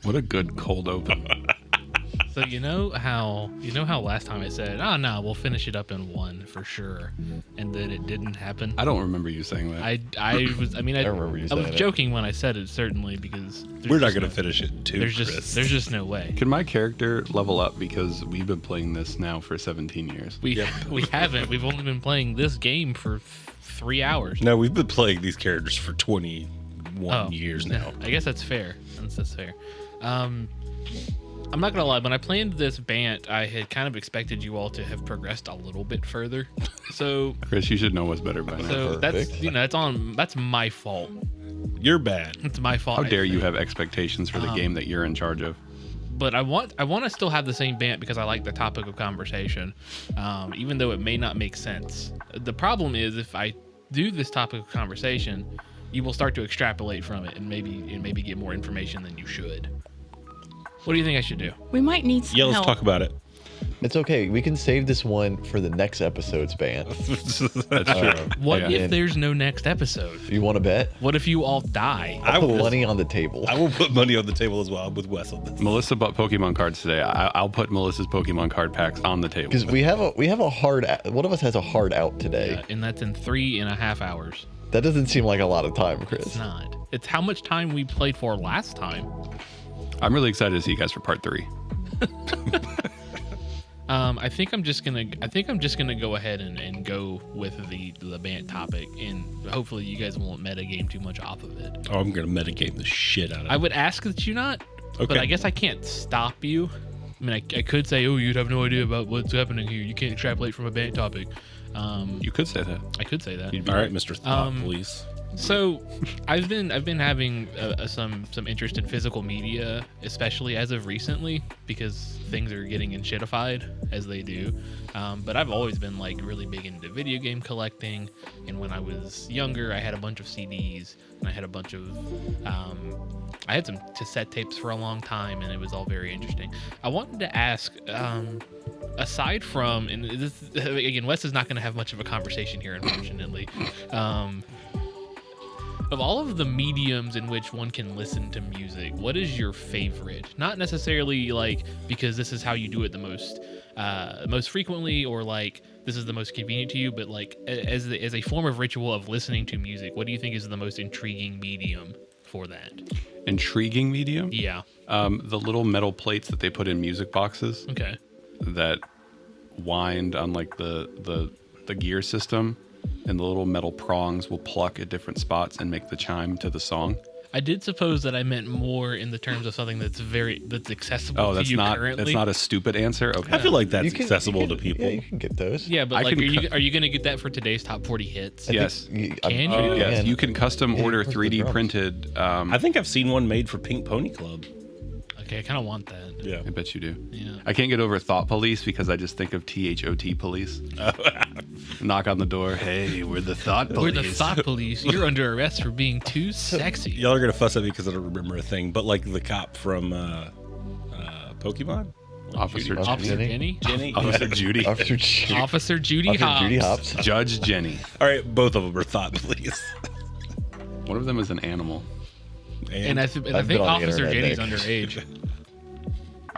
What a good cold open. So you know how last time I said, "Oh no, we'll finish it up in one for sure," and then it didn't happen. I don't remember you saying that. I remember you I saying was it. joking when I said it, certainly, because We're not going to finish it in two, There's Chris. just no way. Can my character level up because we've been playing this now for 17 years? We haven't. We've only been playing this game for 3 hours. No, we've been playing these characters for 21 years now. I guess that's fair. That's fair. I'm not gonna lie. When I planned this bant, I had kind of expected you all to have progressed a little bit further. So, Chris, you should know what's better by now. so that's that's my fault. You're bad. It's my fault. How I dare you think. have expectations for the game that you're in charge of? But I want to still have the same bant because I like the topic of conversation, even though it may not make sense. The problem is if I do this topic of conversation, you will start to extrapolate from it and maybe get more information than you should. What do you think I should do? We might need some Yeah, let's help. talk about it. It's okay. We can save this one for the next episode's band. That's true. What Yeah. if there's no next episode? You want to bet? What if you all die? I Put will money on the table. I will put money on the table as well. I'm with Wes on this. Melissa bought Pokemon cards today. I'll put Melissa's Pokemon card packs on the table. Because we have a hard. One of us has a hard out today. And that's in 3.5 hours. That doesn't seem like a lot of time, It's Chris. not. It's how much time we played for last time. I'm really excited to see you guys for part 3. I think I'm just gonna go ahead and go with the bant topic, and hopefully you guys won't metagame too much off of it. Oh, I'm going to metagame the shit out of it. I would ask that you not, but Okay. I guess I can't stop you. I mean, I could say, oh, you'd have no idea about what's happening here. You can't extrapolate from a bant topic. You could say that. I could say that. All right, Mr. Thought Police. So, I've been having some interest in physical media, especially as of recently, because things are getting shitified as they do. But I've always been like really big into video game collecting, and when I was younger, I had a bunch of CDs, and I had a bunch of I had some cassette tapes for a long time, and it was all very interesting. I wanted to ask, aside from, and this, again, Wes is not going to have much of a conversation here, unfortunately. Of all of the mediums in which one can listen to music, what is your favorite? Not necessarily like because this is how you do it the most frequently, or like this is the most convenient to you, but like as a form of ritual of listening to music, what do you think is the most intriguing medium for that? Intriguing medium? Yeah. The little metal plates that they put in music boxes Okay. that wind on like the gear system, and the little metal prongs will pluck at different spots and make the chime to the song. I did suppose that I meant more in the terms of something that's accessible Oh, to that's you not currently. that's not a stupid answer. Okay. I feel like that's You can- accessible you to can- people. Yeah, you can get those. Yeah, but I like, can are you going to get that for today's top 40 hits? Yes. Can you? Yes, you can custom order where's the 3D drums? printed. I think I've seen one made for Pink Pony Club. Okay, I kind of want that. Yeah. I bet you do. Yeah. I can't get over Thought Police because I just think of THOT Police. Knock on the door. Hey, we're the Thought Police. We're the thought police. You're under arrest for being too sexy. Y'all are going to fuss at me because I don't remember a thing, but like the cop from Pokemon? Officer Officer Jenny? Jenny? Jenny? Officer Judy. Officer Judy, Officer Judy Officer Hobbs. Judy Hobbs. Judge Jenny. All right, both of them are Thought Police. One of them is an animal. And I I've think been on the Officer internet, Jenny's Nick. underage.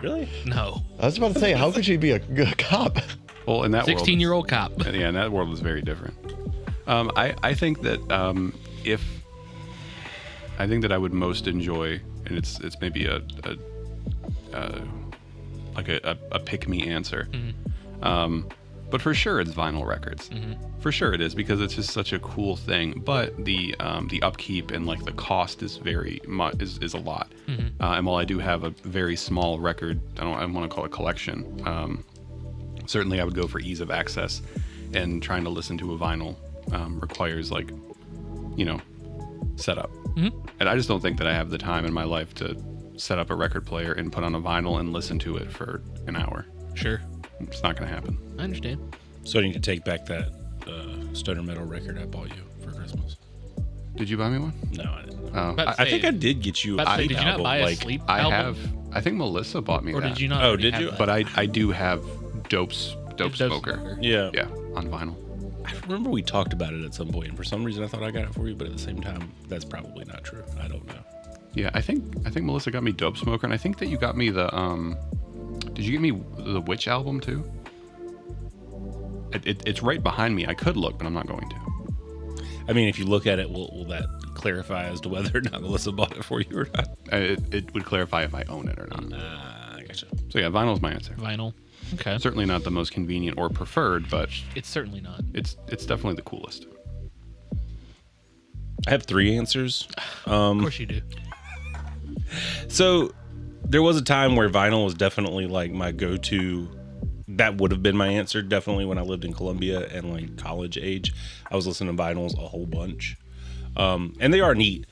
Really? No. I was about to say, how could she be a cop? Well, in that 16-year-old cop. world, yeah, in that world was very different. I think that I think that I would most enjoy, and it's maybe a pick me answer. But for sure it's vinyl records. For sure it is, because it's just such a cool thing. But the upkeep and like the cost is very much is a lot. And while I do have a very small record, I want to call it collection. Certainly I would go for ease of access, and trying to listen to a vinyl requires like, setup. And I just don't think that I have the time in my life to set up a record player and put on a vinyl and listen to it for an hour. Sure. It's not going to happen. I understand. So I need to take back that stoner metal record I bought you for Christmas. Did you buy me one? No, I didn't. Oh, But- I think I did get you a About to say, sleep did you not album. buy a like, sleep I album? have. I think Melissa bought me Or that. did you not? Oh, already did have you? that? But I do have Dope Smoker. Yeah. Yeah, on vinyl. I remember we talked about it at some point, and for some reason I thought I got it for you, but at the same time, that's probably not true. I don't know. Yeah, I think Melissa got me Dope Smoker, and I think that you got me the did you get me the Witch album too? It's right behind me. I could look, but I'm not going to. I mean, if you look at it, will that clarify as to whether or not Melissa bought it for you or not? It would clarify if I own it or not. I gotcha. So yeah, vinyl's my answer. Vinyl. Okay. Certainly not the most convenient or preferred, but It's certainly not. it's definitely the coolest. I have 3 answers. Of course you do. So there was a time where vinyl was definitely like my go-to. That would have been my answer definitely when I lived in Columbia and like college age. I was listening to vinyls a whole bunch. And they are neat.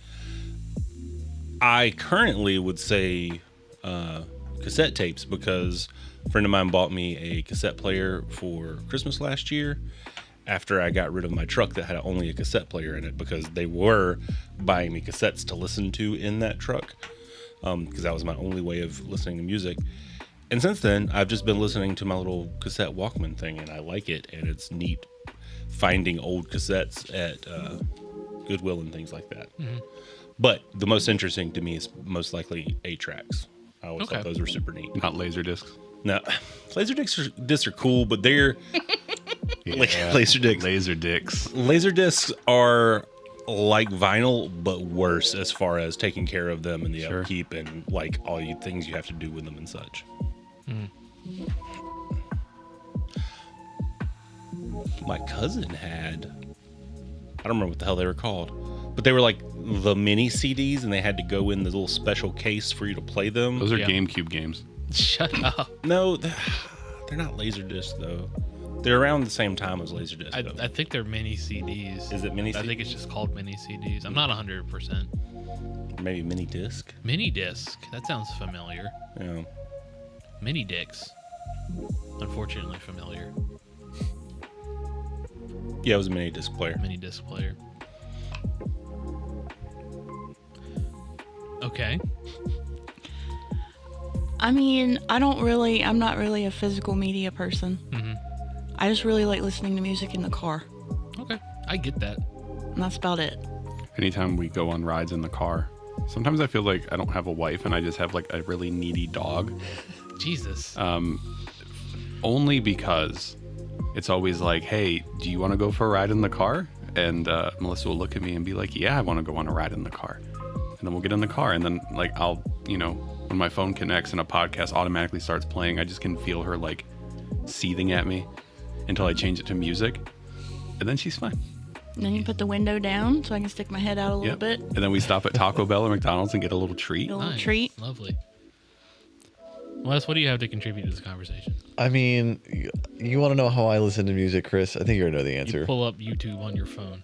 I currently would say cassette tapes because a friend of mine bought me a cassette player for Christmas last year after I got rid of my truck that had only a cassette player in it because they were buying me cassettes to listen to in that truck because that was my only way of listening to music. And since then, I've just been listening to my little cassette Walkman thing, and I like it, and it's neat finding old cassettes at Goodwill and things like that. Mm-hmm. But the most interesting to me is most likely 8-tracks. I always thought those were super neat. Not laser discs. No, laser discs are cool, but they're laser discs. Laser dicks. Laser discs are like vinyl, but worse as far as taking care of them and the upkeep and like all the things you have to do with them and such. My cousin had, I don't remember what the hell they were called, but they were like the mini CDs and they had to go in the little special case for you to play them. Those are GameCube games. Shut up. No, they're not laser discs though. They're around the same time as laser discs. I think they're mini CDs. Is it mini I think it's just called mini CDs. I'm not 100%. Maybe mini disc. Mini disc. That sounds familiar. Yeah. Mini dicks. Unfortunately familiar. Yeah, it was a mini disc player. Mini disc player. Okay. I mean, I'm not really a physical media person. Mm-hmm. I just really like listening to music in the car. Okay. I get that. And that's about it. Anytime we go on rides in the car, sometimes I feel like I don't have a wife and I just have like a really needy dog. Jesus. Only because it's always like, hey, do you want to go for a ride in the car? And Melissa will look at me and be like, yeah, I want to go on a ride in the car. And then we'll get in the car and then like I'll, when my phone connects and a podcast automatically starts playing, I just can feel her like seething at me until I change it to music. And then she's fine. And then you put the window down so I can stick my head out a little bit. And then we stop at Taco Bell or McDonald's and get a little treat. A little treat. Lovely. Wes, what do you have to contribute to this conversation? I mean, you want to know how I listen to music, Chris? I think you already know the answer. You pull up YouTube on your phone.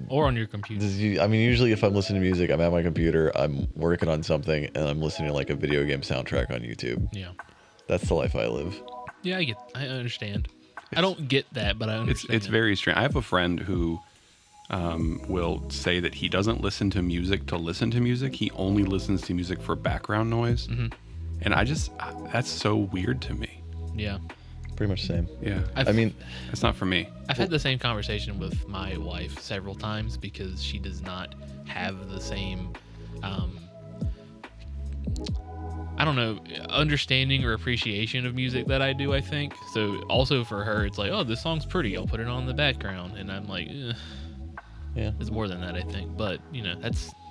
Or on your computer. Usually if I'm listening to music, I'm at my computer, I'm working on something, and I'm listening to like a video game soundtrack on YouTube. Yeah. That's the life I live. Yeah, I understand. I don't get that, but I understand. It's very strange. I have a friend who will say that he doesn't listen to music to listen to music. He only listens to music for background noise. Mm-hmm. And that's so weird to me. Yeah. Pretty much the same. Yeah. I mean, it's not for me. I've had the same conversation with my wife several times because she does not have the same, understanding or appreciation of music that I do, I think. So also for her, it's like, oh, this song's pretty. I'll put it on in the background. And I'm like, yeah, it's more than that, I think. But,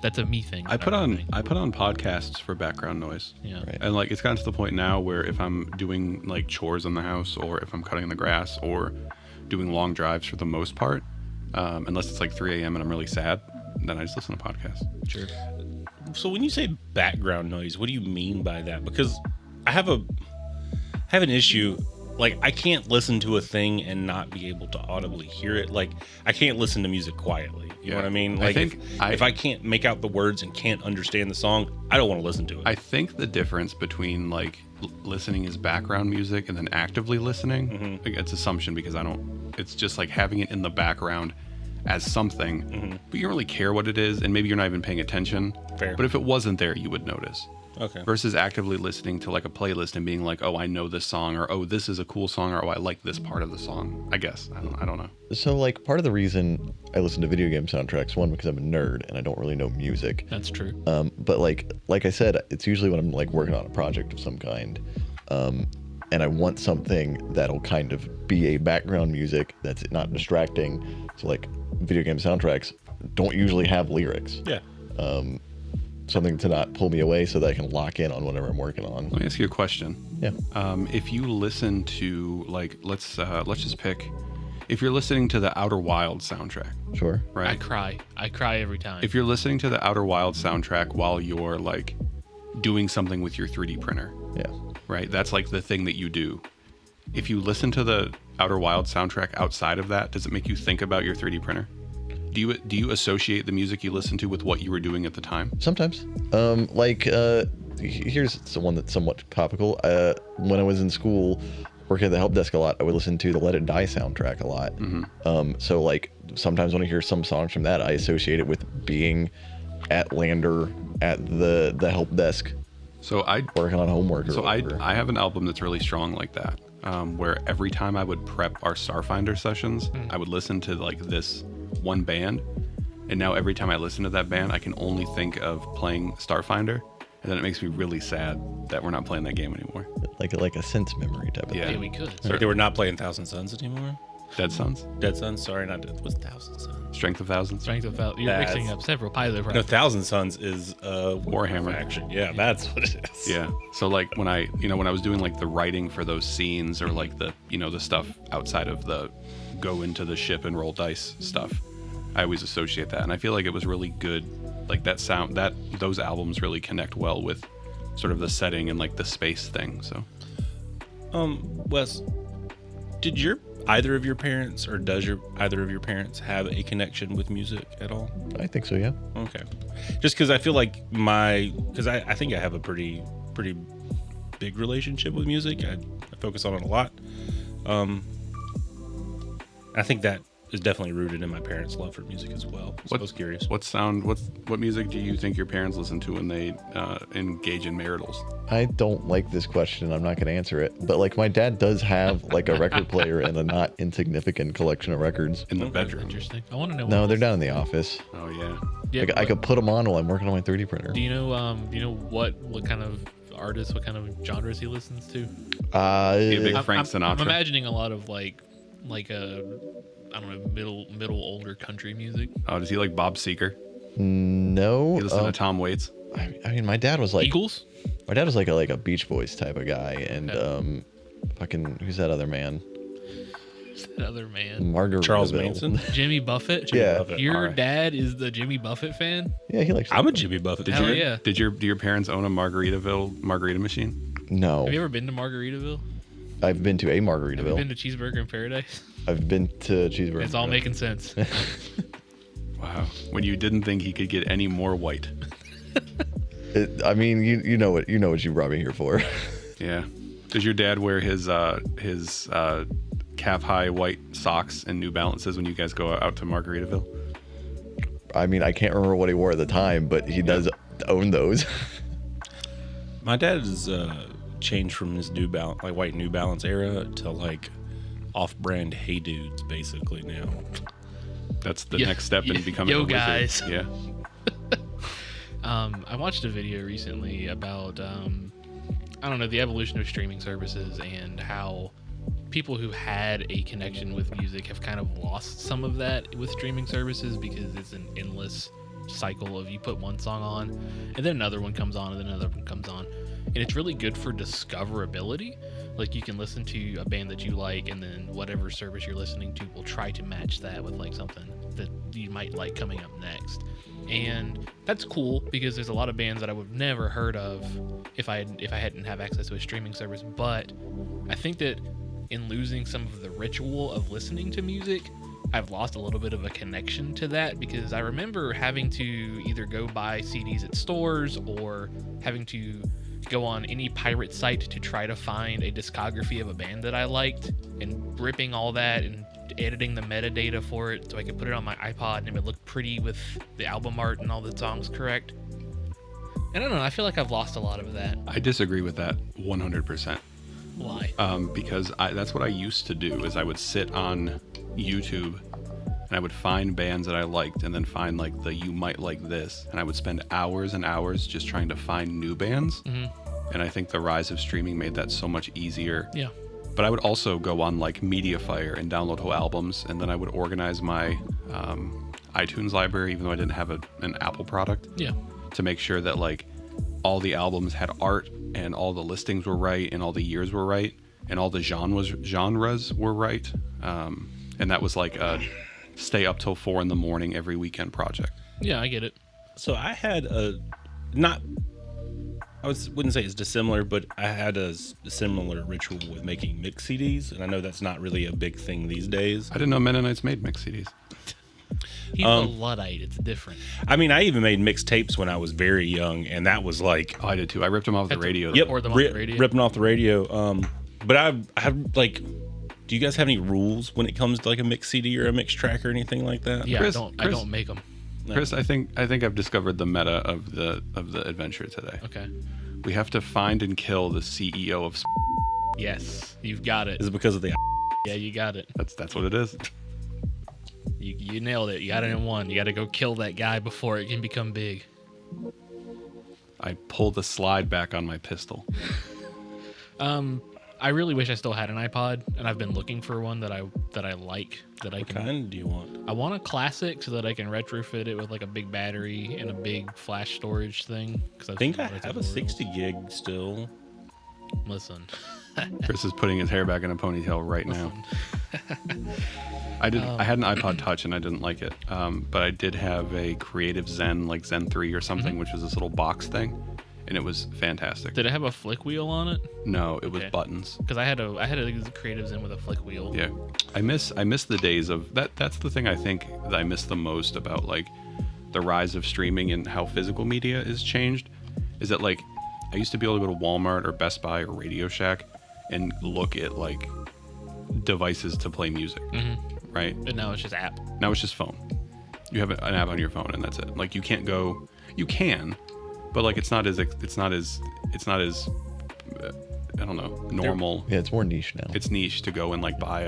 that's a me thing. I put on podcasts for background noise. Yeah. Right. And like it's gotten to the point now where if I'm doing like chores in the house or if I'm cutting the grass or doing long drives for the most part, unless it's like 3 a.m. and I'm really sad, then I just listen to podcasts. Sure. So when you say background noise, what do you mean by that? Because I have an issue. Like, I can't listen to a thing and not be able to audibly hear it. Like, I can't listen to music quietly. You know what I mean? Like, if I can't make out the words and can't understand the song, I don't want to listen to it. I think the difference between, like, listening as background music and then actively listening, like, it's assumption because it's just like having it in the background as something, but you don't really care what it is, and maybe you're not even paying attention. Fair. But if it wasn't there, you would notice. Okay. versus actively listening to like a playlist and being like, oh, I know this song, or oh, this is a cool song, or oh, I like this part of the song. I guess I don't know. So like part of the reason I listen to video game soundtracks, one, because I'm a nerd and I don't really know music. That's true. But like I said, it's usually when I'm like working on a project of some kind, and I want something that'll kind of be a background music that's not distracting. So like video game soundtracks don't usually have lyrics. Yeah. Something to not pull me away so that I can lock in on whatever I'm working on. Let me ask you a question. Yeah. If you listen to like, let's just pick, if you're listening to the Outer Wilds soundtrack, Sure. right? I cry every time. If you're listening to the Outer Wilds soundtrack while you're like doing something with your 3D printer, Yeah. right? That's like the thing that you do. If you listen to the Outer Wilds soundtrack outside of that, does it make you think about your 3D printer? Do you associate the music you listen to with what you were doing at the time? Sometimes. Here's the one that's somewhat topical. When I was in school, working at the help desk a lot, I would listen to the Let It Die soundtrack a lot. So like sometimes when I hear some songs from that, I associate it with being at Lander at the help desk So I working on homework. Or So whatever. I have an album that's really strong like that, where every time I would prep our Starfinder sessions, I would listen to like this one band, and now every time I listen to that band, I can only think of playing Starfinder, and then it makes me really sad that we're not playing that game anymore. like a sense memory type of Yeah. thing. yeah, we could. Like they were not playing Thousand Suns anymore. Dead Sons, Dead Suns. Sorry, not Dead. What's Thousand Suns? Strength of Thousands. Strength of You're That's- mixing up several pilot No, projects. Thousand Suns is Warhammer. faction. Yeah, that's what it is. Yeah. So like when I was doing like the writing for those scenes, or like the the stuff outside of the go into the ship and roll dice stuff, I always associate that, and I feel like it was really good. Like those albums really connect well with sort of the setting and like the space thing. So Wes, did either of your parents, or does either of your parents have a connection with music at all? I think so, yeah. Okay. Just because I feel like because I think I have a pretty big relationship with music. I focus on it a lot. I think that is definitely rooted in my parents' love for music as well. So I was curious. What music do you think your parents listen to when they engage in maritals? I don't like this question. I'm not going to answer it. But like my dad does have like a record player and a not insignificant collection of records. In the That's bedroom. interesting. I want to know. No, what they're down in the office. Oh yeah. Yeah, Like, I but could put them on while I'm working on my 3D printer. Do you know what kind of artists, what kind of genres he listens to? Be a big Uh, Frank I'm Sinatra. imagining a lot of like a I don't know, middle older country music. Oh, does he like Bob Seger? no. He listen to Tom Waits? I mean, my dad was like Eagles? my dad was like a Beach Boys type of guy, and Okay. fucking who's that other man? That other man. Margaret Charles Manson? Jimmy Buffett? Yeah. Buffett. Your Alright. dad is the Jimmy Buffett fan? Yeah, he likes. I'm a Jimmy Buffett. Hell fan. yeah. Do your parents own a Margaritaville margarita machine? No, Have you ever been to Margaritaville? I've been to a Have you Margaritaville. been to Cheeseburger in Paradise? I've been to Cheeseburger. It's all making sense. Wow. When you didn't think he could get any more white. I mean, you know what you brought me here for. Yeah. Does your dad wear his calf high white socks and New Balances when you guys go out to Margaritaville? I mean, I can't remember what he wore at the time, but he does own those. My dad has changed from his New Balance, like white New Balance era, to like off-brand Hey Dudes basically now. That's the Yeah. next step in becoming Yo, a wizard. guys. Yeah. I watched a video recently about I don't know, the evolution of streaming services and how people who had a connection with music have kind of lost some of that with streaming services because it's an endless cycle of you put one song on and then another one comes on and then another one comes on, and it's really good for discoverability. Like you can listen to a band that you like, and then whatever service you're listening to will try to match that with like something that you might like coming up next. And that's cool because there's a lot of bands that I would have never heard of if I hadn't have access to a streaming service. But I think that in losing some of the ritual of listening to music, I've lost a little bit of a connection to that, because I remember having to either go buy CDs at stores or having to go on any pirate site to try to find a discography of a band that I liked and ripping all that and editing the metadata for it so I could put it on my iPod and it would look pretty with the album art and all the songs correct. And I don't know. I feel like I've lost a lot of that. I disagree with that 100%. Why? Because that's what I used to do. Is I would sit on YouTube and I would find bands that I liked, and then find like the "you might like this," and I would spend hours and hours just trying to find new bands. And I think the rise of streaming made that so much easier. Yeah. But I would also go on like MediaFire and download whole albums, and then I would organize my iTunes library, even though I didn't have an Apple product. Yeah. To make sure that like all the albums had art, and all the listings were right, and all the years were right, and all the genres were right. And that was like a stay up till 4 a.m. every weekend project. Yeah, I get it. So I had wouldn't say it's dissimilar, but I had a similar ritual with making mix CDs, and I know that's not really a big thing these days. I didn't know Mennonites made mix CDs. He's a Luddite. It's different. I mean, I even made mixtapes when I was very young, and that was like, Oh, I did too. I ripped them off the radio. yep, Or them off the radio. ripping off the radio. But I have like, do you guys have any rules when it comes to like a mix CD or a mix track or anything like that? Yeah, Chris- I don't make them. Chris, I think I've discovered the meta of the adventure today. Okay. We have to find and kill the CEO of. Yes, you've got it. Is it because of the? Yeah, you got it. That's what it is. You nailed it. You got it in one. You got to go kill that guy before it can become big. I pulled the slide back on my pistol. I really wish I still had an iPod, and I've been looking for one that I like, that I What can. kind do you want? I want a classic so that I can retrofit it with like a big battery and a big flash storage thing. Because I think I have a 60 gig still. Listen, Chris is putting his hair back in a ponytail right now. I had an iPod Touch and I didn't like it, but I did have a Creative Zen, like Zen 3 or something, which was this little box thing, and it was fantastic. did it have a flick wheel on it? No, it was Okay. buttons. Because I had a Creative Zen with a flick wheel. Yeah, I miss the days of that. That's the thing I think that I miss the most about like the rise of streaming and how physical media is changed. Is that like I used to be able to go to Walmart or Best Buy or Radio Shack and look at like devices to play music, right? But now it's just app. Now it's just phone. You have an app on your phone and that's it. Like you can't go. You can, but like it's not as I don't know, normal. Yeah, it's more niche now. It's niche to go and like buy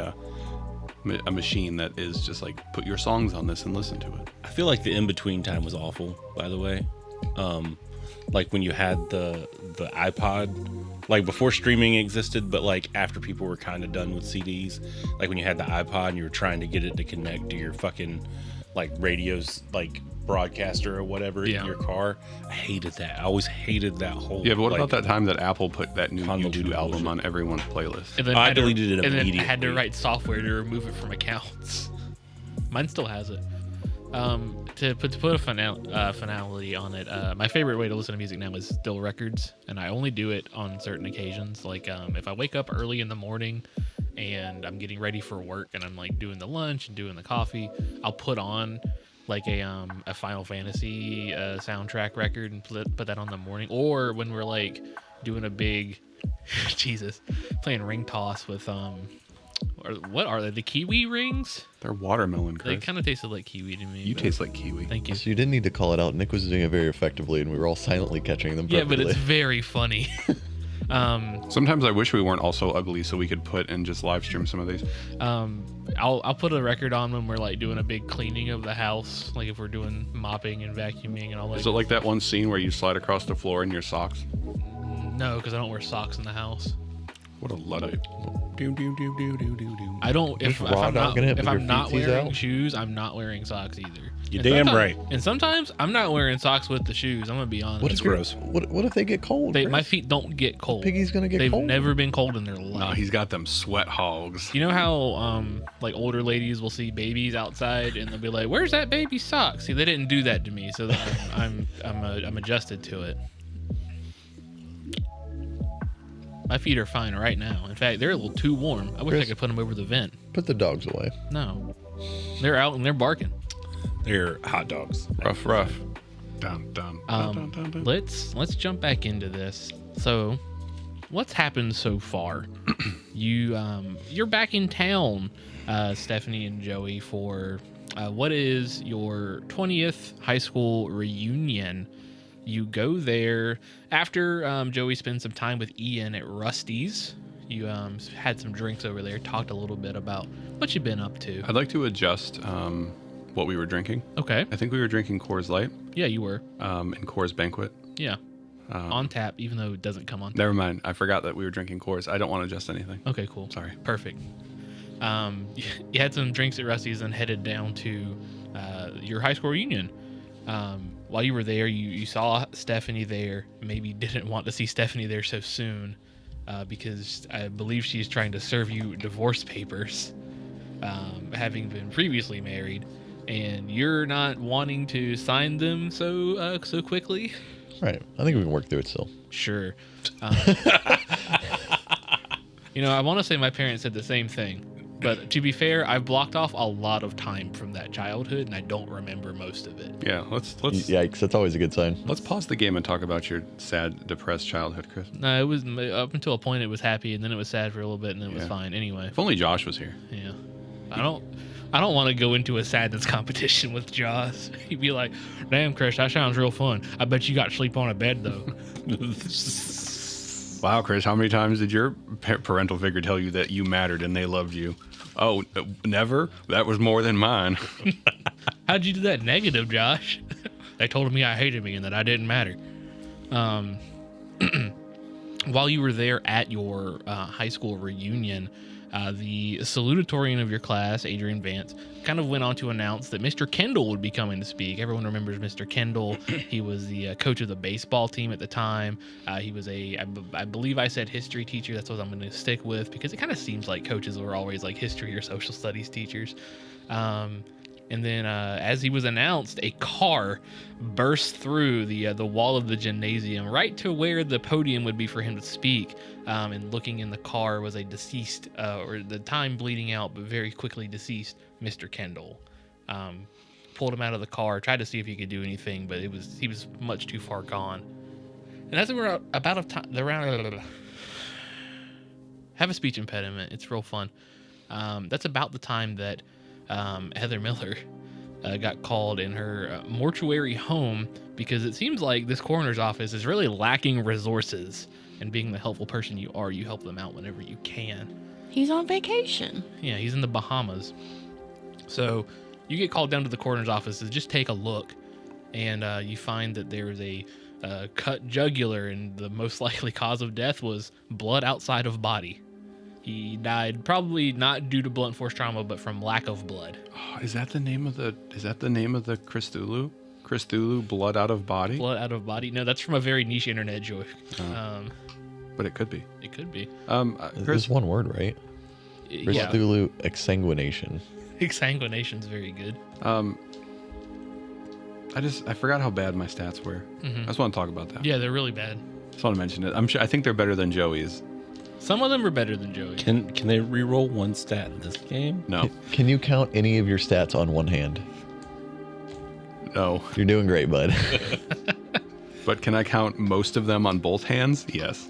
a machine that is just like put your songs on this and listen to it. I feel like the in-between time was awful, by the way. Like when you had the iPod, like before streaming existed, but like after people were kind of done with CDs, like when you had the iPod and you were trying to get it to connect to your fucking like radios, like broadcaster or whatever in your car. I hated that. I always hated that whole. Yeah, but what like, about that time that Apple put that new convoluted YouTube album bullshit. on everyone's playlist? And then I had to- deleted it And then had to immediately. write software to remove it from accounts. Mine still has it. To put a finality on it, my favorite way to listen to music now is still records, and I only do it on certain occasions. Like if I wake up early in the morning and I'm getting ready for work and I'm like doing the lunch and doing the coffee, I'll put on like a Final Fantasy soundtrack record and put that on the morning. Or when we're like doing a big playing ring toss with or what are they? The kiwi rings? They're watermelon, They Chris. kind of tasted like kiwi to me. You but- taste like kiwi. Thank you. So you didn't need to call it out. Nick was doing it very effectively, and we were all silently catching them Yeah, perfectly. but it's very funny. Sometimes I wish we weren't all so ugly so we could put and just live stream some of these. I'll put a record on when we're like doing a big cleaning of the house, like if we're doing mopping and vacuuming and all that. Is it like that one scene where you slide across the floor in your socks? No, because I don't wear socks in the house. What a Luddite. I don't. If raw I'm not, dogging it with if your I'm not feetsies wearing out? shoes, I'm not wearing socks either. You're And damn sometimes- right. And sometimes I'm not wearing socks with the shoes. I'm gonna be honest. What It's if you're- gross. What if they get cold? My Chris? feet don't get cold. Piggy's gonna get They've cold. never been cold in their life. No, he's got them sweat hogs. You know how like older ladies will see babies outside and they'll be like, "Where's that baby's socks?" See, they didn't do that to me, so I'm adjusted to it. My feet are fine right now. In fact, they're a little too warm. I wish I Chris? could put them over the vent. Put the dogs away. No, they're out and they're barking. They're hot dogs. Rough. Dun, dun, dun, dun, dun, dun. Let's jump back into this. So, what's happened so far? You're back in town, Stephanie and Joey, for what is your 20th high school reunion? You go there after Joey spends some time with Ian at Rusty's. You had some drinks over there, talked a little bit about what you've been up to. I'd like to adjust what we were drinking. Okay. I think we were drinking Coors Light Yeah, you were. and Coors Banquet. Yeah. On tap, even though it doesn't come on tap. Never mind. I forgot that we were drinking Coors. I don't want to adjust anything. Okay, cool. Sorry. Perfect. You had some drinks at Rusty's and headed down to your high school reunion. While you were there, you saw Stephanie there. Maybe didn't want to see Stephanie there so soon because I believe she's trying to serve you divorce papers, having been previously married, and you're not wanting to sign them so quickly. Right. I think we can work through it still. Sure. I want to say my parents said the same thing. But to be fair, I've blocked off a lot of time from that childhood, and I don't remember most of it. Yeah, let's Yikes, that's always a good sign. let's pause the game and talk about your sad, depressed childhood, Chris. No, it was up until a point it was happy, and then it was sad for a little bit, and then it was Yeah. fine. Anyway, If only Josh was here. yeah, I don't want to go into a sadness competition with Josh. He'd be like, "Damn, Chris, that sounds real fun. I bet you got to sleep on a bed though." Wow, Chris, how many times did your parental figure tell you that you mattered and they loved you? Oh, never? That was more than mine. How'd you do that negative, Josh? They told me I hated me and that I didn't matter. While you were there at your high school reunion, the salutatorian of your class, Adrian Vance, kind of went on to announce that Mr. Kendall would be coming to speak. Everyone remembers Mr. Kendall. He was the coach of the baseball team at the time. He was I believe I said history teacher. That's what I'm going to stick with because it kind of seems like coaches were always like history or social studies teachers. And then as he was announced, a car burst through the wall of the gymnasium right to where the podium would be for him to speak. And looking in the car was a deceased, or the time bleeding out, but very quickly deceased, Mr. Kendall. Pulled him out of the car, tried to see if he could do anything, but he was much too far gone. And that's when we're about of time. Have a speech impediment. It's real fun. That's about the time that Heather Miller got called in her mortuary home because it seems like this coroner's office is really lacking resources. And being the helpful person you are, you help them out whenever you can. He's on vacation. Yeah, he's in the Bahamas. So you get called down to the coroner's office to just take a look. And you find that there is a cut jugular, and the most likely cause of death was blood outside of body. He died probably not due to blunt force trauma, but from lack of blood. Oh, is that the name of the Chris-thulhu? Chris-thulhu, blood out of body? Blood out of body? No, that's from a very niche internet joke. But it could be. It could be. There's Chris, one word, right? Yeah, Chris-thulhu exsanguination. exsanguination's very good. I forgot how bad my stats were. I just want to talk about that. Yeah, they're really bad. Just want to mention it. I think they're better than Joey's. Some of them are better than Joey. Can they re-roll one stat in this game? No. Can you count any of your stats on one hand? No. You're doing great, bud. But can I count most of them on both hands? Yes.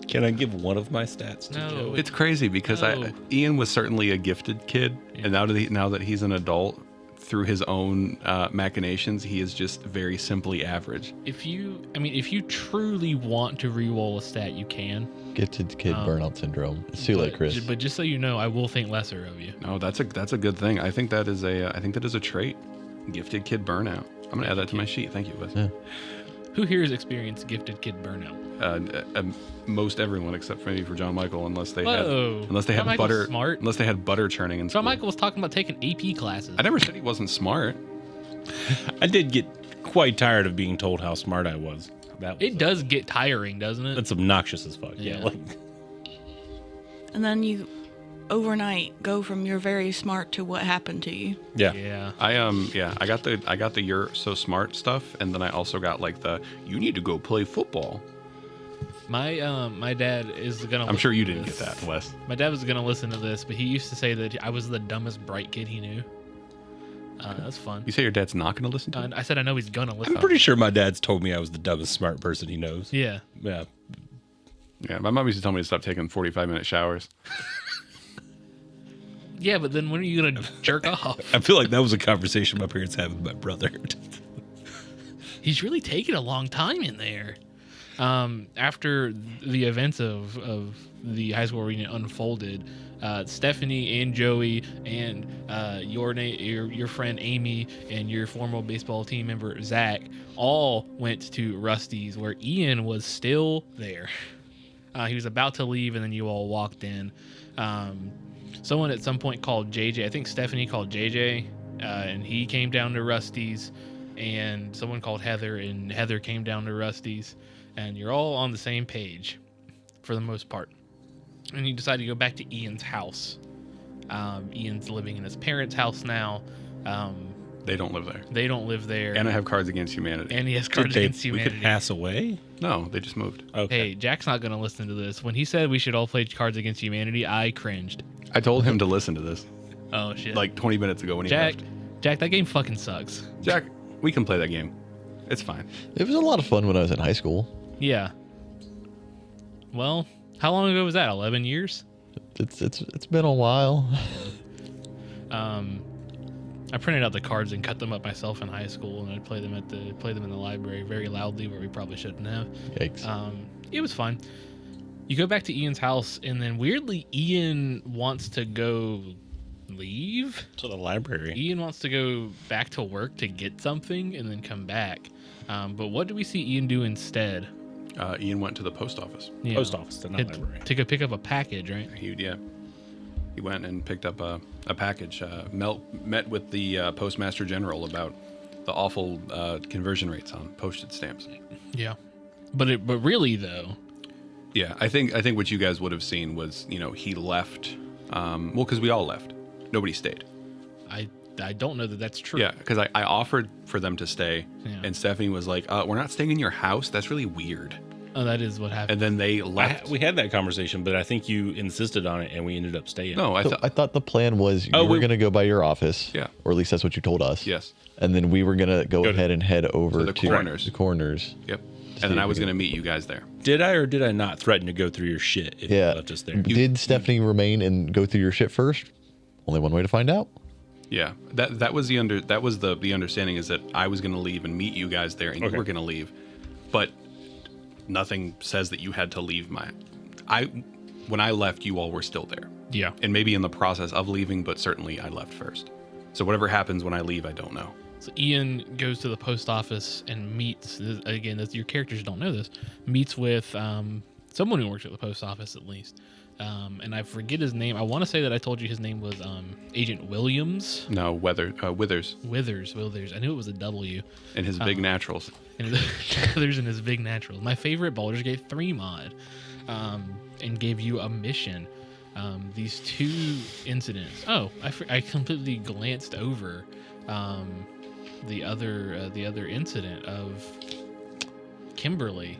Can I give one of my stats to No. Joey? It's crazy because No. Ian was certainly a gifted kid, and now that he's an adult, through his own machinations, he is just very simply average. If you truly want to re-roll a stat, you can. Gifted kid burnout syndrome. It's too late, Chris. But just so you know, I will think lesser of you. No, that's a good thing. I think that is a trait. Gifted kid burnout. I'm gonna add that to my sheet. Thank you, Wes. Yeah. Who here has experienced gifted kid burnout? Most everyone except maybe for John Michael, unless they Whoa. had John Michael's butter. smart. Unless they had butter churning in school. John Michael was talking about taking AP classes. I never said he wasn't smart. I did get quite tired of being told how smart I was. It does get tiring, doesn't it? That's obnoxious as fuck. Yeah. Yeah. And then you overnight go from you're very smart to what happened to you. Yeah. Yeah. I got the you're so smart stuff, and then I also got like the you need to go play football. My dad is gonna. I'm sure you didn't listen get to this. that, Wes. My dad was gonna listen to this, but he used to say that I was the dumbest bright kid he knew. That's fun. You say your dad's not going to listen to it? I said I know he's gonna listen. I'm pretty sure my dad's told me I was the dumbest smart person he knows. Yeah. Yeah. Yeah, my mom used to tell me to stop taking 45-minute showers. Yeah, but then when are you gonna jerk off? I feel like that was a conversation my parents had with my brother. he's really taking a long time in there. After the events of the high school reunion unfolded, Stephanie and Joey and your friend Amy and your former baseball team member Zach all went to Rusty's, where Ian was still there. He was about to leave, and then you all walked in. Someone at some point called JJ. I think Stephanie called JJ, and he came down to Rusty's. And someone called Heather, and Heather came down to Rusty's. And you're all on the same page for the most part. And you decide to go back to Ian's house. Ian's living in his parents' house now. They don't live there. They don't live there. And I have Cards Against Humanity. And he has Cards Against We Humanity. could pass away? No, they just moved. Okay. Hey, Jack's not going to listen to this. When he said we should all play Cards Against Humanity, I cringed. I told him to listen to this Oh, shit. like 20 minutes ago when he Jack, left. Jack, that game fucking sucks. Jack, we can play that game. It's fine. It was a lot of fun when I was in high school. Yeah. Well, how long ago was that? 11 years? It's been a while. I printed out the cards and cut them up myself in high school, and I'd play them in the library very loudly, where we probably shouldn't have. Yikes. It was fun. You go back to Ian's house, and then weirdly, Ian wants to go leave. To the library. Ian wants to go back to work to get something and then come back. But what do we see Ian do instead? Ian went to the post office. Yeah. Post office, to not library. To go pick up a package, right? He went and picked up a package. Met with the postmaster general about the awful conversion rates on postage stamps. Yeah. But really though. Yeah, I think what you guys would have seen was, he left. Because we all left. Nobody stayed. I don't know that that's true. Yeah, because I offered for them to stay, Yeah. and Stephanie was like, "We're not staying in your house. That's really weird." Oh, that is what happened. And then they left. We had that conversation, but I think you insisted on it, and we ended up staying. No, So I thought the plan was you were going to go by your office. Yeah. Or at least that's what you told us. Yes. And then we were going to go ahead and head over To the corners. the corners. Yep. And then I was going to meet you guys there. Did I or did I not threaten to go through your shit if you Yeah. left us there? Did Stephanie remain and go through your shit first? Only one way to find out. Yeah, that was the understanding is that I was going to leave and meet you guys there, and you were going to leave, but nothing says that you had to leave. When I left, you all were still there. Yeah. And maybe in the process of leaving, but certainly I left first. So whatever happens when I leave, I don't know. So Ian goes to the post office and meets, again, your characters don't know this, meets with someone who works at the post office at least. And I forget his name. I want to say that I told you his name was Agent Williams. No, Withers. Withers. I knew it was a W. And his big naturals. And Withers and his big naturals. My favorite Baldur's Gate 3 mod. And gave you a mission. These two incidents. Oh, I completely glanced over the other incident of Kimberly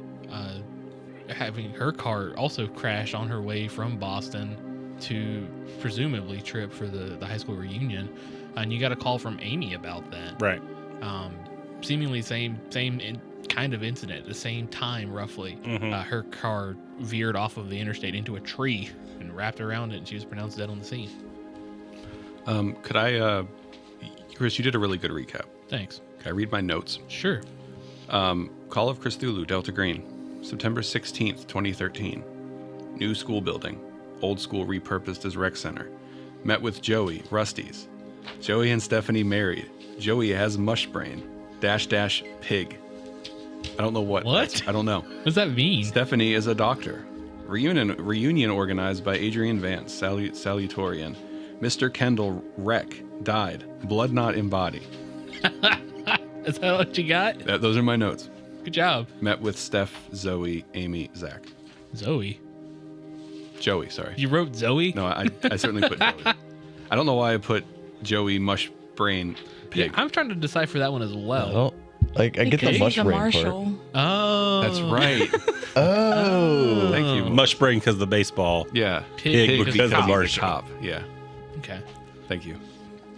having her car also crash on her way from Boston to presumably Tripp for the high school reunion, and you got a call from Amy about that. Right. Seemingly same kind of incident at the same time roughly. Her car veered off of the interstate into a tree and wrapped around it, and she was pronounced dead on the scene. Could I, Chris, you did a really good recap. Thanks. Can I read my notes? Sure. Call of Chris-thulhu, Delta Green, September 16th, 2013. New school building. Old school repurposed as rec center. Met with Joey, Rusty's. Joey and Stephanie married. Joey has mush brain. -- pig. I don't know what. What? I don't know. What does that mean? Stephanie is a doctor. Reunion organized by Adrian Vance, Salutatorian. Mr. Kendall, wreck, died. Blood not embodied. Is that what you got? Those are my notes. Good job. Met with Steph, Zoe, Amy, Zach. Zoe. Joey, sorry. You wrote Zoe? No, I certainly put Joey. I don't know why I put Joey mush brain pig. Yeah, I'm trying to decipher that one as well. I get the Because mush he's a brain part. marshal. Oh. That's right. Oh. Thank you. Mush brain because the baseball. Yeah. Pig because of the cop. marshal. Cop. Yeah. Okay. Thank you.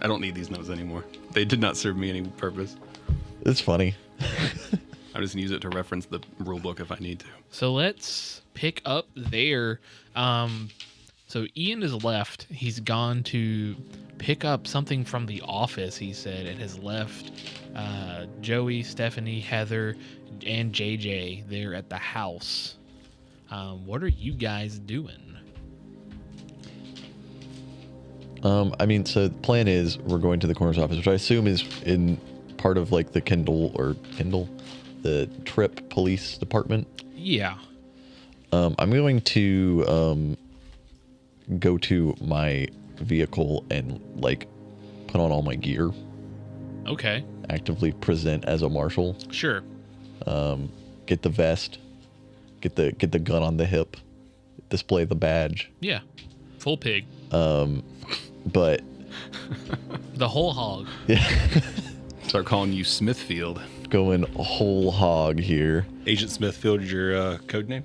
I don't need these notes anymore. They did not serve me any purpose. It's funny. I'm just going to use it to reference the rule book if I need to. So let's pick up there. So Ian is left. He's gone to pick up something from the office. He said it has left Joey, Stephanie, Heather, and JJ there at the house. What are you guys doing? I mean, so the plan is we're going to the coroner's office, which I assume is in part of like the the Tripp police department. Yeah. I'm going to go to my vehicle and like put on all my gear. Okay. Actively present as a marshal. Sure. Get the vest. Get the gun on the hip. Display the badge. Yeah. Full pig. But the whole hog. yeah, Start calling you Smithfield. going whole hog here. Agent Smithfield, your code name?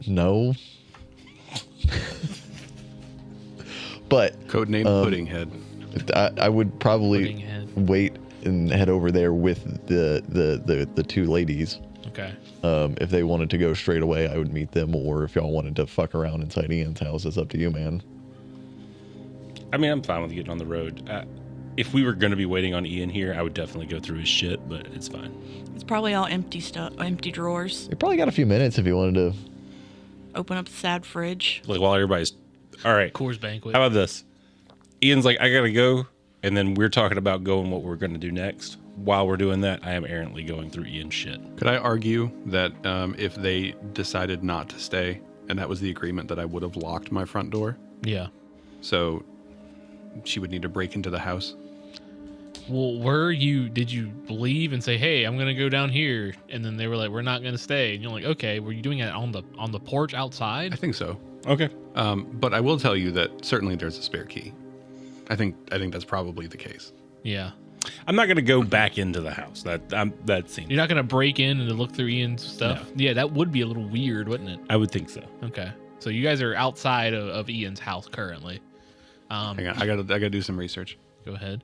No. But Codename Puddinghead. I would probably Puddinghead. wait and head over there with the two ladies. Okay. If they wanted to go straight away, I would meet them, or if y'all wanted to fuck around inside Ian's house, it's up to you, man. I mean, I'm fine with getting on the road. If we were going to be waiting on Ian here, I would definitely go through his shit, but it's fine. It's probably all empty stuff, empty drawers. You probably got a few minutes if you wanted to. Open up the sad fridge. Like, while everybody's... All right. Coors Banquet. How about this? Ian's like, I got to go, and then we're talking about going what we're going to do next. While we're doing that, I am errantly going through Ian's shit. Could I argue that if they decided not to stay, and that was the agreement, that I would have locked my front door? Yeah. So she would need to break into the house. Well, did you leave and say, hey, I'm going to go down here? And then they were like, we're not going to stay. And you're like, okay, were you doing it on the porch outside? I think so. Okay. But I will tell you that certainly there's a spare key. I think that's probably the case. Yeah. I'm not going to go back into the house. That seems... You're not going to break in and look through Ian's stuff? No. Yeah, that would be a little weird, wouldn't it? I would think so. Okay. So you guys are outside of Ian's house currently. Hang on, I gotta do some research. Go ahead.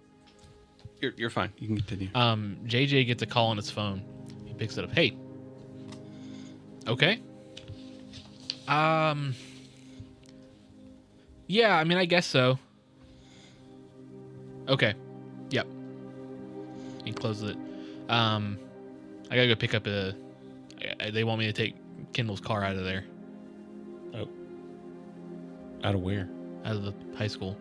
You're fine. You can continue. JJ gets a call on his phone. He picks it up. Hey. Okay. Yeah, I mean, I guess so. Okay. Yep. He closes it. I gotta go pick up they want me to take Kendall's car out of there. Oh. Out of where? Out of the high school.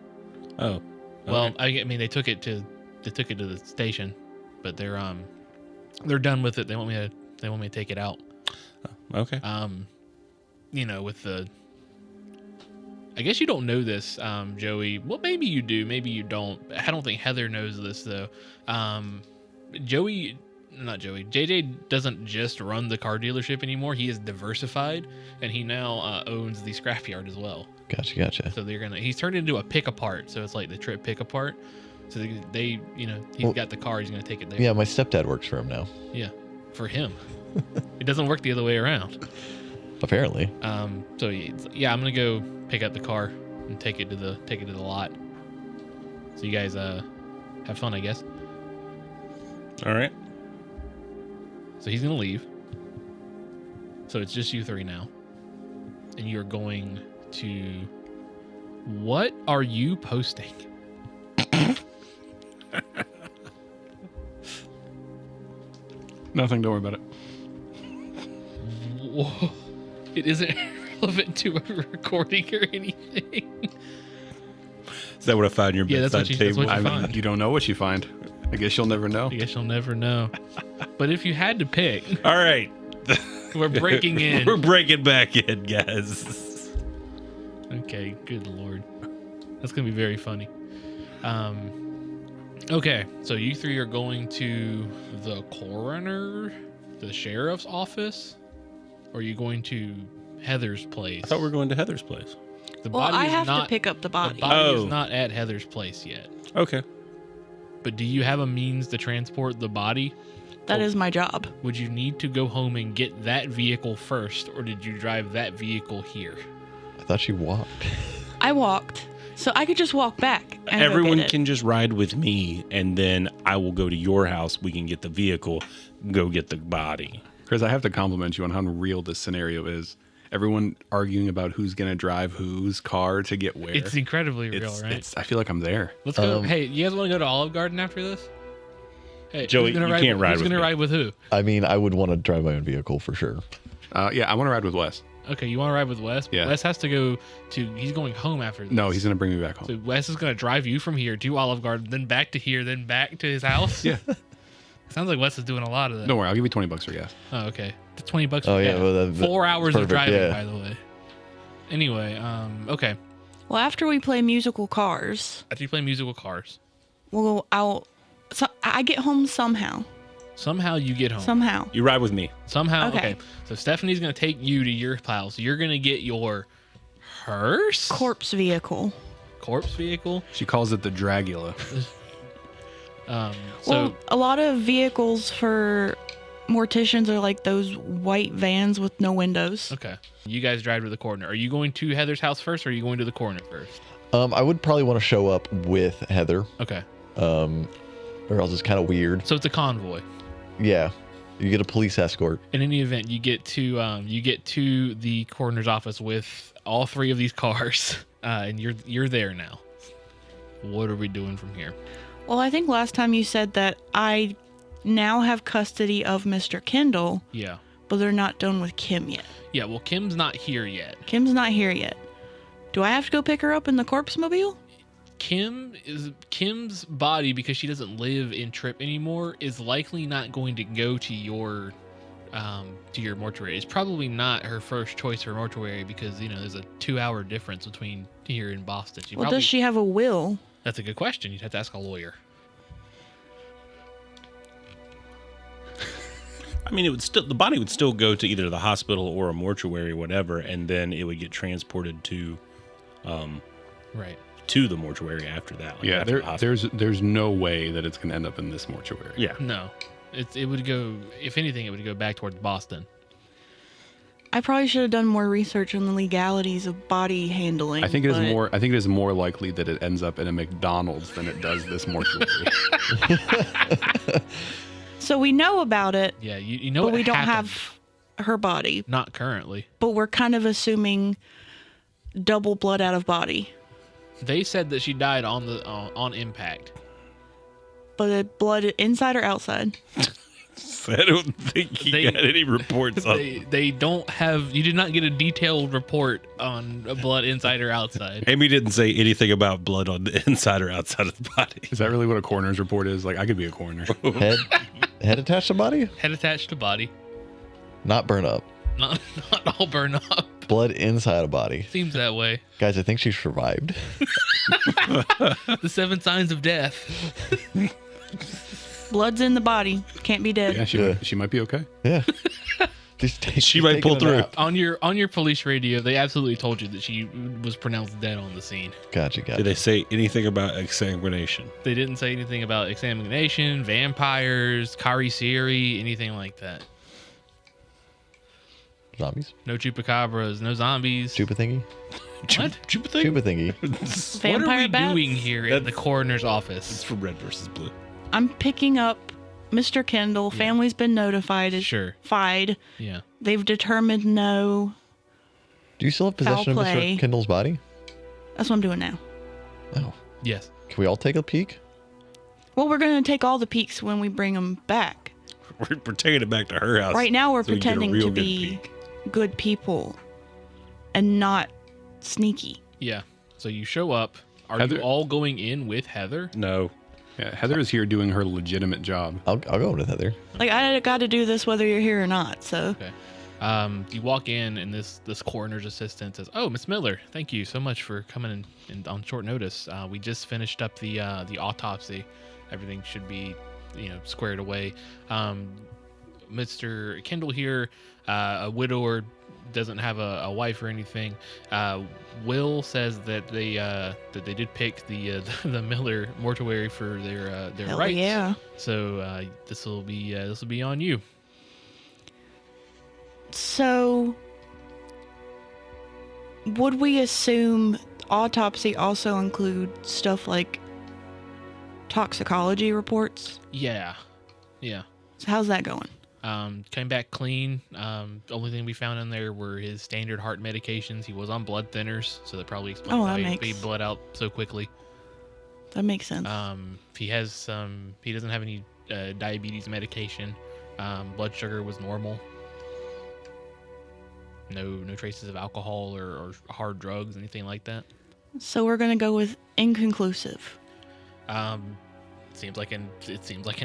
Oh. Well, okay. I mean, they took it to the station, but they're done with it. They want me to take it out. Okay. With the, I guess you don't know this, Joey. Well, maybe you do, maybe you don't. I don't think Heather knows this though. JJ doesn't just run the car dealership anymore. He is diversified, and he now owns the scrapyard as well. Gotcha. So he's turned into a pick apart. So it's like the Tripp pick apart. So he's got the car. He's gonna take it there. Yeah, my stepdad works for him now. Yeah, for him. It doesn't work the other way around. Apparently. So yeah, I'm gonna go pick up the car and take it to the lot. So you guys have fun, I guess. All right. So he's gonna leave. So it's just you three now, and you're going to. What are you posting? Nothing. Don't worry about it. Whoa. It isn't relevant to a recording or anything. Is that what I found in your Yeah, that's bedside what you table? find. You don't know what you find. I guess you'll never know. I guess you'll never know. But if you had to pick, All right. we're breaking in. We're breaking back in, guys. Okay, good lord. That's going to be very funny. Okay, so you three are going to the coroner, the sheriff's office, or are you going to Heather's place? I thought we were going to Heather's place. The Well, body I is have not, to pick up the The body. body is Oh. not at Heather's place yet. Okay. But do you have a means to transport the body? That is my job. Would you need to go home and get that vehicle first, or did you drive that vehicle here? I thought she walked. I walked, so I could just walk back. And go Everyone get it. can just ride with me, and then I will go to your house. We can get the vehicle, go get the body. Chris, I have to compliment you on how real this scenario is. everyone arguing about who's gonna drive whose car to get where. It's incredibly real, right? I feel like I'm there. Let's go. Hey, you guys want to go to Olive Garden after this? Hey, Joey, you can't ride Who's with gonna me. ride with who? I mean, I would want to drive my own vehicle for sure. Yeah, I want to ride with Wes. Okay, you want to ride with Wes? Yeah. Wes has to go to. He's going home after this. No, he's gonna bring me back home. So Wes is going to drive you from here to Olive Garden, then back to here, then back to his house. Yeah. Sounds like Wes is doing a lot of that. Don't worry, I'll give you $20 for gas. Oh, okay. The $20. Oh, for yeah, gas. well, that- 4 hours of perfect, driving, yeah. by the way. Anyway, okay. Well, after we play musical cars, After you play musical cars, we'll go out. So I get home somehow. somehow you get home. Somehow. You ride with me. Somehow, Okay. okay. So Stephanie's going to take you to your house. You're going to get your hearse? Corpse vehicle. Corpse vehicle. She calls it the Dragula. So Well, a lot of vehicles for morticians are like those white vans with no windows. okay, you guys drive to the coroner. Are you going to Heather's house first, or are you going to the coroner first? I would probably want to show up with Heather, Okay, or else it's kind of weird. so it's a convoy. Yeah, you get a police escort. In any event, you get to the coroner's office with all three of these cars, and you're there now. What are we doing from here? Well, I think last time you said that I now have custody of Mr. Kendall, Yeah, but they're not done with Kim yet. yeah. Well, Kim's not here yet. Kim's not here yet. Do I have to go pick her up in the corpse mobile? Kim's body, because she doesn't live in Tripp anymore, is likely not going to go to your mortuary. It's probably not her first choice for mortuary because there's a 2-hour difference between here and Boston. Does she have a will? That's a good question. You'd have to ask a lawyer. I mean, the body would still go to either the hospital or a mortuary, whatever, and then it would get transported to Right. to the mortuary after that. Like Yeah, after the hospital. there's no way that it's gonna end up in this mortuary. Yeah. No, it would go. If anything, it would go back towards Boston. I probably should have done more research on the legalities of body handling. I think it is but- more. I think it is more likely that it ends up in a McDonald's than it does this mortuary. So we know about it, Yeah, you know. but what we don't happened. have her body. Not currently. But we're kind of assuming double blood out of body. They said that she died on impact. But blood inside or outside? I don't think he They- got any reports on. They don't have. You did not get a detailed report on blood inside or outside. Amy didn't say anything about blood on the inside or outside of the body. Is that really what a coroner's report is? Like, I could be a coroner. Head attached to body, Head attached to body, not burn up. not all burned up. Blood inside a body. Seems that way. Guys, I think she survived. The 7 signs of death. Blood's in the body. Can't be dead. Yeah, she might be okay. Yeah. She might pull through. On your police radio, they absolutely told you that she was pronounced dead on the scene. Gotcha. Did they say anything about exsanguination? They didn't say anything about examination, vampires, Kari Siri, anything like that. Zombies? No chupacabras, no zombies. Chupa thingy? What? Chupa thing? Chupa thingy. What Vampire are we bats? doing here in the coroner's It's office? for red versus blue. I'm picking up Mr. Kendall. Family's been notified. Sure. Fied. Yeah. They've determined no. Do you still have Foul possession of play. Mr. Kendall's body? That's what I'm doing now. Oh. Yes. Can we all take a peek? Well, we're going to take all the peeks when we bring them back. We're taking it back to her house. Right now, we're so we can get a pretending real to good be peek. good people and not sneaky. Yeah. So you show up. Are Heather- you all going in with Heather? No. Yeah, Heather is here doing her legitimate job. I'll go with Heather. Like, I got to do this whether you're here or not, so. Okay. You walk in, and this coroner's assistant says, "Oh, Miss Miller, thank you so much for coming in on short notice. We just finished up the autopsy. Everything should be, squared away. Mr. Kendall here, a widower, doesn't have a wife or anything. Will says that they did pick the Miller mortuary for their Hell rights. yeah. So this will be on you." So, would we assume autopsy also include stuff like toxicology reports? Yeah. Yeah. So how's that going? Came back clean. The only thing we found in there were his standard heart medications. He was on blood thinners, so that probably explains why he bled out so quickly. That makes sense. He doesn't have any diabetes medication. Blood sugar was normal. No traces of alcohol or hard drugs, anything like that. So we're gonna go with inconclusive. It seems like an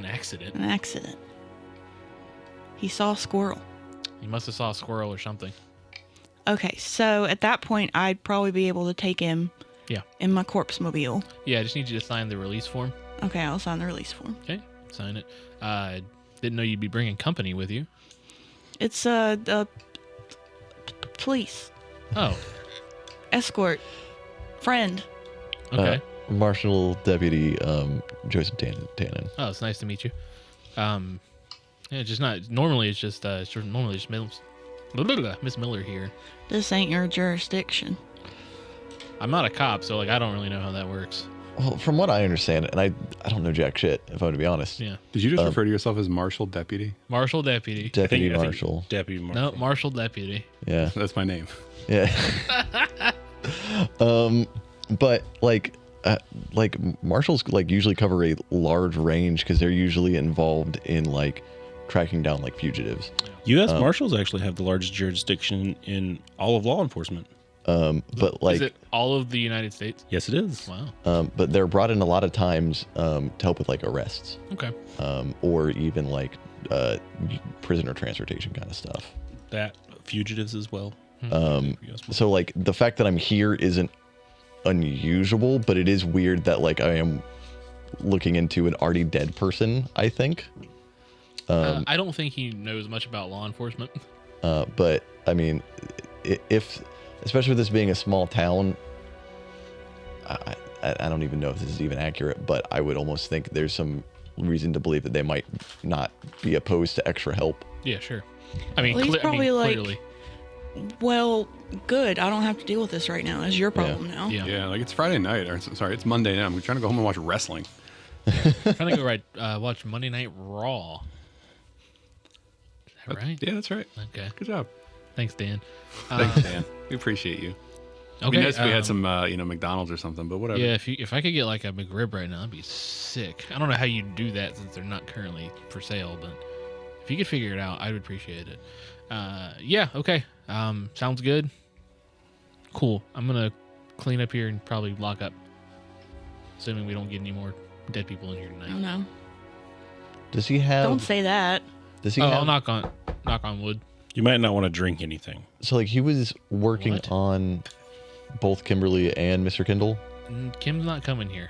accident. An accident. He saw a squirrel. He must have saw a squirrel or something. Okay, so at that point, I'd probably be able to take him. Yeah. In my corpse mobile. Yeah, I just need you to sign the release form. Okay, I'll sign the release form. Okay, sign it. Didn't know you'd be bringing company with you. It's police, Oh, escort, friend. okay. Marshal Deputy Joseph Tannen. Oh, it's nice to meet you. Yeah, just not. Normally, it's just Miss Miller here. This ain't your jurisdiction. I'm not a cop, so like I don't really know how that works. Well, from what I understand, and I don't know jack shit, if I'm to be honest. Yeah, Did you just refer to yourself as Marshal Deputy? Marshal Deputy. Deputy I think Marshal. Deputy Marshal. No, Marshal Deputy. Yeah. That's my name. Yeah. But like marshals like usually cover a large range because they're usually involved in like tracking down like fugitives. U.S. Marshals actually have the largest jurisdiction in all of law enforcement. But like, Is it all of the United States? Yes, it is. Wow. but they're brought in a lot of times to help with like arrests, Okay. or even like prisoner transportation kind of stuff. That fugitives as well. So like the fact that I'm here isn't unusual, but it is weird that like I am looking into an already dead person, I think. I don't think he knows much about law enforcement. But I mean, if especially with this being a small town, I don't even know if this is even accurate, but I would almost think there's some reason to believe that they might not be opposed to extra help. Yeah, sure. I mean, Well, he's probably like, clearly. well, good. I don't have to deal with this right now. It's your problem now. Yeah. Yeah, like it's Friday night. Or sorry, it's Monday now. I'm trying to go home and watch wrestling. Trying to go watch Monday Night Raw. Is that right? Yeah, that's right. Okay. Good job. Thanks, Dan. Thanks, Dan. We appreciate you. It'd be nice if we had some, McDonald's or something, but whatever. Yeah, if I could get like a McRib right now, that'd be sick. I don't know how you do that since they're not currently for sale, but if you could figure it out, I would appreciate it. Yeah, okay. Sounds good. Cool. I'm gonna clean up here and probably lock up, assuming we don't get any more dead people in here I don't tonight. know. Does he have? Don't say that. Does he Oh, have? I'll knock on wood. You might not want to drink anything. So like he was working What? on both Kimberly and Mr. Kendall, Kim's not coming here.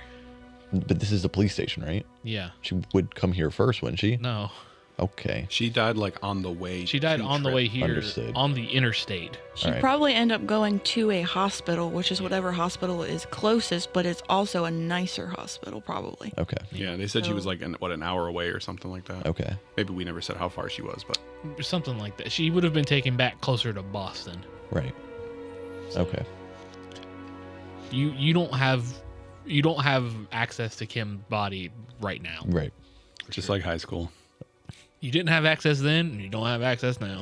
but this is the police station, right? Yeah. She would come here first, wouldn't she? No. Okay. She died like on the way. She died to on the Tripp. way here Understood. on the interstate. She'd Alright. probably end up going to a hospital, which is whatever hospital is closest, but it's also a nicer hospital, probably. Okay. Yeah, they said she was So- like an hour away or something like that. Okay. Maybe we never said how far she was, but Something like that. She would have been taken back closer to Boston. Right. Okay. You don't have access to Kim's body right now. Right. just like high school. You didn't have access then, and you don't have access now.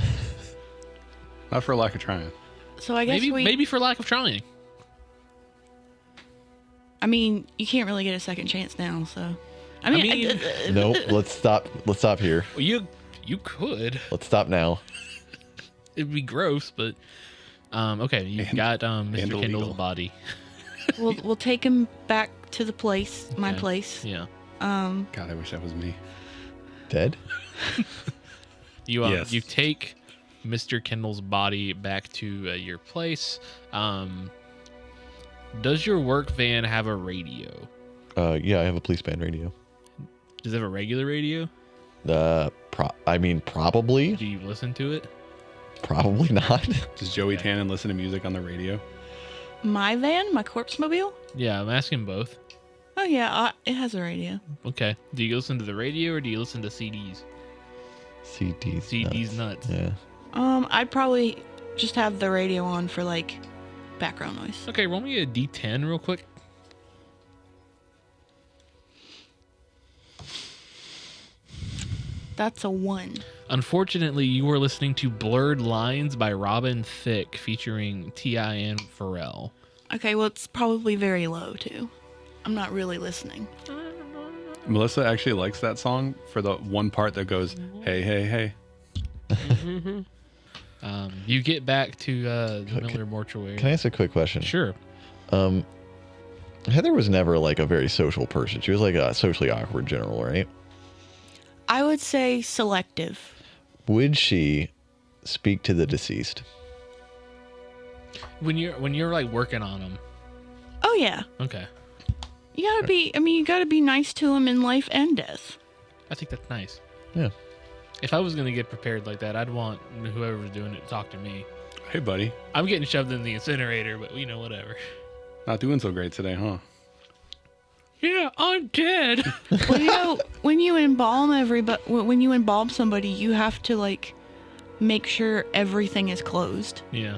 Not for lack of trying. So I guess Maybe for lack of trying. I mean, you can't really get a second chance now, so. I mean, Nope. Let's stop. Let's stop here. Well, you could. Let's stop now. It'd be gross, but okay. You've got Mr. illegal. Kendall's body. we'll take him back to the place, my Okay. place. Yeah. God, I wish that was me. Dead? You Yes. you take Mr. Kendall's body back to your place. Does your work van have a radio? Yeah, I have a police band radio. Does it have a regular radio? Probably. Do you listen to it? Probably not. Does Joey Tannen listen to music on the radio? My van, my corpse mobile. Yeah, I'm asking both. Oh yeah, it has a radio. Okay. Do you listen to the radio or do you listen to CDs? CDs. CDs nuts. Yeah. I'd probably just have the radio on for like background noise. Okay, roll me a D10 real quick. That's a 1. Unfortunately, you were listening to Blurred Lines by Robin Thicke featuring T.I. and Pharrell. Okay, well, it's probably very low, too. I'm not really listening. Melissa actually likes that song for the one part that goes, hey, hey, hey. You get back to the Miller Mortuary. Can I ask a quick question? Sure. Heather was never like a very social person. She was like a socially awkward general, right? I would say selective. Would she speak to the deceased? When you're like working on them. Oh, yeah. Okay. You gotta be, you gotta be nice to them in life and death. I think that's nice. Yeah. If I was going to get prepared like that, I'd want whoever's doing it to talk to me. Hey, buddy. I'm getting shoved in the incinerator, but whatever. Not doing so great today, huh? Yeah, I'm dead. Well, when you embalm somebody, you have to like make sure everything is closed. Yeah.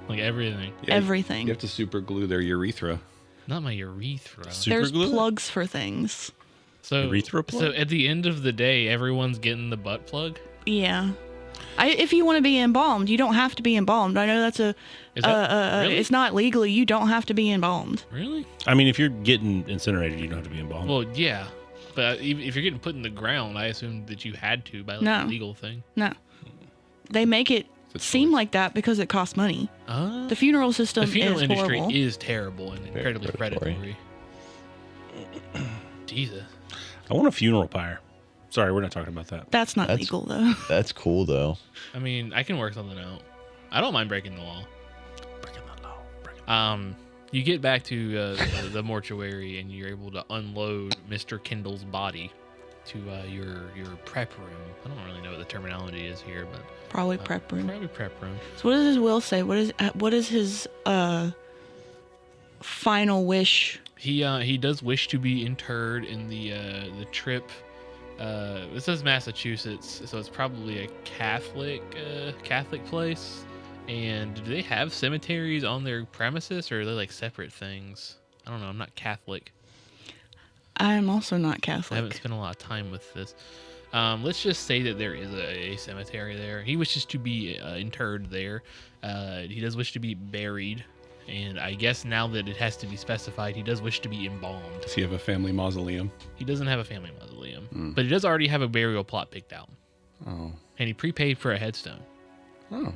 Like everything. Yeah, Everything. You have to super glue their urethra. Not my urethra. There's Superglue it? plugs for things. So, Urethra plug? so at the end of the day, everyone's getting the butt plug? Yeah. If you want to be embalmed, you don't have to be embalmed. I know that's Is that really? it's not legally. You don't have to be embalmed. Really? I mean, if you're getting incinerated, you don't have to be embalmed. Well, yeah. But if you're getting put in the ground, I assumed that you had to by like No. a legal thing. No. They make it It's a seem choice. like that because it costs money. Uh, The funeral system the funeral is industry horrible. is terrible and incredibly predatory. predatory. Jesus. I want a funeral pyre. Sorry, we're not talking about that. That's not That's- legal though. That's cool though. I mean, I can work something out. I don't mind breaking the law. Breaking the law. You get back to the mortuary and you're able to unload Mr. Kendall's body to your prep room. I don't really know what the terminology is here, but Probably prep room. probably prep room. So what does his will say? What is his final wish? He does wish to be interred in the Tripp. This says Massachusetts, so it's probably a Catholic place. And do they have cemeteries on their premises, or are they like separate things? I don't know. I'm not Catholic. I'm also not I haven't Catholic. spent a lot of time with this. Let's just say that there is a cemetery there. He wishes to be interred there. He does wish to be buried. And I guess now that it has to be specified, he does wish to be embalmed. Does he have a family mausoleum? He doesn't have a family mausoleum, but he does already have a burial plot picked out. Oh. And he prepaid for a headstone. Oh.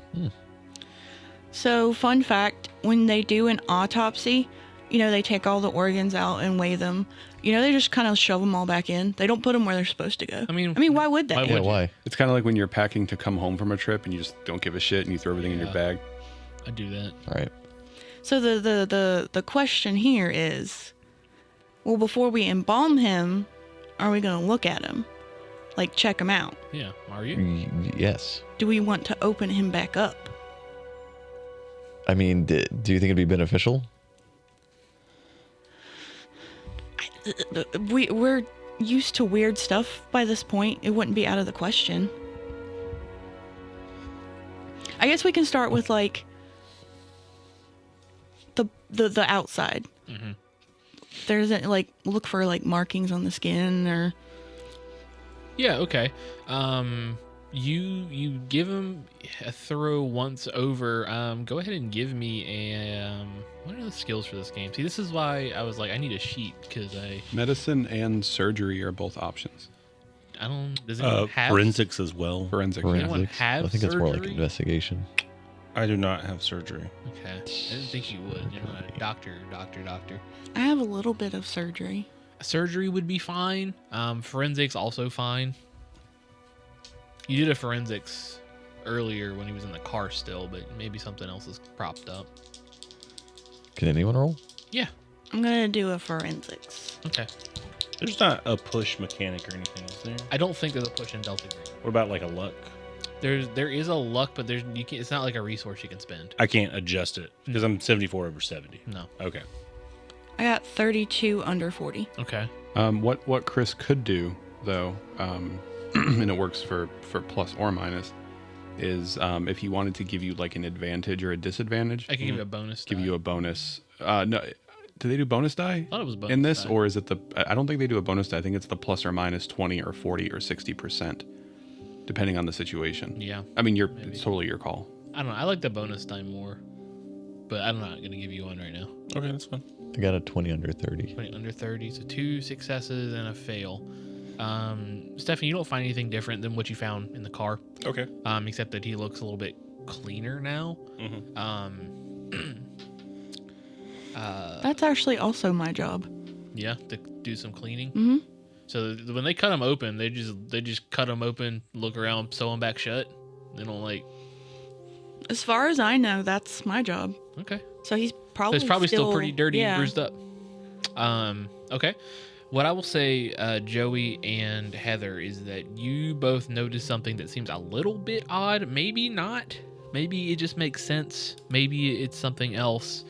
So fun fact: when they do an autopsy, they take all the organs out and weigh them. They just kind of shove them all back in. They don't put them where they're supposed to go. I mean, why would they? why Yeah, would you? why? It's kind of like when you're packing to come home from a trip and you just don't give a shit and you throw everything in your bag. I do that. All right. So the question here is, well, before we embalm him, are we going to look at him, like check him out? Yeah. Are you? Yes. Do we want to open him back up? I mean, do you think it'd be beneficial? We're used to weird stuff by this point. It wouldn't be out of the question. I guess we can start with like the outside. Mm-hmm. There's like look for like markings on the skin or Yeah. Okay. You give him a thorough once over. Go ahead and give me a what are the skills for this game? See, this is why I was like, I need a sheet because Medicine and surgery are both options. I don't. Does anyone have Forensics as well. Forensic. Anyone Forensics? have I think it's more like surgery? investigation. I do not have surgery. Okay, I didn't think you would. Doctor. I have a little bit of surgery. Surgery would be fine. Forensics also fine. You did a forensics earlier when he was in the car still, but maybe something else is propped up. Can anyone roll? Yeah. I'm gonna do a forensics. Okay. There's not a push mechanic or anything, is there? I don't think there's a push in Delta Green. What about like a luck? There is a luck, but you can't. It's not like a resource you can spend. I can't adjust it because I'm 74 over 70. No. Okay. I got 32 under 40. Okay. What Chris could do though, and it works for plus or minus, is if he wanted to give you like an advantage or a disadvantage, I can give you a bonus. give die. you a bonus. No, do they do bonus die? I thought it was bonus in this, die. or is it the? I don't think they do a bonus die. I think it's the plus or minus 20 or 40 or 60%. depending on the situation. Yeah. I mean, it's totally your call. I don't know. I like the bonus time more, but I'm not going to give you one right now. Okay, that's fine. I got a 20 under 30. 20 under 30, so 2 successes and a fail. Stephanie, you don't find anything different than what you found in the car. Okay. Except that he looks a little bit cleaner now. That's actually also my job. Yeah, to do some cleaning. Mm-hmm. So when they cut them open, they just cut them open, look around, sew them back shut. They don't As far as I know, that's my job. Okay. So he's So probably it's probably still pretty dirty yeah. and bruised up. Okay. What I will say, Joey and Heather, is that you both noticed something that seems a little bit odd. Maybe not. Maybe it just makes sense. Maybe it's something else.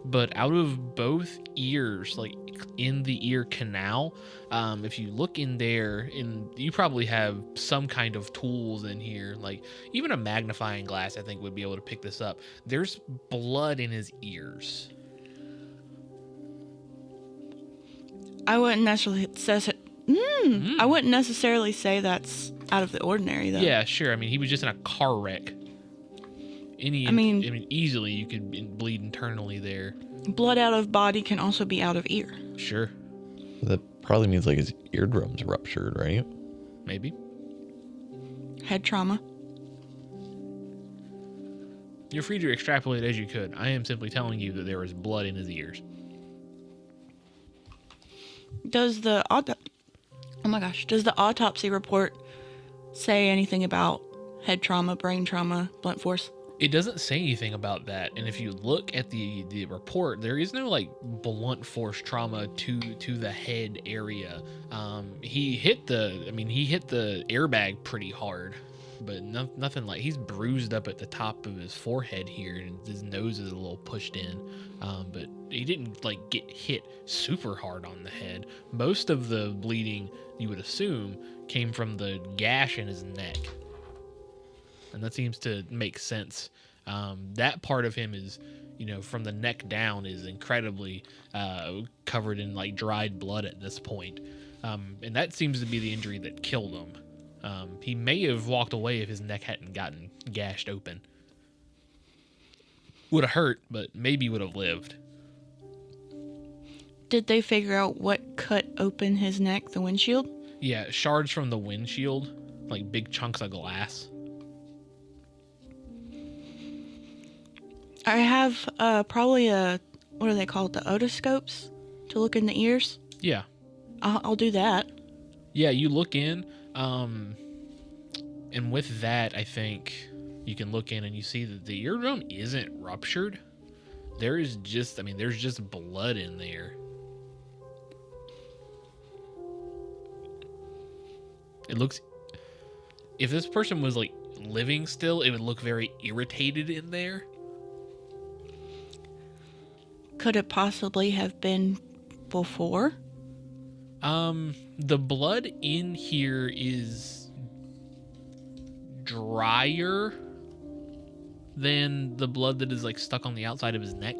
But out of both ears, like in the ear canal, if you look in there, you probably have some kind of tools in here. Like even a magnifying glass, I think, would be able to pick this up. There's blood in his ears. I wouldn't necessarily I wouldn't necessarily say that's out of the ordinary though. Yeah, sure. I mean, he was just in a car wreck. I mean, easily you could bleed internally there. Blood out of body can also be out of ear. Sure. That probably means like his eardrum's ruptured, right? Maybe. Head trauma. You're free to extrapolate as you could. I am simply telling you that there was blood in his ears. Does the autopsy report say anything about head trauma, brain trauma, blunt force? It doesn't say anything about that, and if you look at the report, there is no blunt force trauma to the head area. He hit the airbag pretty hard, but nothing he's bruised up at the top of his forehead here, and his nose is a little pushed in. But he didn't get hit super hard on the head. Most of the bleeding, you would assume, came from the gash in his neck. And that seems to make sense. That part of him is, from the neck down is incredibly covered in dried blood at this point. And that seems to be the injury that killed him. He may have walked away if his neck hadn't gotten gashed open. Would have hurt, but maybe would have lived. Did they figure out what cut open his neck, the windshield? Yeah, shards from the windshield, big chunks of glass. I have probably what are they called? The otoscopes to look in the ears? Yeah. I'll do that. Yeah, you look in, and with that, I think you can look in and you see that the eardrum isn't ruptured. There's just blood in there. It looks, if this person was living still, it would look very irritated in there. Could it possibly have been before? The blood in here is drier than the blood that is stuck on the outside of his neck.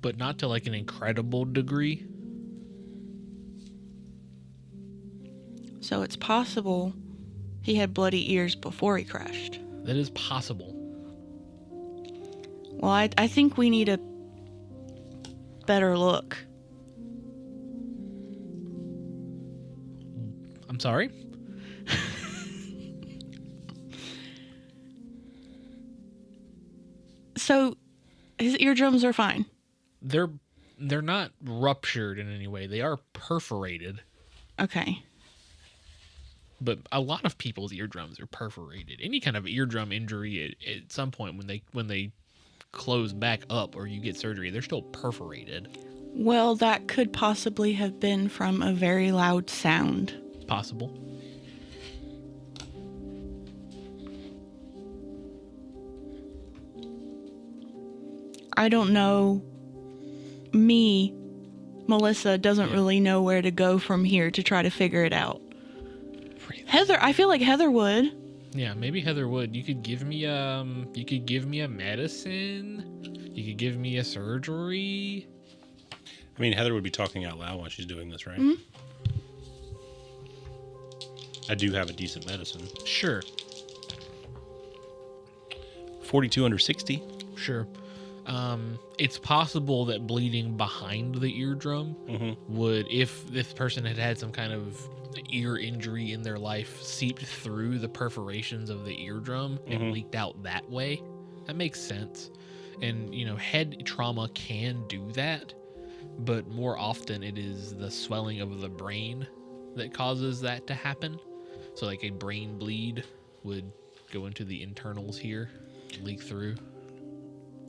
But not to an incredible degree. So it's possible he had bloody ears before he crashed. That is possible. Well, I think we need a better look. I'm sorry? So his eardrums are fine. They're not ruptured in any way. They are perforated. Okay. But a lot of people's eardrums are perforated. Any kind of eardrum injury at some point when they close back up or you get surgery, they're still perforated. Well, that could possibly have been from a very loud sound. Possible. I don't know. Melissa, doesn't really know where to go from here to try to figure it out. Heather, I feel like Heather would. Yeah, maybe Heather would. You could give me a medicine. You could give me a surgery. I mean, Heather would be talking out loud while she's doing this, right? Mm-hmm. I do have a decent medicine. Sure. 42 under 60. Sure. It's possible that bleeding behind the eardrum would, if this person had had some kind of ear injury in their life, seeped through the perforations of the eardrum and leaked out that way. That makes sense. And, head trauma can do that, but more often it is the swelling of the brain that causes that to happen. So like a brain bleed would go into the internals here, leak through.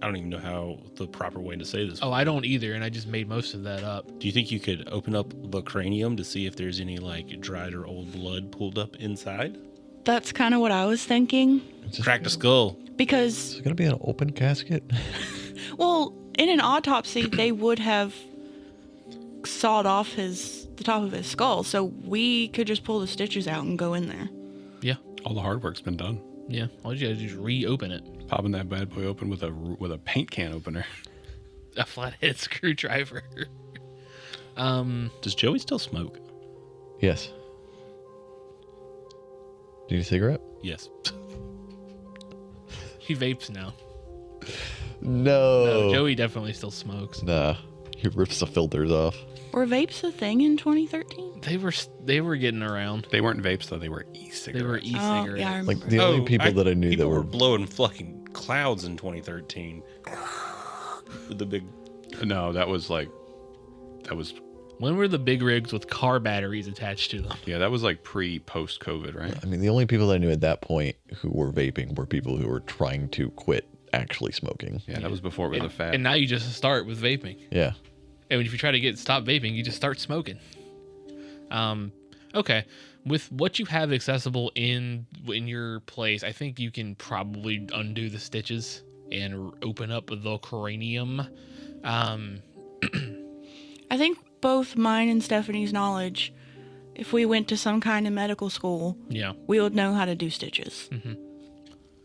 I don't even know how the proper way to say this. Oh, I don't either, and I just made most of that up. Do you think you could open up the cranium to see if there's any like dried or old blood pulled up inside? That's kind of what I was thinking. Crack the skull. Because, Is it gonna be an open casket? well, in an autopsy, they would have sawed off the top of his skull, so we could just pull the stitches out and go in there. Yeah, All the hard work's been done. yeah. All you gotta do is reopen it. Popping that bad boy open with a paint can opener. A flathead screwdriver. Does Joey still smoke? Yes. Do you need a cigarette? Yes. He vapes now. No. No, Joey definitely still smokes. Nah. He rips the filters off. Were vapes a thing in 2013? They were getting around. They weren't vapes though; they were e-cigarettes. They were e-cigarettes. Oh, yeah, I remember. Like the only people that I knew people that were blowing fucking clouds in 2013. With the big. No, that was When were the big rigs with car batteries attached to them? yeah, that was like post COVID, right? I mean, the only people that I knew at that point who were vaping were people who were trying to quit actually smoking. Yeah, that was before it was a fad. And now you just start with vaping. Yeah. And if you try to stop vaping, you just start smoking. Okay. With what you have accessible in your place, I think you can probably undo the stitches and open up the cranium. I think both mine and Stephanie's knowledge, if we went to some kind of medical school, Yeah. we would know how to do stitches.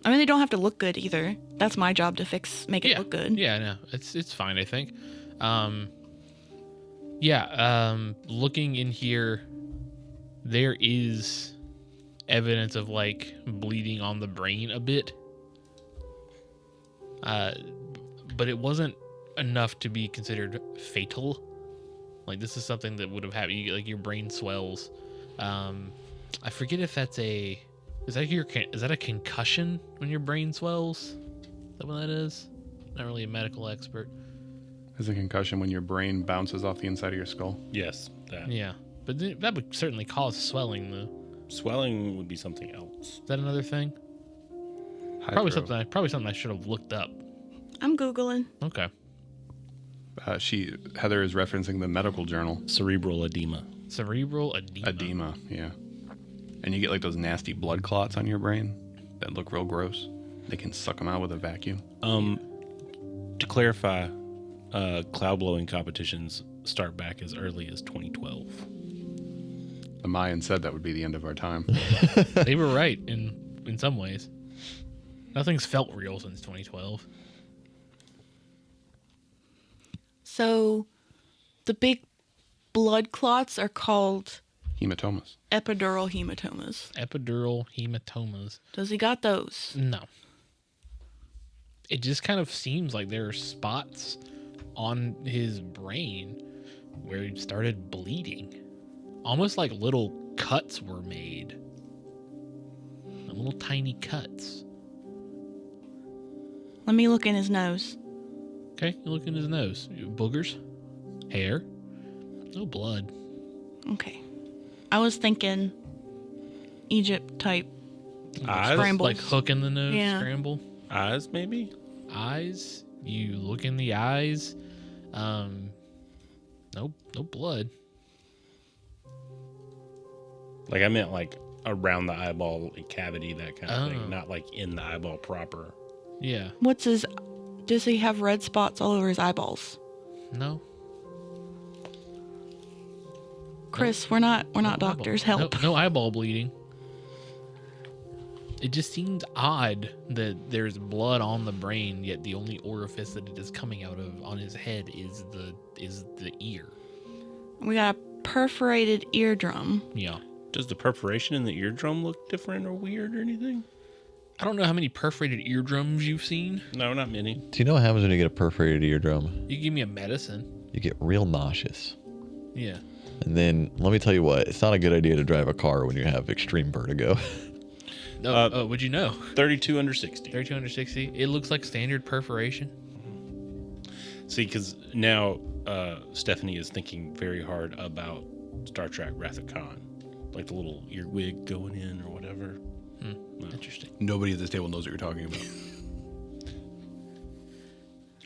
I mean, they don't have to look good either. That's my job to make it look good. Yeah, no, it's fine, I think. Looking in here, there is evidence of like bleeding on the brain a bit. But it wasn't enough to be considered fatal. Like this is something that would have happened. Like your brain swells. I forget if that's is that a concussion when your brain swells? Is that what that is? Not really a medical expert. Is a concussion when your brain bounces off the inside of your skull? Yes. That. Yeah, but that would certainly cause swelling, though. Swelling would be something else. Is that another thing? Probably something I should have looked up. I'm Googling. Okay. Heather is referencing the medical journal. Cerebral edema. Cerebral edema. Edema, yeah. And you get like those nasty blood clots on your brain that look real gross. They can suck them out with a vacuum. To clarify, cloud blowing competitions start back as early as 2012. The Mayans said that would be the end of our time. They were right in some ways. Nothing's felt real since 2012. So, the big blood clots are called Hematomas. epidural hematomas. Epidural hematomas. Does he got those? No. It just kind of seems like there are spots on his brain where he started bleeding. Almost like little cuts were made. Little tiny cuts. Let me look in his nose. Okay, you look in his nose. Boogers? Hair? No blood. Okay. I was thinking Egypt type Eyes? scrambles. Like hook in the nose Yeah. scramble. Eyes, maybe? Eyes. You look in the eyes. No blood. Like I meant like around the eyeball cavity, that kind of Oh. thing. Not like in the eyeball proper. Yeah. Does he have red spots all over his eyeballs? No. Chris, we're not No doctors. eyeball. Help. No eyeball bleeding. It just seems odd that there's blood on the brain, yet the only orifice that it is coming out of on his head is the ear. We got a perforated eardrum. Yeah. Does the perforation in the eardrum look different or weird or anything? I don't know how many perforated eardrums you've seen. No, not many. Do you know what happens when you get a perforated eardrum? You give me a medicine. You get real nauseous. Yeah. And then, let me tell you what, it's not a good idea to drive a car when you have extreme vertigo. No, would you know? 32 under 60. 32 under 60. It looks like standard perforation. See, because now Stephanie is thinking very hard about Star Trek Wrath of Khan. Like the little earwig going in or whatever. Interesting. Nobody at this table knows what you're talking about.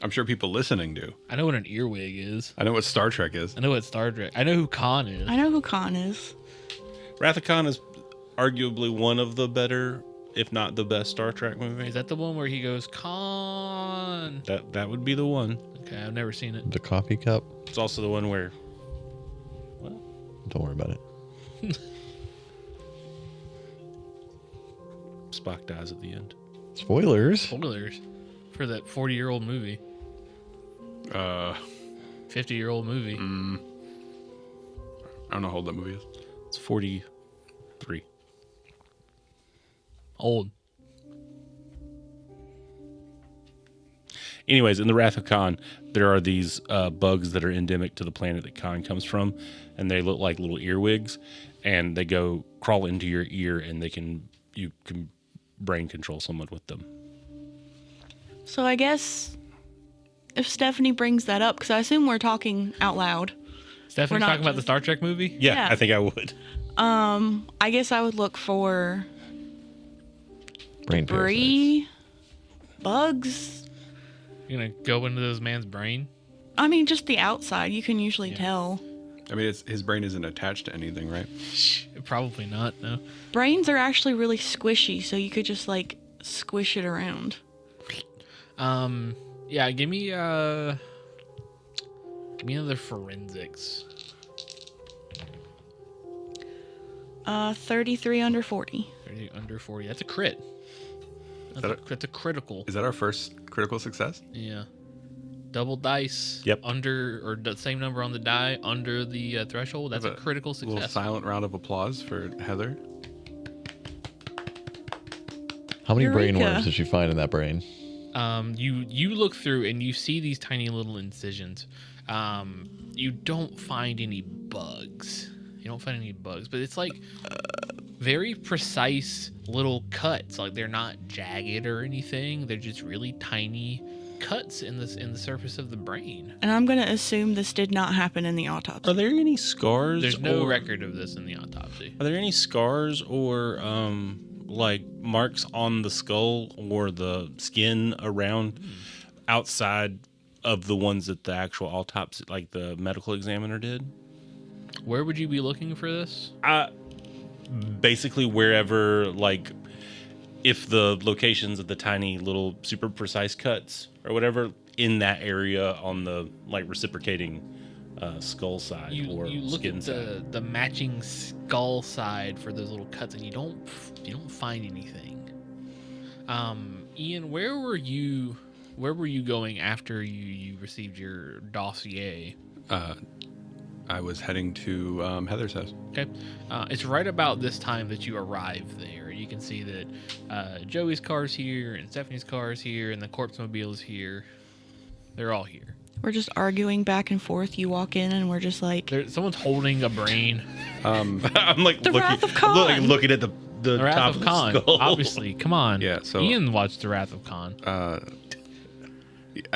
I'm sure people listening do. I know what an earwig is. I know what Star Trek is. I know what Star Trek. I know who Khan is. I know who Khan is. Wrath of Khan is arguably one of the better, if not the best Star Trek movie. Is that the one where he goes Khan? That would be the one. Okay, I've never seen it. The coffee cup? It's also the one where Don't worry about it. Spock dies at the end. Spoilers. Spoilers for that 40-year-old movie. 50-year-old movie. I don't know how old that movie is. It's 43. Old. Anyways, in the Wrath of Khan, there are these bugs that are endemic to the planet that Khan comes from, and they look like little earwigs, and they go crawl into your ear, and you can brain control someone with them. So I guess if Stephanie brings that up, because I assume we're talking out loud. Stephanie's not talking about the just- Star Trek movie? Yeah, Yeah. I think I would. I guess I would look for Brain parasites. debris, bugs. You're going to go into this man's brain? I mean, just the outside. You can usually tell. I mean, his brain isn't attached to anything, right? Probably not, no. Brains are actually really squishy, so you could just like squish it around. Yeah, give me another forensics. 33 under 40. 30 under 40. That's a crit. That's a critical. Is that our first critical success? Yeah. Double dice. Yep. Under, or the same number on the die, under the threshold. That's a Have critical Little success. silent round of applause for Heather. How many brain Eureka. worms did you find in that brain? You look through and you see these tiny little incisions. You don't find any bugs. But it's like very precise little cuts. Like they're not jagged or anything. They're just really tiny cuts in the surface of the brain. And I'm going to assume this did not happen in the autopsy. Are there any scars? There's no or- record of this in the autopsy. Are there any scars or like marks on the skull or the skin around outside of the ones that the actual autopsy, like the medical examiner did? Where would you be looking for this? Basically wherever, like, if the locations of the tiny little super precise cuts or whatever in that area on the like reciprocating skull side or You look skin at side. the matching skull side for those little cuts, and you don't find anything. Ian, where were you going after you received your dossier? I was heading to Heather's house. Okay, it's right about this time that you arrive there. You can see that Joey's car's here, and Stephanie's car's here, and the corpse mobile is here. They're all here. We're just arguing back and forth. You walk in and we're just like, Someone's holding a brain. I'm like The Wrath of Khan. looking at the The Wrath top of of the Khan, skull. obviously. Come on. Yeah, so- Ian watched The Wrath of Khan.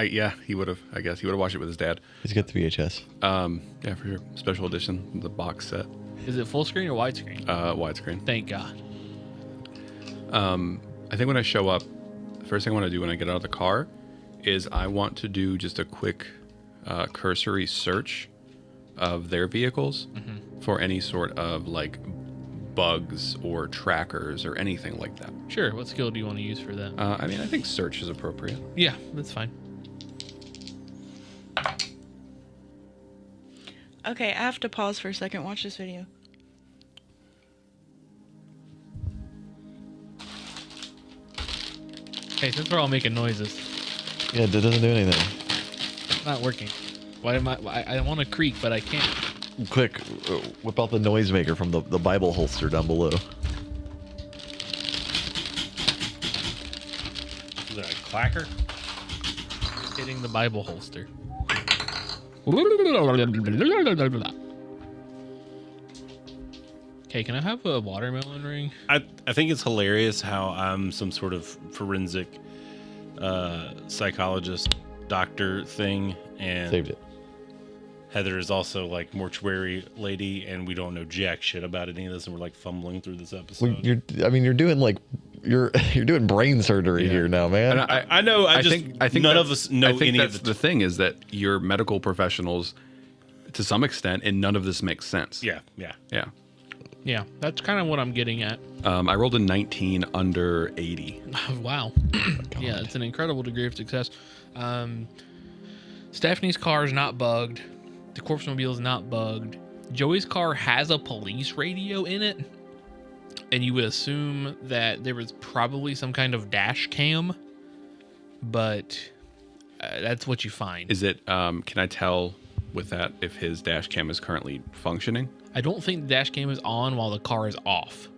Yeah, he would have. I guess he would have watched it with his dad. He's got the VHS. Yeah, for sure. Special edition, the box set, Is it full screen or widescreen? widescreen. Thank God. I think when I show up, the first thing I want to do when I get out of the car is I want to do just a quick cursory search of their vehicles for any sort of like bugs or trackers or anything like that. Sure. What skill do you want to use for that? I mean, I think search is appropriate. Yeah, that's fine. okay, I have to pause for a second. Watch this video. Hey, since we're all making noises, Yeah, it doesn't do anything. it's not working. Why am I want to creak, but I can't. Quick, whip out the noisemaker from the Bible holster down below. Is that a clacker? Hitting the Bible holster. Okay, can I have a watermelon ring? I think it's hilarious how I'm some sort of forensic psychologist doctor thing, and Saved it. Heather is also like mortuary lady, and we don't know jack shit about any of this, and we're like fumbling through this episode. Well, you're doing like you're doing brain surgery here now, man. And I know. I think none that's- of us know I think any that's of the thing is that you're medical professionals to some extent, and none of this makes sense. Yeah. Yeah. Yeah, that's kind of what I'm getting at. I rolled a 19 under 80. Wow. Yeah, it's an incredible degree of success. Stephanie's car is not bugged. The corpse mobile is not bugged. Joey's car has a police radio in it. And you would assume that there was probably some kind of dash cam. But that's what you find. Is it, can I tell with that if his dash cam is currently functioning? I don't think the dash cam is on while the car is off.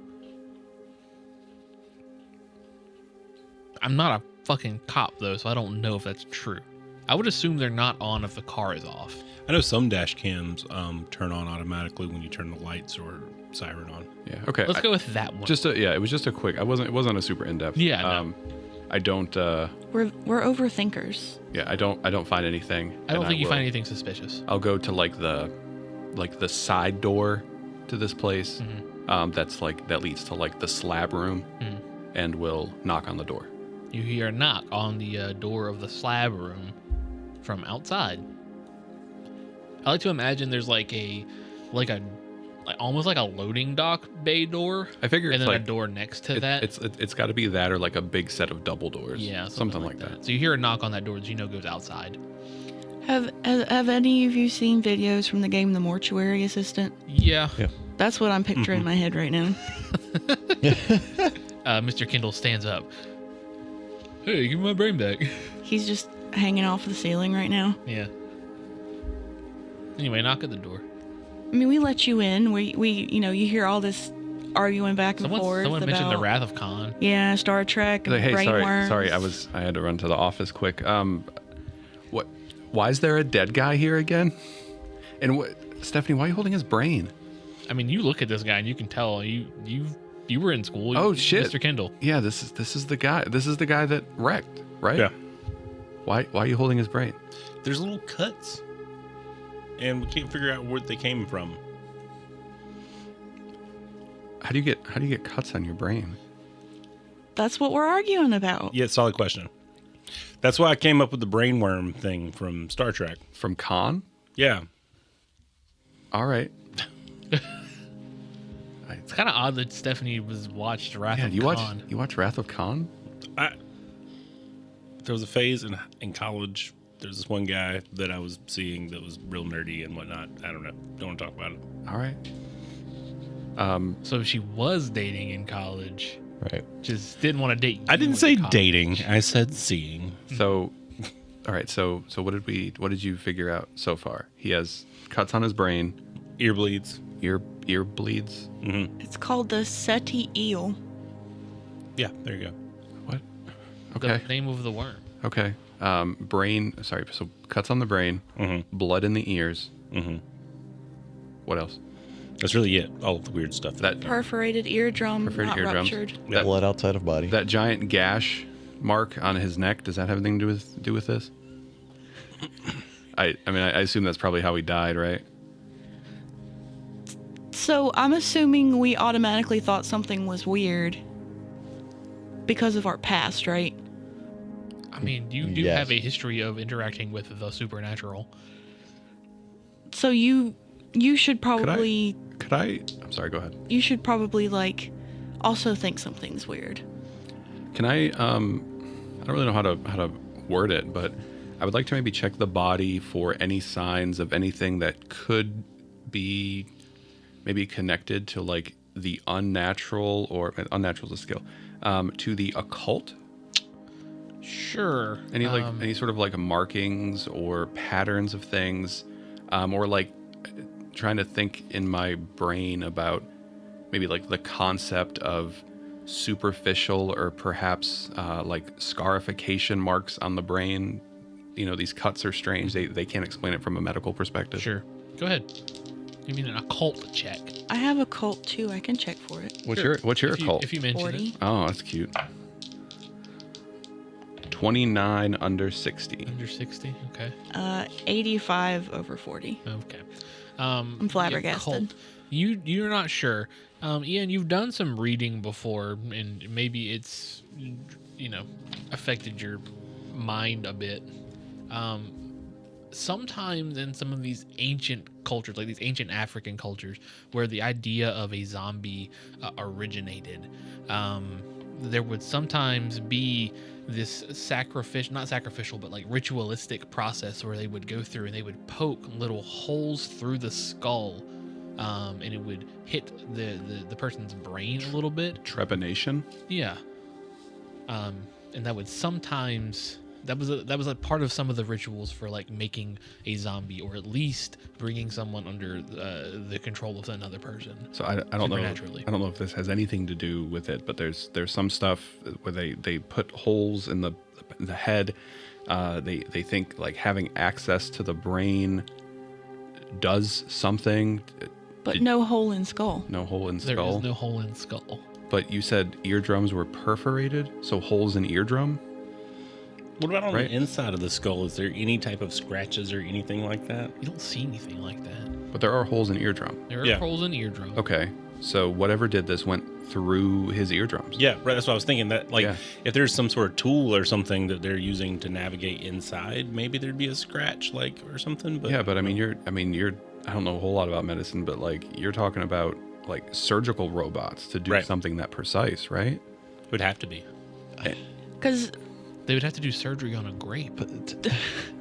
I'm not a fucking cop, though, so I don't know if that's true. I would assume they're not on if the car is off. I know some dash cams turn on automatically when you turn the lights or siren on. Yeah. Okay. Let's go with that one. It was just a quick. It wasn't a super in-depth. Yeah, no. I don't. We're overthinkers. Yeah. I don't find anything. I don't and think you will- find anything suspicious. I'll go to like the side door to this place. That leads to like the slab room, and we'll knock on the door. You hear a knock on the door of the slab room from outside. I like to imagine there's almost like a loading dock bay door. I figure and it's then like a door next to that. It's got to be that or like a big set of double doors. Yeah, something like that. So you hear a knock on that door that you know goes outside. Have any of you seen videos from the game The Mortuary Assistant? Yeah. That's what I'm picturing in my head right now. Mr. Kendall stands up. Hey, give me my brain back. He's just hanging off the ceiling right now. Yeah. Anyway, knock at the door. I mean, we let you in. We you hear all this arguing back and forth. Someone mentioned the about- Wrath of Khan. Yeah, Star Trek and Like, hey, brainworms. sorry, I had to run to the office quick. What? Why is there a dead guy here again? And what, Stephanie? Why are you holding his brain? I mean, you look at this guy and you can tell you were in school. Oh shit, Mr. Kendall. Yeah, this is the guy. This is the guy that wrecked, right? Yeah. Why are you holding his brain? There's little cuts, and we can't figure out where they came from. How do you get cuts on your brain? That's what we're arguing about. Yeah, solid question. That's why I came up with the brainworm thing from Star Trek. From Khan? Yeah. All right. It's kind of odd that Stephanie watched Wrath Yeah, of you Khan. watch Wrath of Khan? There was a phase in college. There's this one guy that I was seeing that was real nerdy and whatnot. I don't know. Don't want to talk about it. All right. So she was dating in college. Right. Just didn't want to date you I didn't in say college. dating. I said seeing. So, all right. So what did you figure out so far? He has cuts on his brain, Ear bleeds. ear bleeds. It's called the SETI eel. Yeah, there you go. What? The Okay. name of the worm. Okay. Brain. Sorry. So cuts on the brain, blood in the ears. What else? That's really it. All of the weird stuff. That Perforated eardrum, Perforated not eardrums. ruptured. That- Blood outside of body. that giant gash mark on his neck. Does that have anything to do with this? I assume that's probably how he died, right? So I'm assuming we automatically thought something was weird because of our past, right? I mean, you do Yes. have a history of interacting with the supernatural. So you should probably Could I? I'm sorry. Go ahead. like also think something's weird. Can I? I don't really know how to word it, but I would like to maybe check the body for any signs of anything that could be maybe connected to like the unnatural, or unnatural is a skill, to the occult. Sure. Any sort of like markings or patterns of things, or like trying to think in my brain about maybe like the concept of superficial or perhaps like scarification marks on the brain. You know, these cuts are strange. They can't explain it from a medical perspective. Sure. Go ahead. You mean an occult check? I have a cult too. I can check for it. What's your occult? If you mention 40. it. Oh, that's cute. 29 under 60. Under 60? Okay. 85 over 40. Okay. I'm flabbergasted. Occult. You're not sure. Ian, you've done some reading before, and maybe it's, affected your mind a bit. Sometimes in some of these ancient cultures, like these ancient African cultures, where the idea of a zombie originated, there would sometimes be this not sacrificial, but like ritualistic process where they would go through and they would poke little holes through the skull, and it would hit the person's brain a little bit. Trepanation? Yeah. And that would sometimes that was a part of some of the rituals for like making a zombie, or at least bringing someone under the control of another person. So I don't know. Supernaturally. I don't know if this has anything to do with it, but there's some stuff where they put holes in the head. They think like having access to the brain does something. But no hole in skull. No hole in There skull. is no hole in skull. But you said eardrums were perforated, so holes in eardrum. What about on Right. the inside of the skull? Is there any type of scratches or anything like that? You don't see anything like that. But there are holes in eardrum. There are Yeah. holes in eardrum. Okay, so whatever did this went through his eardrums. Yeah, right. That's what I was thinking. That like, Yeah. if there's some sort of tool or something that they're using to navigate inside, maybe there'd be a scratch, like, or something. But Yeah, but I mean, you're. I don't know a whole lot about medicine, but like you're talking about like surgical robots to do Right. something that precise, right? it would have to be. Because They would have to do surgery on a grape.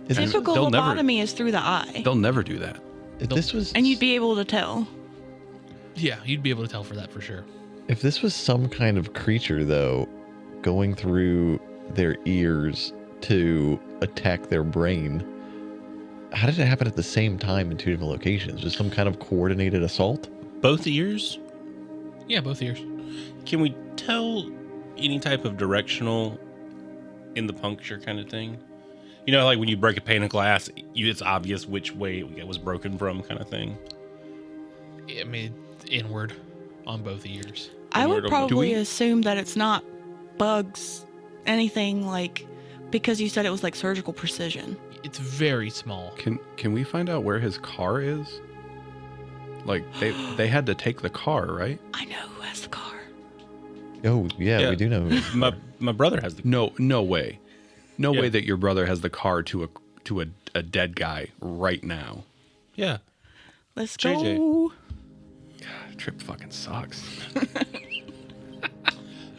typical they'll never- lobotomy is through the eye. They'll never do that. If this was And you'd be able to tell. Yeah, you'd be able to tell for that for sure. if this was some kind of creature though, going through their ears to attack their brain, how did it happen at the same time in two different locations? Just some kind of coordinated assault? Both ears? Yeah, both ears. Can we tell any type of directional in the puncture kind of thing? You know, like when you break a pane of glass, it's obvious which way it was broken from, kind of thing. I mean, inward on both ears. I would Do probably we- assume that it's not bugs, anything like, because you said it was like surgical precision. It's very small. Can we find out where his car is? Like they had to take the car, right? I know who has the car. Oh yeah, Yeah. we do know. My brother has the. No way, no Yeah. way that your brother has the car to a dead guy right now. Yeah. Let's JJ. go. Tripp fucking sucks.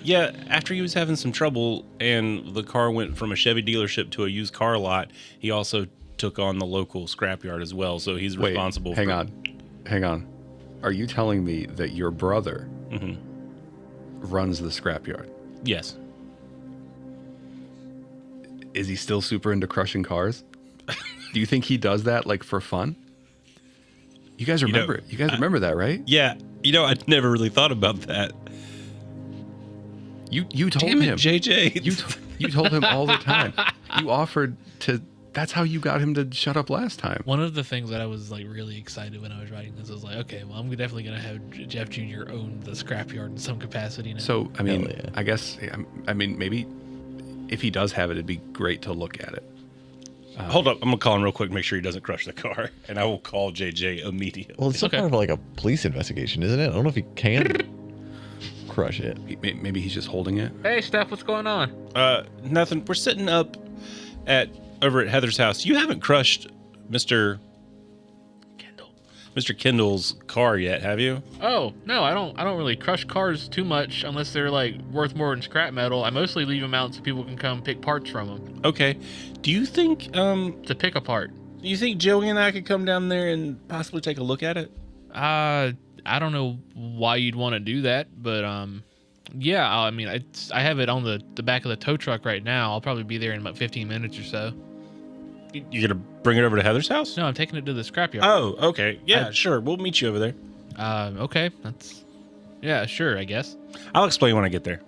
Yeah, after he was having some trouble and the car went from a Chevy dealership to a used car lot, he also took on the local scrapyard as well. So he's Wait, responsible hang for. Hang on. Are you telling me that your brother Mhm. runs the scrapyard? Yes. Is he still super into crushing cars? Do you think he does that like for fun? You guys remember? You guys remember that, right? Yeah. You know, I never really thought about that. You told Damn it, him. JJ. You told him all the time. You offered to. That's how you got him to shut up last time. One of the things that I was like really excited when I was writing this was like, okay, well, I'm definitely gonna have Jeff Jr. own the scrapyard in some capacity now. So I mean, Hell yeah. I guess I mean maybe if he does have it, it'd be great to look at it. Hold up. I'm going to call him real quick, make sure he doesn't crush the car. And I will call JJ immediately. Well, it's some Okay. kind of like a police investigation, isn't it? I don't know if he can crush it. Maybe he's just holding it. hey, Steph, what's going on? Nothing. We're sitting up over at Heather's house. You haven't crushed Mr. Kendall's car yet, have you? Oh no, I don't really crush cars too much unless they're like worth more than scrap metal. I mostly leave them out so people can come pick parts from them Okay. Do you think to pick apart. Joey and I could come down there and possibly take a look at it? I don't know why you'd want to do that, but yeah, I mean, I have it on the back of the tow truck right now. I'll probably be there in about 15 minutes or so. You gonna bring it over to Heather's house? No, I'm taking it to the scrapyard. Oh, okay. Yeah, sure. We'll meet you over there. Okay. Yeah, sure, I guess. I'll explain when I get there.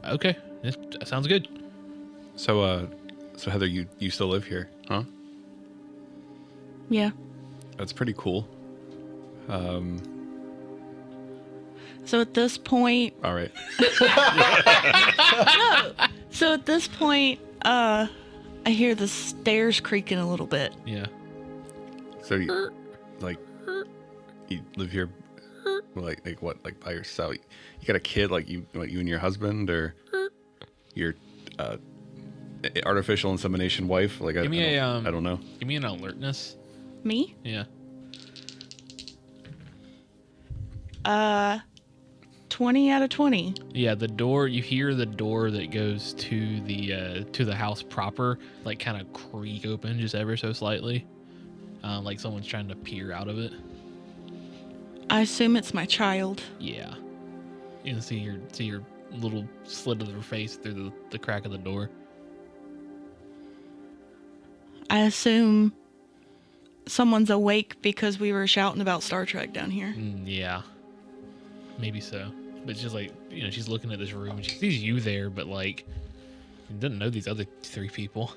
Okay. That sounds good. So Heather, you still live here, huh? Yeah. That's pretty cool. So at this point, All right. I hear the stairs creaking a little bit. Yeah. So you live here, like what, like by yourself? You got a kid, like you and your husband, or your artificial insemination wife? Like I don't know. Give me an alertness. Me? Yeah. 20 out of 20. Yeah, the door, you hear the door that goes to the house proper, like kind of creak open just ever so slightly. Like someone's trying to peer out of it. I assume it's my child. Yeah. You can see your little slit of their face through the crack of the door. I assume someone's awake because we were shouting about Star Trek down here. Yeah. Maybe so. But she's like, she's looking at this room and she sees you there, but like, doesn't know these other three people.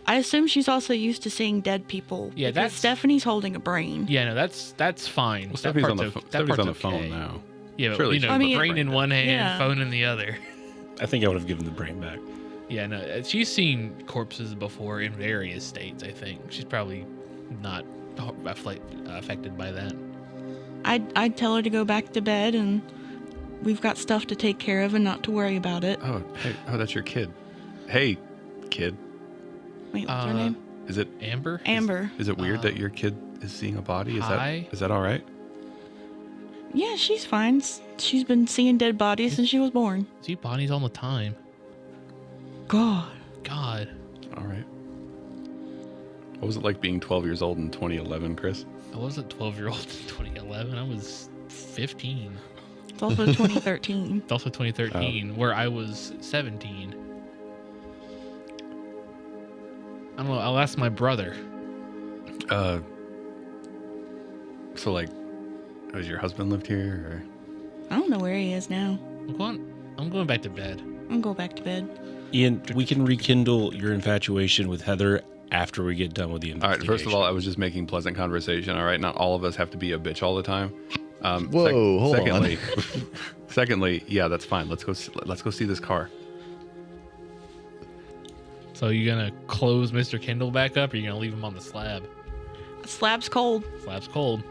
I assume she's also used to seeing dead people. Yeah, because Stephanie's holding a brain. Yeah, no, that's fine. Well, That Stephanie's on part's the, o- that Stephanie's part's on the okay. phone now. Yeah, but, Surely brain in one hand, yeah. phone in the other. I think I would have given the brain back. Yeah, no, she's seen corpses before in various states, I think. She's probably not affected by that. I'd tell her to go back to bed, and we've got stuff to take care of and not to worry about it. Oh, hey, that's your kid. Hey, kid. Wait, what's her name? Is it Amber? Amber. is it weird that your kid is seeing a body? Hi. Is that all right? Yeah, she's fine. She's been seeing dead bodies since she was born. See bodies all the time. God. God. All right. What was it like being 12 years old in 2011, Chris? I wasn't 12-year-old in 2011. I was 15. It's also 2013. It's also 2013, where I was 17. I don't know. I'll ask my brother. So like, has your husband lived here? I don't know where he is now. I'm going back to bed. I'm gonna go back to bed. Ian, we can rekindle your infatuation with Heather after we get done with the All investigation. right. First of all, I was just making pleasant conversation. All right. Not all of us have to be a bitch all the time. Whoa, hold on. Secondly, yeah, that's fine. Let's go see this car. So you gonna close Mr. Kendall back up, or you gonna leave him on the slab? The slab's cold. Slab's cold.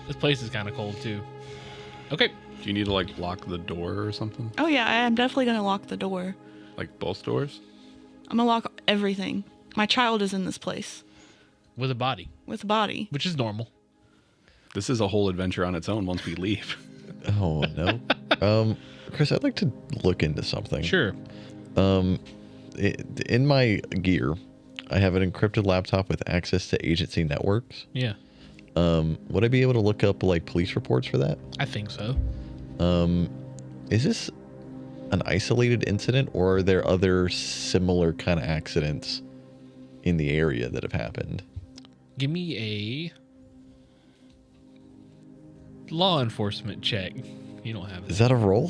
This place is kind of cold too. Okay. Do you need to like lock the door or something? Oh yeah, I am definitely gonna lock the door. Like both doors? I'm gonna lock everything. My child is in this place With a body, with a body. which is normal. This is a whole adventure on its own once we leave. Oh no. Chris, I'd like to look into something. Sure. In my gear, I have an encrypted laptop with access to agency networks. Yeah. Would I be able to look up like police reports for that? I think so. Is this an isolated incident, or are there other similar kind of accidents in the area that have happened? Give me a law enforcement check. You don't have Is it. that a roll?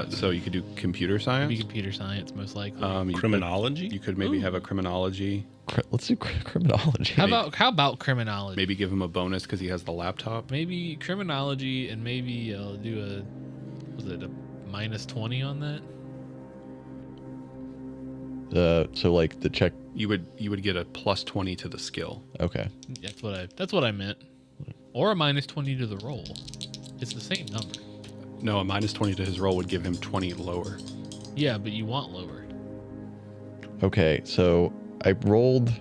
So you could do computer science. Be computer science, most likely. You Criminology? You could maybe have a criminology. Let's do criminology. How about criminology? Maybe give him a bonus because he has the laptop. Maybe criminology, and maybe I'll do was it a minus 20 on that? So like the check. You would get a plus 20 to the skill. Okay. That's what I meant. Or a minus 20 to the roll. It's the same number. No, a minus 20 to his roll would give him 20 lower. Yeah, but you want lower. Okay. So I rolled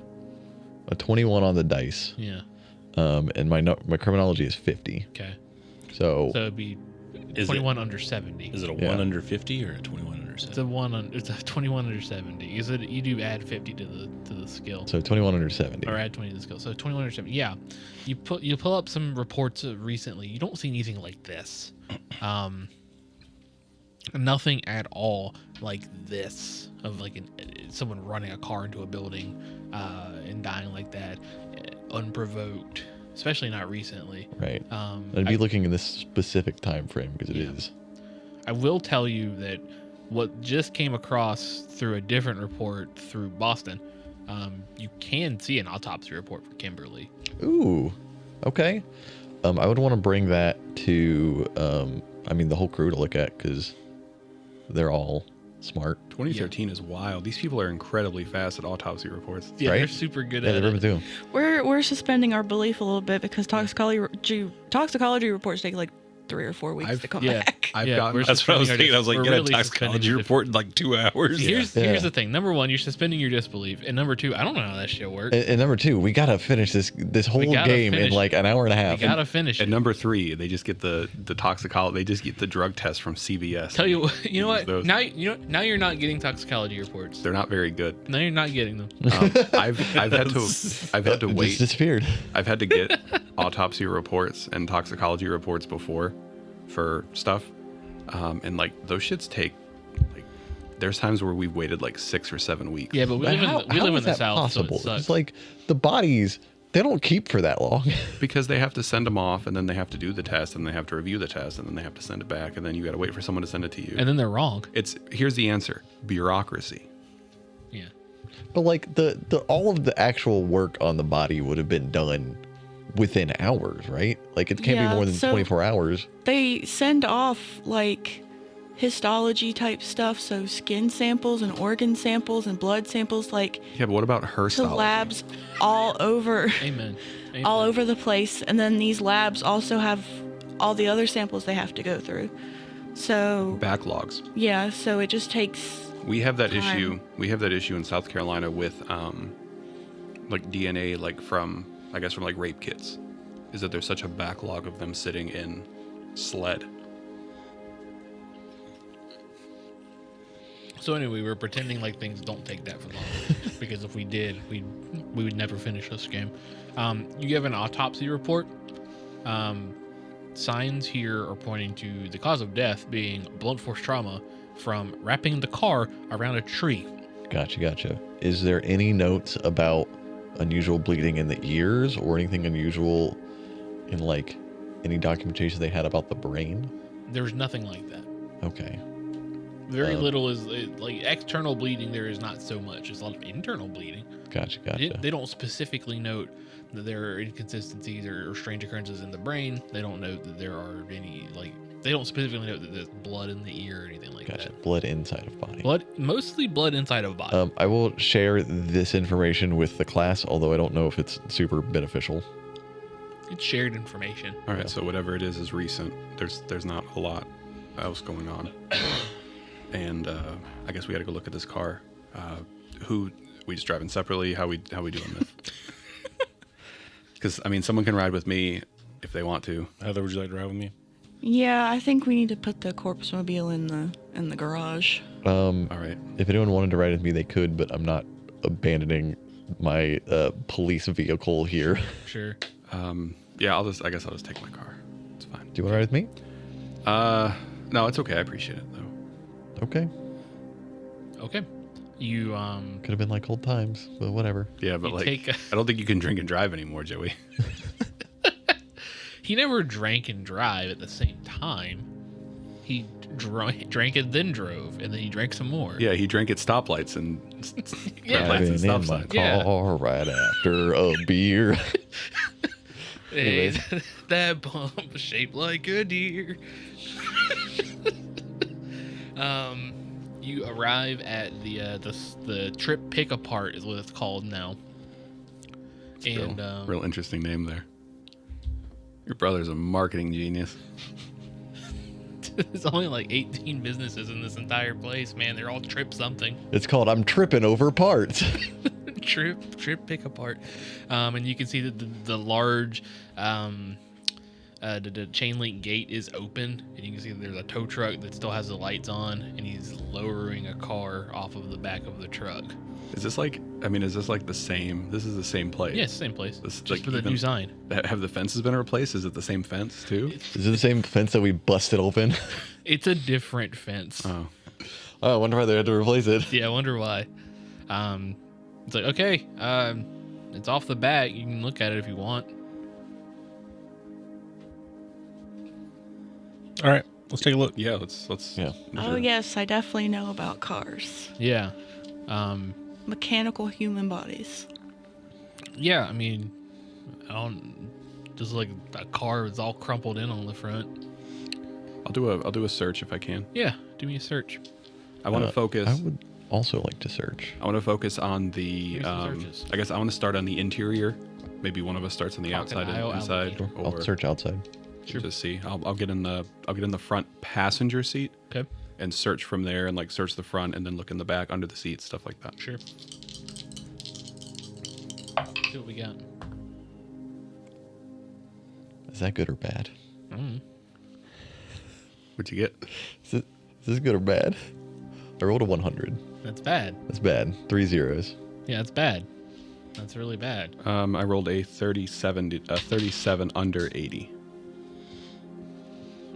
a 21 on the dice. Yeah. And my criminology is 50. Okay. So So it'd be Is 21 under 70. Is it a Yeah. 1 under 50 or a 21 under It's 70? it's a 21 under 70. Is it you do add 50 to the skill. 21 under 70. Or add 20 to the skill. So 21 under 70. Yeah. You pull up some reports recently. You don't see anything like this. Nothing at all like this of like someone running a car into a building and dying like that, unprovoked, especially not recently. Right. I'd be looking in this specific time frame because it is. I will tell you that what just came across through a different report through Boston, you can see an autopsy report for Kimberly. Ooh. Okay. I would want to bring that to, the whole crew to look at because they're all smart. 2013 is wild. These people are incredibly fast at autopsy reports. Yeah, Right? they're super good Yeah, at they're it. too. We're suspending our belief a little bit because toxicology reports take like 3 or 4 weeks to come back. I've Yeah, gotten we're That's what I was suspending thinking. I was like, we're get a really toxicology suspending report in like 2 hours. Here's Yeah. the thing. Number one, you're suspending your disbelief, and number two, I don't know how that shit works. And number 2, we gotta finish this whole gotta game in finish like an hour and a You half. gotta finish it. At number 3, they just get the toxicology. They just get the drug test from CVS. Tell you what, you know what? Those. Now you're not getting toxicology reports. They're not very good. Now you're not getting them. I've had to It just wait. disappeared. I've had to get autopsy reports and toxicology reports before for stuff, and like those shits take like. There's times where we've waited like 6 or 7 weeks. Yeah, but we live How in is the that South, possible? so it sucks. It's like the bodies, they don't keep for that long. Because they have to send them off, and then they have to do the test, and they have to review the test, and then they have to send it back, and then you got to wait for someone to send it to you. And then they're wrong. Here's the answer: bureaucracy. Yeah. But like the all of the actual work on the body would have been done within hours, right? Like it can't be Yeah, more than so- 24 hours. They send off like histology type stuff, so skin samples and organ samples and blood samples, like Yeah, but what about her to labs all over Amen. Amen. all over the place. And then these labs also have all the other samples they have to go through. So backlogs? yeah, so it just takes We have that time. issue. We have that issue in South Carolina with like DNA, like from like rape kits, is that there's such a backlog of them sitting in SLED. So anyway, we're pretending like things don't take that for long, because if we did, we would never finish this game. You have an autopsy report. Signs here are pointing to the cause of death being blunt force trauma from wrapping the car around a tree. Gotcha. Is there any notes about unusual bleeding in the ears or anything unusual in like any documentation they had about the brain? There's nothing like that. Okay. Very little is like external bleeding. There is not so much. It's a lot of internal bleeding. Gotcha. They don't specifically note that there are inconsistencies or strange occurrences in the brain. They don't note that there are any they don't specifically note that there's blood in the ear or anything like Gotcha. that. Blood inside of body. Mostly blood inside of body. I will share this information with the class, although I don't know if it's super beneficial. It's shared information. All right, so whatever it is recent. There's not a lot else going on, and I guess we got to go look at this car. Who we just driving separately? How we doing this? Because someone can ride with me if they want to. Heather, would you like to ride with me? yeah, I think we need to put the corpse mobile in the garage. All right. If anyone wanted to ride with me, they could, but I'm not abandoning my police vehicle here. Do Sure. Yeah, I guess I'll just take my car. It's fine. you want to ride with me? No, it's okay. I appreciate it though. Okay. Okay. You Could have been like old times, but whatever. Yeah, but You like take a- I don't think you can drink and drive anymore, Joey. he never drank and drive at the same time. He drank and then drove, and then he drank some more. Yeah, he drank at stoplights and Yeah. red lights and Driving stop in my signs. Yeah. car right after a beer. Hey, that bump shaped like a deer. You arrive at the Tripp pick apart is what it's called now. And Real interesting name there. Your brother's a marketing genius. there's only like 18 businesses in this entire place, man. They're all Tripp something. It's called I'm Tripping Over Parts. Tripp pick apart. And you can see that the large the chain link gate is open, and you can see that there's a tow truck that still has the lights on, and he's lowering a car off of the back of the truck. Is this like the same? This is the same place. Yeah, it's the same place. This is Just like with a even- new sign. Have the fences been replaced? Is it the same fence too? Is it the same fence that we busted open? It's a different fence. Oh, Oh, I wonder why they had to replace it. Yeah, I wonder why. It's like, okay, it's off the bat. You can look at it if you want. All right, let's take a look. Yeah, let's. Yeah. Oh, yes, I definitely know about cars. Yeah. Mechanical human bodies. Yeah, I mean, I don't, just like a car that's all crumpled in on the front. I'll do a search if I can. Yeah, do me a search. I want to focus. I would also like to search. I want to focus on the. Here's some searches. I guess I want to start on the interior. Maybe one of us starts on the outside Crocodile and inside, alligator. I'll or search outside. just see. I'll get in the front passenger seat Okay, and search from there, and like search the front, and then look in the back under the seat, stuff like that. sure. See what we got. Is that good or bad? What'd you get? Is this good or bad? I rolled a 100. That's bad. That's bad. 3 zeros. Yeah, that's bad. That's really bad. I rolled a 37 under 80.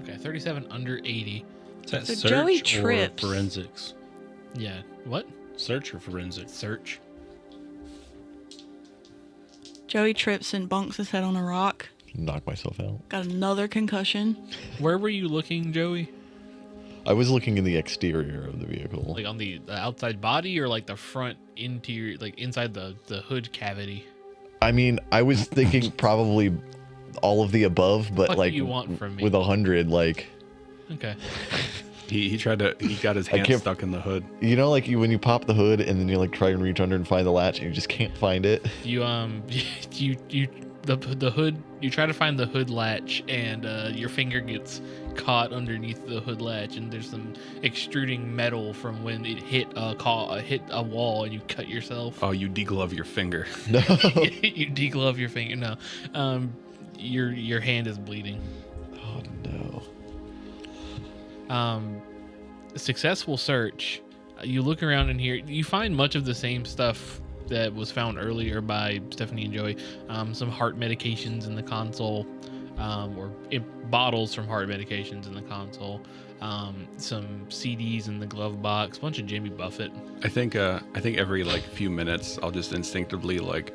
Okay, 37 under 80. Is that So search Joey or Tripp's- forensics? Yeah. What? Search or forensics? Search. Joey trips and bunks his head on a rock. Knock myself out. Got another concussion. Where were you looking, Joey? I was looking in the exterior of the vehicle. Like on the outside body or like the front interior, like inside the hood cavity? I mean, I was thinking probably all of the above, but What do like you want from me? with 100, like, Okay. He got his hand can't- stuck in the hood. you know, like when you pop the hood and then you like try and reach under and find the latch and you just can't find it. You the hood. You try to find the hood latch, and your finger gets caught underneath the hood latch, and there's some extruding metal from when it hit a wall, and you cut yourself. Oh, you deglove your finger. No. You deglove your finger. No, your hand is bleeding. Oh no. Successful search. You look around in here. You find much of the same stuff that was found earlier by Stephanie and Joey. Some heart medications in the console, or bottles from heart medications in the console. Some CDs in the glove box. Bunch of Jimmy Buffett. I think every like few minutes I'll just instinctively like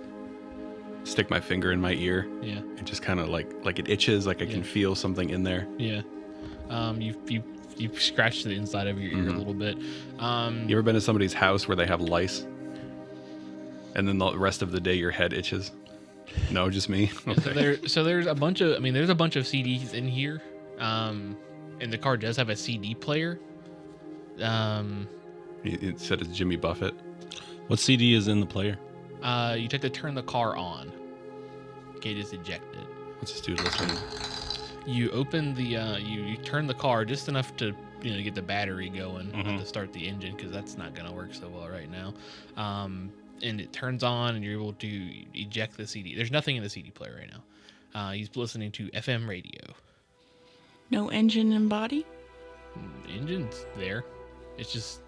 stick my finger in my ear Yeah, and just kind of like it itches, like I can feel something in there. yeah. You scratch the inside of your ear a little bit. You ever been to somebody's house where they have lice? And then the rest of the day your head itches? No, just me. So there's a bunch of CDs in here. And the car does have a CD player. It said it's Jimmy Buffett. What CD is in the player? You have to turn the car on. Gate is ejected. What's this dude listening? You open the you turn the car just enough to get the battery going to start the engine, because that's not gonna work so well right now. And it turns on, and you're able to eject the CD. There's nothing in the CD player right now. He's listening to FM radio. No engine and body. Engine's there. It's just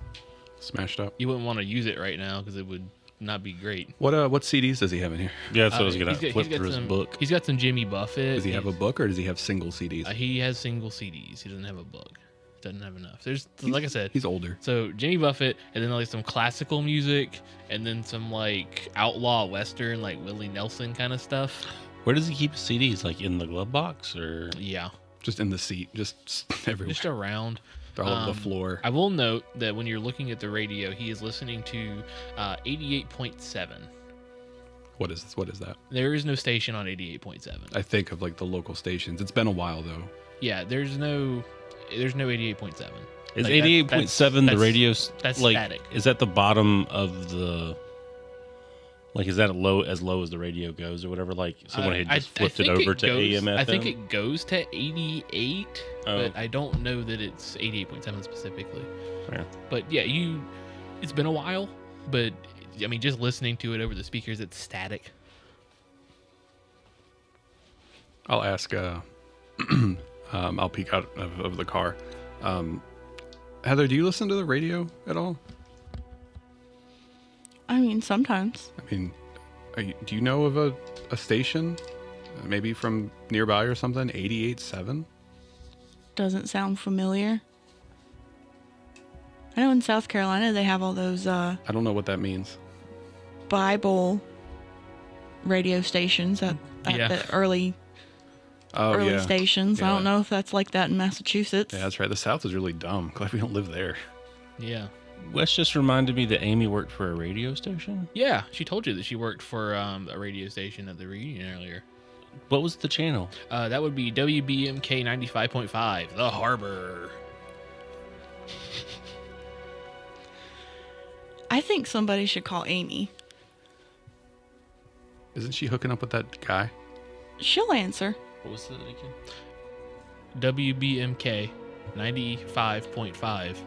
Smashed up. you wouldn't want to use it right now because it would not be great. What CDs does he have in here? Yeah, that's what I was gonna He's got- flip he's got through his some- book. He's got some Jimmy Buffett. Does he have a book or does he have single CDs? He has single CDs. He doesn't have a book. Doesn't have enough. There's like I said. He's older. So Jimmy Buffett, and then like some classical music, and then some like outlaw western, like Willie Nelson kind of stuff. Where does he keep his CDs? Like in the glove box or? Yeah, Just in the seat, just everywhere. just around. They're all over the floor. I will note that when you're looking at the radio, he is listening to 88.7. What is this? What is that? There is no station on 88.7. I think of like the local stations. It's been a while though. Yeah, there's no 88.7. Is Like, 88.7 the that's- radio? that's like, static. Is that the bottom of the? Like, is that as low as the radio goes or whatever? Like, someone had just flipped it think over to goes, AM, FM? I think it goes to 88, Oh. but I don't know that it's 88.7 specifically. Yeah. But yeah, it's been a while, but I mean, just listening to it over the speakers, it's static. I'll ask. I'll peek out of the car. Heather, do you listen to the radio at all? I mean, sometimes. I mean, do you know of a station, maybe from nearby or something? 88.7. Doesn't sound familiar. I know in South Carolina they have all those I don't know what that means. Bible radio stations at Yeah. the early Oh, yeah. stations. I Yeah. don't know if that's like that in Massachusetts. Yeah, that's right. The South is really dumb. Glad we don't live there. Yeah. Wes just reminded me that Amy worked for a radio station. Yeah, she told you that she worked for a radio station at the reunion earlier. What was the channel? That would be WBMK 95.5, The Harbor. I think somebody should call Amy. Isn't she hooking up with that guy? She'll answer. What was it again? WBMK 95.5,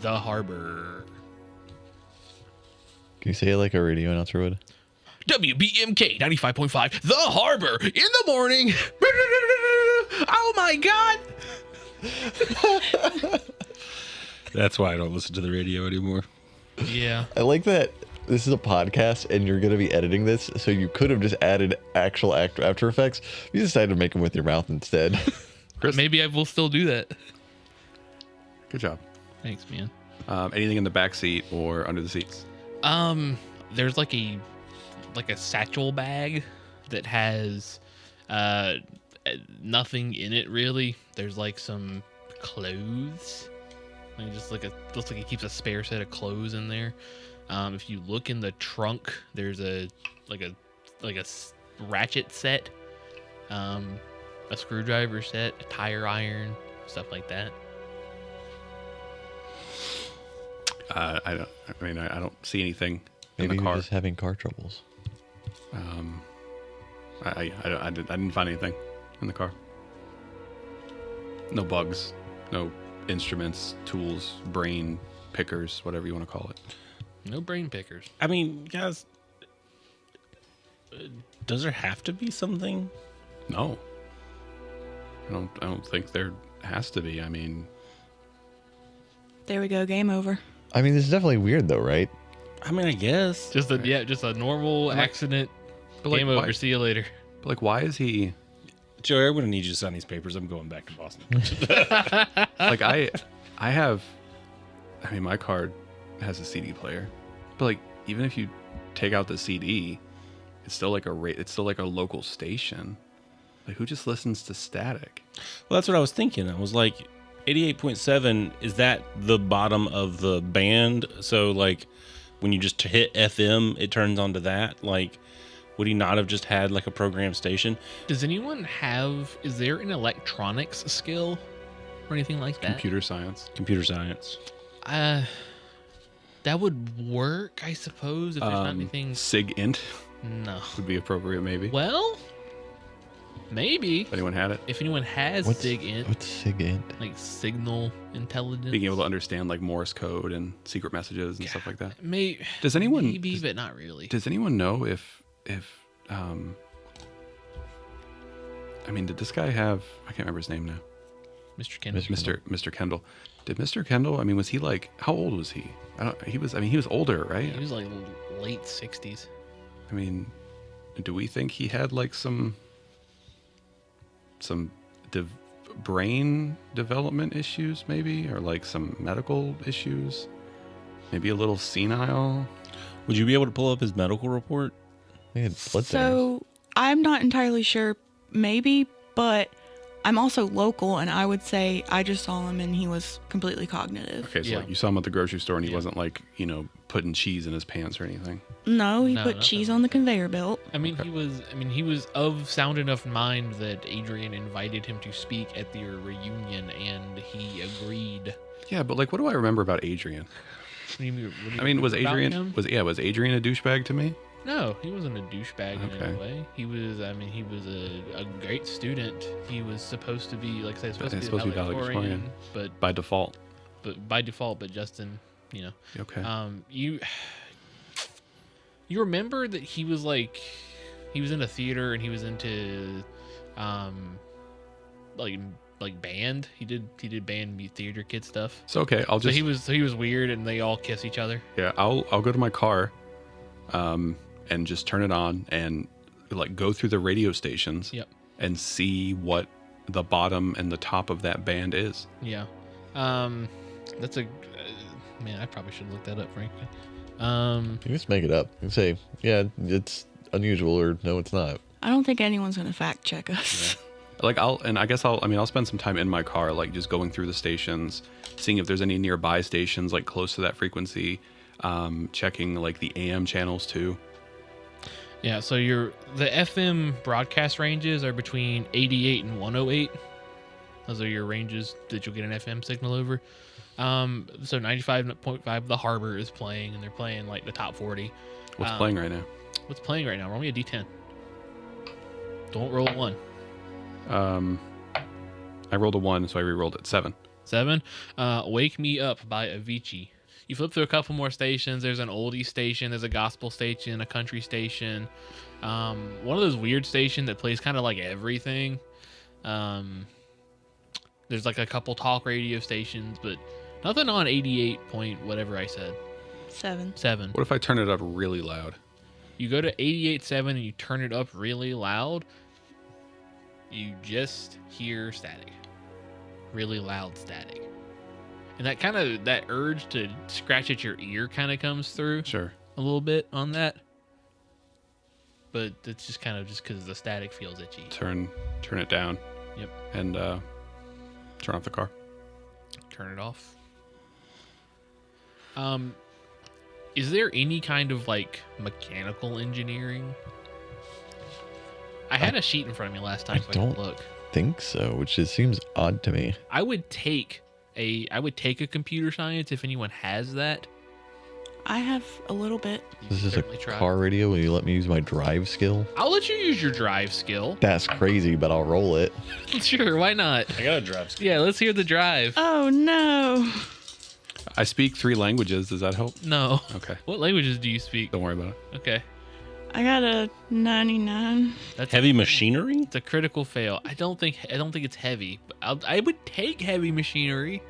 The Harbor. Can you say it like a radio announcer would? WBMK 95.5, The Harbor, in the morning. Oh my God. That's why I don't listen to the radio anymore. Yeah. I like that this is a podcast and you're going to be editing this, so you could have just added actual After Effects. You decided to make them with your mouth instead. Chris? Maybe I will still do that. Good job. Thanks, man. Anything in the back seat or under the seats? There's like a satchel bag that has nothing in it really. There's like some clothes. Like just like looks like it keeps a spare set of clothes in there. If you look in the trunk, there's a ratchet set, a screwdriver set, a tire iron, stuff like that. I don't see anything in Maybe the you're car. just having car troubles. I didn't find anything in the car. No bugs, no instruments, tools, brain pickers, whatever you want to call it. No brain pickers. I mean, guys, does there have to be something? No. I don't think there has to be. I mean, There we go. Game over. I mean, this is definitely weird though, right? I mean, I guess. Just a normal accident. but like, Game over. why, See you later. but like, why is he Joey, I'm going to need you to sign these papers. I'm going back to Boston. like my card has a CD player, but like even if you take out the CD, it's still like a local station. Like who just listens to static? Well, that's what I was thinking. I was like, 88.7, is that the bottom of the band? So like when you just hit FM, it turns onto that? Like, would he not have just had like a program station? Is there an electronics skill or anything like that? Computer science. Computer science. That would work, I suppose, if there's not anything. Sig int No. would be appropriate, maybe. Well, maybe. If anyone had it, If anyone has SIGINT, What's SIGINT? like signal intelligence. being able to understand like Morse code and secret messages and stuff like that. Does anyone- Maybe, but not really. Does anyone know if did this guy have? I can't remember his name now. Mr. Kendall. Mr. Kendall. Did Mr. Kendall? I mean, was he like? How old was he? He was older, right? He was like late 60s. I mean, do we think he had like some brain development issues, maybe, or like some medical issues? Maybe a little senile. Would you be able to pull up his medical report? They had blood thinners. So I'm not entirely sure, maybe, but I'm also local, and I would say I just saw him and he was completely cognitive. Okay, so Yeah. like you saw him at the grocery store and he Yeah. wasn't like, putting cheese in his pants or anything. No, he No, put nothing cheese like on the conveyor belt. He was of sound enough mind that Adrian invited him to speak at their reunion, and he agreed. Yeah, but like, what do I remember about Adrian? What do you mean- what do you I mean, was remember about Adrian him? was Adrian a douchebag to me? No, he wasn't a douchebag in Okay. any way. He was a great student. He was supposed to be, like I said, supposed to be valedictorian, but By default. by default. But Justin, Okay. you remember that he was in a theater and he was into, like band. He did band theater kid stuff. So okay, I'll So just he was weird, and they all kiss each other. yeah, I'll go to my car, and just turn it on and like go through the radio stations. Yep. And see what the bottom and the top of that band is. Yeah. Man, I probably should look that up, frankly. You can just make it up. You can say, yeah, it's unusual, or no, it's not. I don't think anyone's gonna fact check us. Like I'll spend some time in my car, like just going through the stations, seeing if there's any nearby stations like close to that frequency, checking like the AM channels too. Yeah, so the FM broadcast ranges are between 88 and 108. Those are your ranges that you'll get an FM signal over. So 95.5, the Harbor is playing, and they're playing like the top 40. What's playing right now? What's playing right now? Roll me a D10. Don't roll a 1. I rolled a 1, so I re-rolled it. 7. 7. Wake Me Up by Avicii. You flip through a couple more stations. There's an oldie station. There's a gospel station, a country station. One of those weird stations that plays kind of like everything. There's like a couple talk radio stations, but nothing on 88 point whatever I said. 7. 7. What if I turn it up really loud? You go to 88.7 and you turn it up really loud. You just hear static. Really loud static. And that urge to scratch at your ear kind of comes through Sure. a little bit on that. But it's just kind of just because the static feels itchy. Turn it down. Yep. And turn off the car. Turn it off. Is there any kind of like mechanical engineering? I had a sheet in front of me last time, so I don't could look. Think so, which just seems odd to me. I would take a computer science if anyone has that. I have a little bit. You This can is a certainly try. car radio. Will you let me use my drive skill? I'll let you use your drive skill. That's crazy, but I'll roll it. Sure, why not? I got a drive skill. Yeah, let's hear the drive. Oh no. I speak 3 languages. Does that help? No. Okay. What languages do you speak? Don't worry about it. Okay. I got a 99. That's Heavy machinery? It's a critical fail. I don't think it's heavy. But I would take heavy machinery.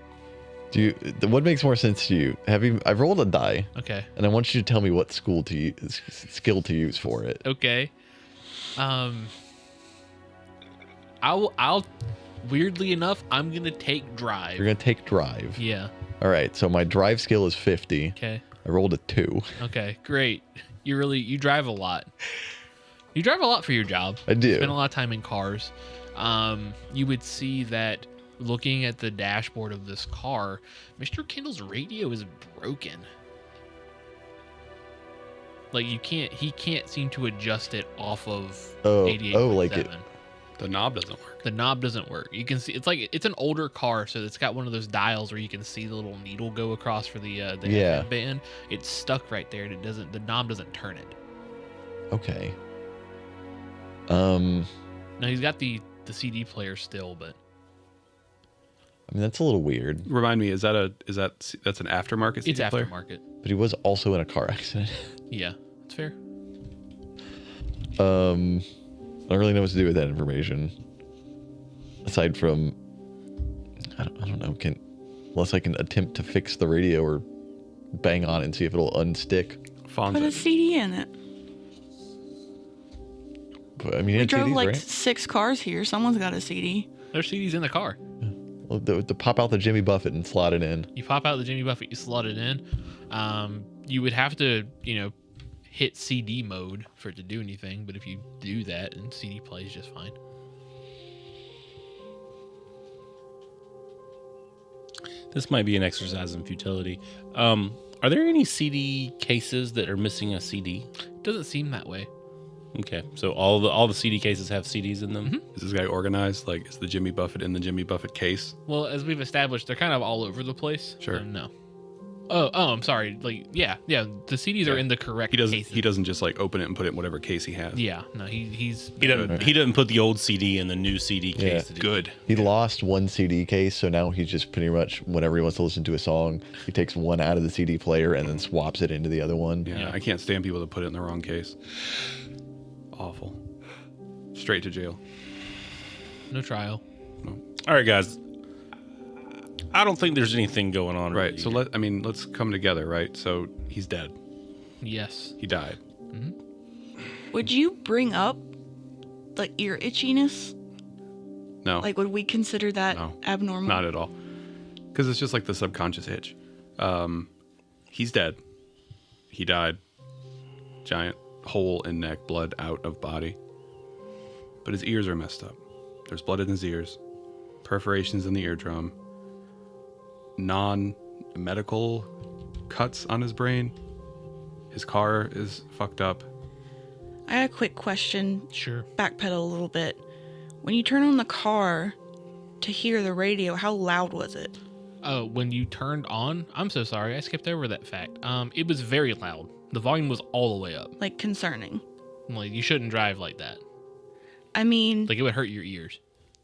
What makes more sense to you? I've rolled a die, Okay. and I want you to tell me what skill to use for it. Okay. I'll weirdly enough, I'm gonna take drive. You're gonna take drive. Yeah. All right. So my drive skill is 50. Okay. I rolled a 2. Okay. Great. You drive a lot. You drive a lot for your job. I do. Spend a lot of time in cars. You would see that looking at the dashboard of this car, Mr. Kendall's radio is broken. Like he can't seem to adjust it off of 88.7. like it. The knob doesn't work. The knob doesn't work. You can see it's an older car, so it's got one of those dials where you can see the little needle go across for the Yeah. FM band. It's stuck right there, and the knob doesn't turn it. Okay. Now he's got the CD player still, but I mean, that's a little weird. Remind me, that's an aftermarket it's CD player? aftermarket. But he was also in a car accident. Yeah, it's fair. I don't really know what to do with that information. Aside from, I don't know, unless I can attempt to fix the radio or bang on it and see if it'll unstick. Put a Fonzie. CD in it. But, I mean, We it's drove CDs, like right? 6 cars here. Someone's got a CD. There's CDs in the car. Well, to pop out the Jimmy Buffett and slot it in. You pop out the Jimmy Buffett, you slot it in. You would have to, hit CD mode for it to do anything, but if you do that, and CD plays just fine. This might be an exercise in futility. Are there any CD cases that are missing a CD? Doesn't seem that way. Okay, so all the CD cases have CDs in them. Mm-hmm. Is this guy organized? Like, is the Jimmy Buffett in the Jimmy Buffett case? Well, as we've established, they're kind of all over the place. Sure. So no. Oh, I'm sorry. Like, yeah. The CDs are in the correct cases. He doesn't just like open it and put it in whatever case he has. Yeah, no, he's He doesn't put the old CD in the new CD case. Yeah. Good. He lost one CD case, so now he's just pretty much, whenever he wants to listen to a song, he takes one out of the CD player and then swaps it into the other one. Yeah, Yeah. I can't stand people that put it in the wrong case. Awful. Straight to jail. no trial. All right, guys. I don't think there's anything going on. Right. really So here. let's come together, right? So he's dead. Yes. He died. Would you bring up the ear itchiness? No. Like, would we consider that No. abnormal? Not at all. Because it's just like the subconscious itch. He's dead. He died. Giant hole in neck, blood out of body. But his ears are messed up. There's blood in his ears, perforations in the eardrum, non-medical cuts on his brain. His car is fucked up. I had a quick question. Sure. Backpedal a little bit. When you turn on the car to hear the radio, how loud was it? When you turned on, I'm so sorry, I skipped over that fact. It was very loud. The volume was all the way up. Like, concerning. Like, you shouldn't drive like that. I mean, Like, it would hurt your ears.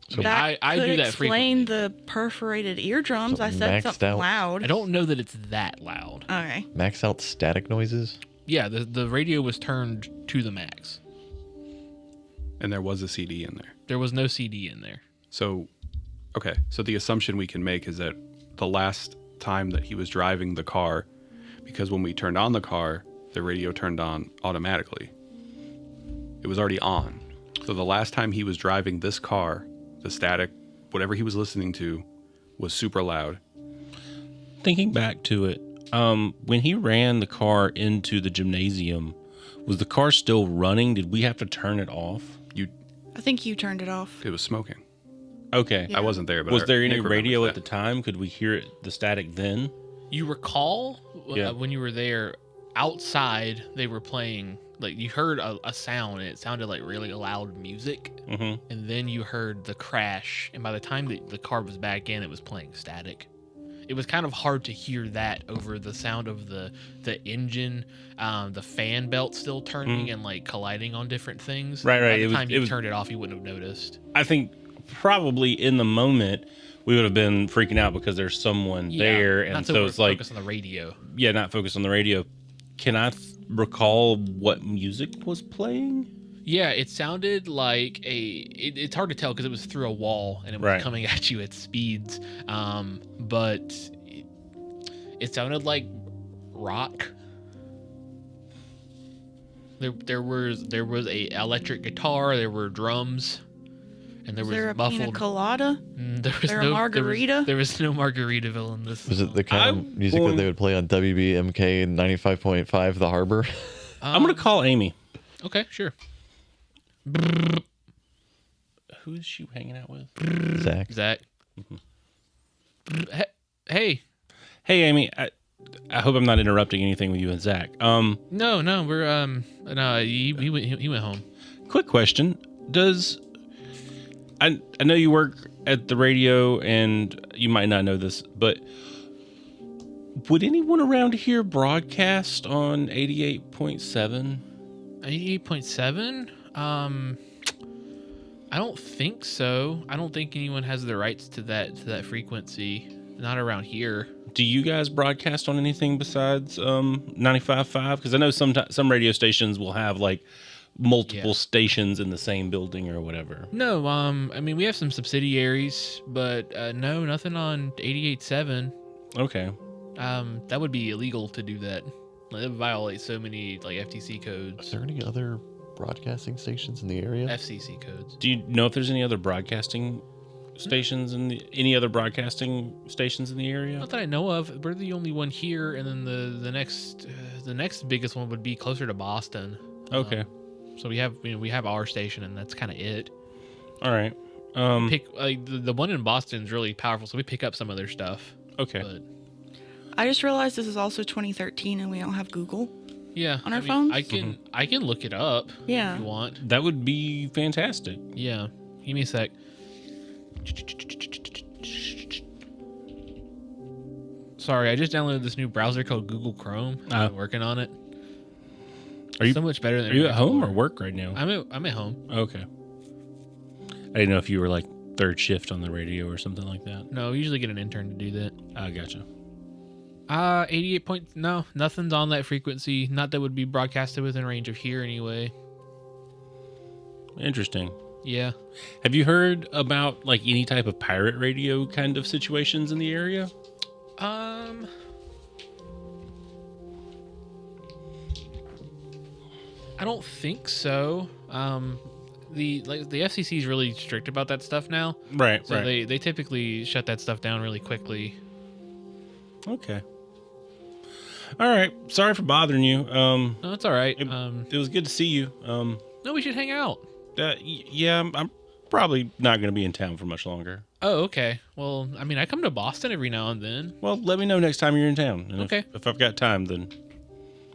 So that I could do that explain frequently. the perforated eardrums. So I said maxed something out. loud. I don't know that it's that loud. Okay. Max out static noises. Yeah, the radio was turned to the max. And there was a CD in there. There was no CD in there. So, okay. So the assumption we can make is that the last time that he was driving the car, because when we turned on the car, the radio turned on automatically. It was already on. So the last time he was driving this car, the static, whatever he was listening to, was super loud. Thinking back to it, when he ran the car into the gymnasium, was the car still running? Did we have to turn it off? I think you turned it off. It was smoking. Okay. Yeah. I wasn't there, but Was there any Nick radio remembers at the time? Could we hear the static then? You recall Yeah. when you were there outside, they were playing, like, you heard a sound, and it sounded like really loud music. Mm-hmm. And then you heard the crash, and by the time the car was back in, it was playing static. It was kind of hard to hear that over the sound of the engine, the fan belt still turning and like colliding on different things. Right. By the It time you was- turned it off, you wouldn't have noticed. I think probably in the moment we would have been freaking out because there's someone there, and not so it's like, focused on the radio. yeah, not focused on the radio. Can I recall what music was playing? Yeah, it sounded like it's hard to tell because it was through a wall and it was Right. coming at you at speeds. But it sounded like rock. There was a electric guitar. There were drums, and there Was was there a pina muffled. colada? There was there a no margarita? There was no Margaritaville in this. Was it the kind I'm of music going- that they would play on WBMK 95.5 The Harbor? I'm gonna call Amy. Okay, sure. Who's she hanging out with? Zach. Zach. Hey. Hey, Amy. I hope I'm not interrupting anything with you and Zach. No, we're no. He went home. Quick question: Does I know you work at the radio, and you might not know this, but would anyone around here broadcast on 88.7? 88.7? I don't think so. I don't think anyone has the rights to that frequency. Not around here. Do you guys broadcast on anything besides 95.5? Because I know some radio stations will have like multiple stations in the same building or whatever. No, I mean we have some subsidiaries, but no, nothing on 88.7. Okay. That would be illegal to do that. Like, that would violate so many like FTC Is codes, there any other broadcasting stations in the area? FCC codes. Do you know if there's any other broadcasting stations any other broadcasting stations in the area? Not that I know of. We're the only one here, and then the next biggest one would be closer to Boston. Okay. So we have our station, and that's kind of it. All right. Pick like the one in Boston is really powerful, so we pick up some of their stuff. Okay. But I just realized this is also 2013 and we don't have Google. yeah, On our I mean, phones? I can look it up Yeah. if you want. That would be fantastic. Yeah, give me a sec. Sorry, I just downloaded this new browser called Google Chrome. I'm working on it. Are you so much better than Are you at home or Explorer. work right now? I'm at home. Okay. I didn't know if you were like third shift on the radio or something like that. No, we usually get an intern to do that. I gotcha. 88 point. No, nothing's on that frequency. Not that would be broadcasted within range of here anyway. Interesting. Yeah. Have you heard about like any type of pirate radio kind of situations in the area? I don't think so. The FCC is really strict about that stuff now. Right, So they typically shut that stuff down really quickly. Okay. All right. Sorry for bothering you. No, it's all right. It was good to see you. No, we should hang out. Yeah, I'm probably not going to be in town for much longer. Oh, okay. Well, I mean, I come to Boston every now and then. Well, let me know next time you're in town. And Okay. If I've got time, then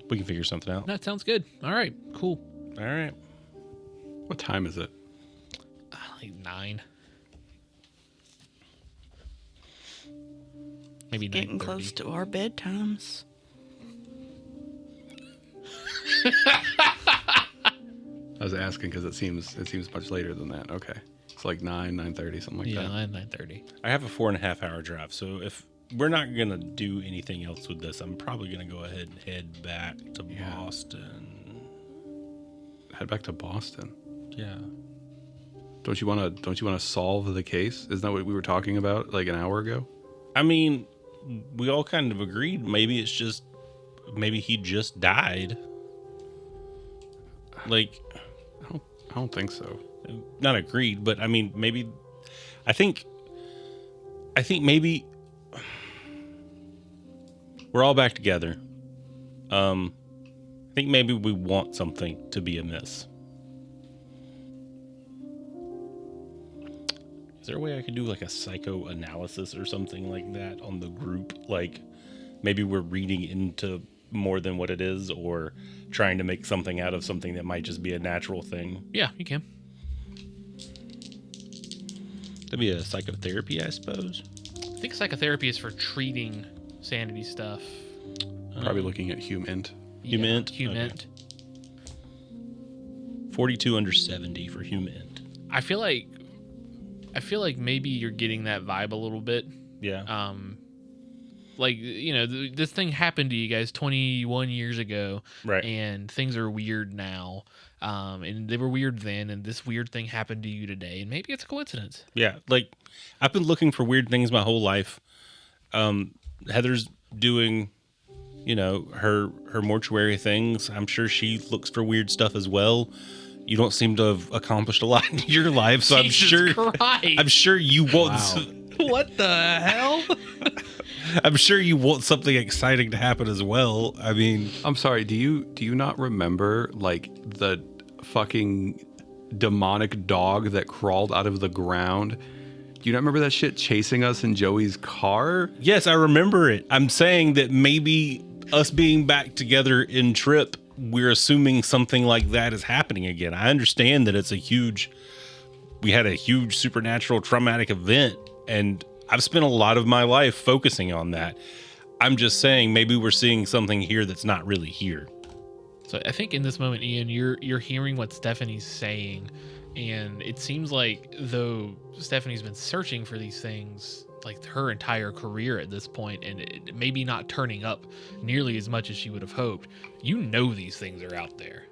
we can figure something out. That sounds good. All right, cool. All right. What time is it? Like 9. Maybe Getting 9:30. close to our bedtimes. I was asking because it seems much later than that. Okay, it's like 9:30, something like Yeah, that. 9:30. I have a 4.5 hour drive, so if we're not going to do anything else with this, I'm probably going to go ahead and head back to Boston. Head back to Boston. Yeah. Don't you want to solve the case? Isn't that what we were talking about like an hour ago? I mean, we all kind of agreed maybe he just died. Like, I don't think so. not agreed, but I mean, maybe I think maybe we're all back together. I think maybe we want something to be amiss. Is there a way I could do like a psychoanalysis or something like that on the group? Like maybe we're reading into more than what it is, or trying to make something out of something that might just be a natural thing. Yeah, you can. That'd be a psychotherapy, I suppose. I think psychotherapy is for treating sanity stuff. Probably looking at Humint. Humint? Humint. 42 under 70 for Humint. I feel like maybe you're getting that vibe a little bit. Yeah. Like, you know, this thing happened to you guys 21 years ago. Right. And things are weird now. And they were weird then, and this weird thing happened to you today. And maybe it's a coincidence. Yeah. Like, I've been looking for weird things my whole life. Heather's doing, you know, her mortuary things. I'm sure she looks for weird stuff as well. You don't seem to have accomplished a lot in your life, so Jesus Christ. I'm sure you want. What the hell? I'm sure you want something exciting to happen as well. I mean, I'm sorry. Do you not remember like the fucking demonic dog that crawled out of the ground? Do you not remember that shit chasing us in Joey's car? yes, I remember it. I'm saying that maybe us being back together in Tripp, we're assuming something like that is happening again. I understand that we had a huge supernatural traumatic event, and I've spent a lot of my life focusing on that. I'm just saying maybe we're seeing something here that's not really here. So I think in this moment, Ian, you're hearing what Stephanie's saying, and it seems like though Stephanie's been searching for these things like her entire career at this point, and it maybe not turning up nearly as much as she would have hoped. You know these things are out there.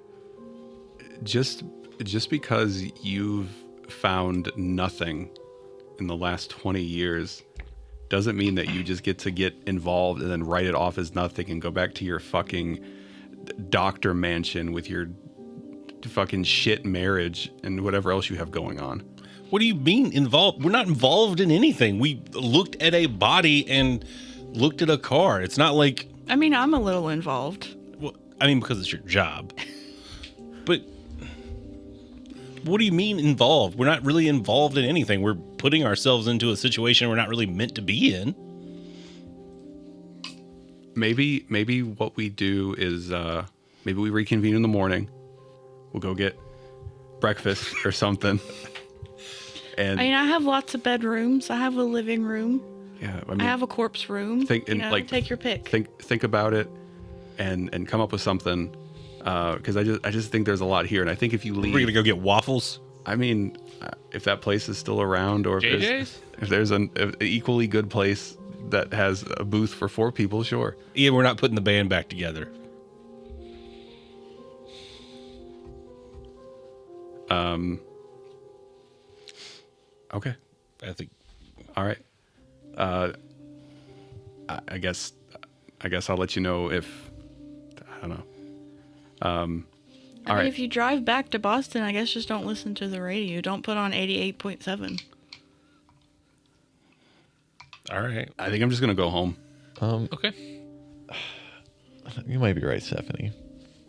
Just because you've found nothing in the last 20 years doesn't mean that you just get to get involved and then write it off as nothing and go back to your fucking doctor mansion with your fucking shit marriage and whatever else you have going on. What do you mean involved? We're not involved in anything. We looked at a body and looked at a car. It's not like, I mean, I'm a little involved. well, I mean, because it's your job. But what do you mean involved? We're not really involved in anything. We're putting ourselves into a situation we're not really meant to be in. Maybe what we do is maybe we reconvene in the morning. We'll go get breakfast or something. And I mean, I have lots of bedrooms. I have a living room. yeah, I mean, I have a corpse room. think and like take your pick. think about it and come up with something. Because I just think there's a lot here, and I think if you leave, We're gonna go get waffles. I mean, if that place is still around, or JJ's? if there's an equally good place that has a booth for 4 people, sure. Yeah, we're not putting the band back together. Okay, I think. all right. I guess I'll let you know if I don't know. I mean, right. if you drive back to Boston, I guess just don't listen to the radio. Don't put on 88.7. All right. I think I'm just gonna go home. Okay. You might be right, Stephanie.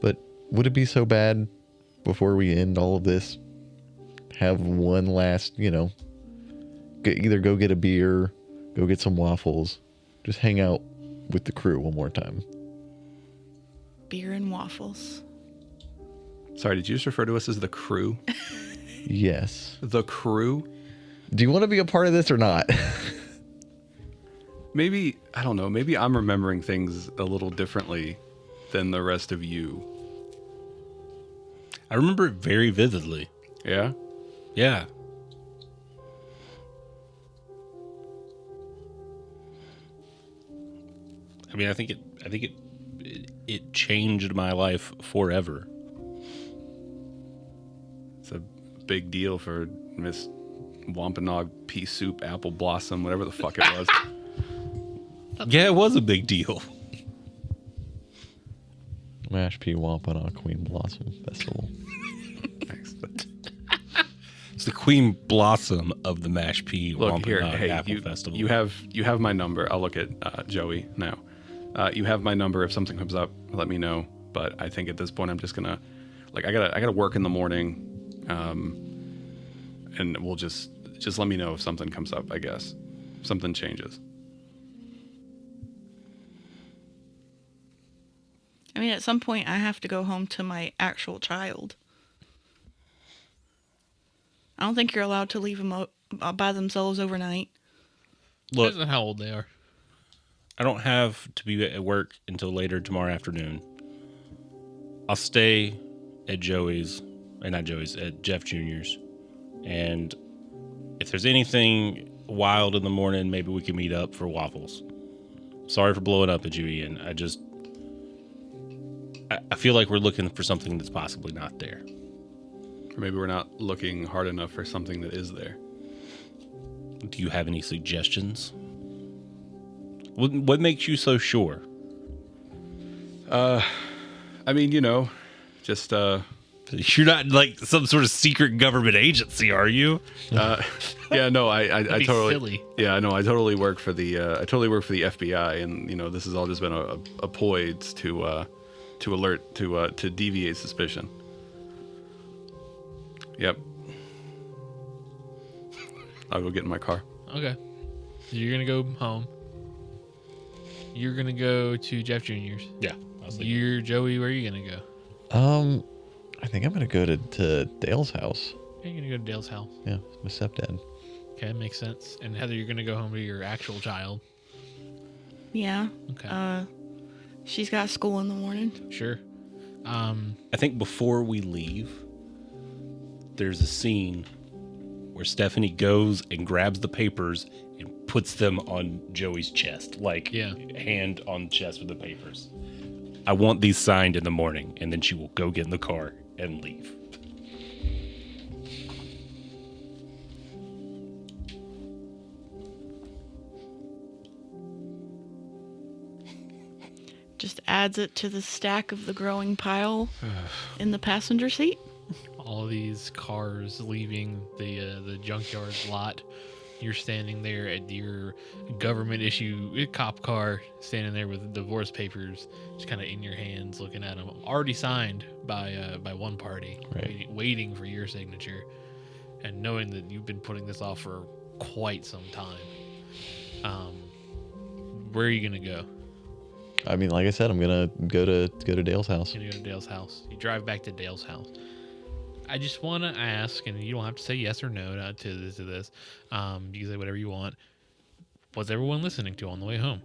But would it be so bad before we end all of this? Have one last, either go get a beer, go get some waffles, just hang out with the crew one more time. Beer and waffles. Sorry, did you just refer to us as the crew? Yes. The crew? Do you want to be a part of this or not? Maybe, I don't know, maybe I'm remembering things a little differently than the rest of you. I remember it very vividly. Yeah? Yeah. I mean, I think it changed my life forever. It's a big deal for Miss Wampanoag Pea Soup Apple Blossom, whatever the fuck it was. Yeah, it was a big deal. Mash P. Wampanoag Queen Blossom Festival. Thanks. It's the Queen Blossom of the Mash Pea Look here, Wampanoag hey, Apple Festival. you have my number. I'll look at Joey now. You have my number. If something comes up, let me know. But I think at this point, I'm just gonna, I gotta work in the morning, and we'll just let me know if something comes up. I guess if something changes. I mean, at some point, I have to go home to my actual child. I don't think you're allowed to leave them by themselves overnight. Look, Depends on how old they are. I don't have to be at work until later tomorrow afternoon. I'll stay at at Jeff Jr.'s. And if there's anything wild in the morning, maybe we can meet up for waffles. Sorry for blowing up at you, Ian. I feel like we're looking for something that's possibly not there. Or maybe we're not looking hard enough for something that is there. Do you have any suggestions? What makes you so sure? I mean, just You're not like some sort of secret government agency, are you? yeah, no, I be totally, silly. yeah, no, I totally work for the FBI, and this has all just been a ploy to alert to deviate suspicion. Yep. I'll go get in my car. Okay. So you're going to go home. You're going to go to Jeff Jr.'s. Yeah. You're Joey, where are you going to go? I think I'm gonna go to Dale's house. You're going to go to Dale's house. Yeah, my stepdad. Okay, makes sense. And Heather, you're going to go home to your actual child. Yeah. Okay. She's got school in the morning. Sure. I think before we leave, there's a scene where Stephanie goes and grabs the papers and puts them on Joey's chest, hand on chest with the papers. I want these signed in the morning, and then she will go get in the car and leave. Just adds it to the stack of the growing pile in the passenger seat. All these cars leaving the junkyard lot. You're standing there at your government issue cop car, standing there with divorce papers, just kind of in your hands, looking at them. Already signed by one party, Right. waiting for your signature, and knowing that you've been putting this off for quite some time. Where are you gonna go? I mean, like I said, I'm gonna go to Dale's house. You're gonna go to Dale's house. You drive back to Dale's house. I just want to ask, and you don't have to say yes or no to this. You can say whatever you want. What's everyone listening to on the way home?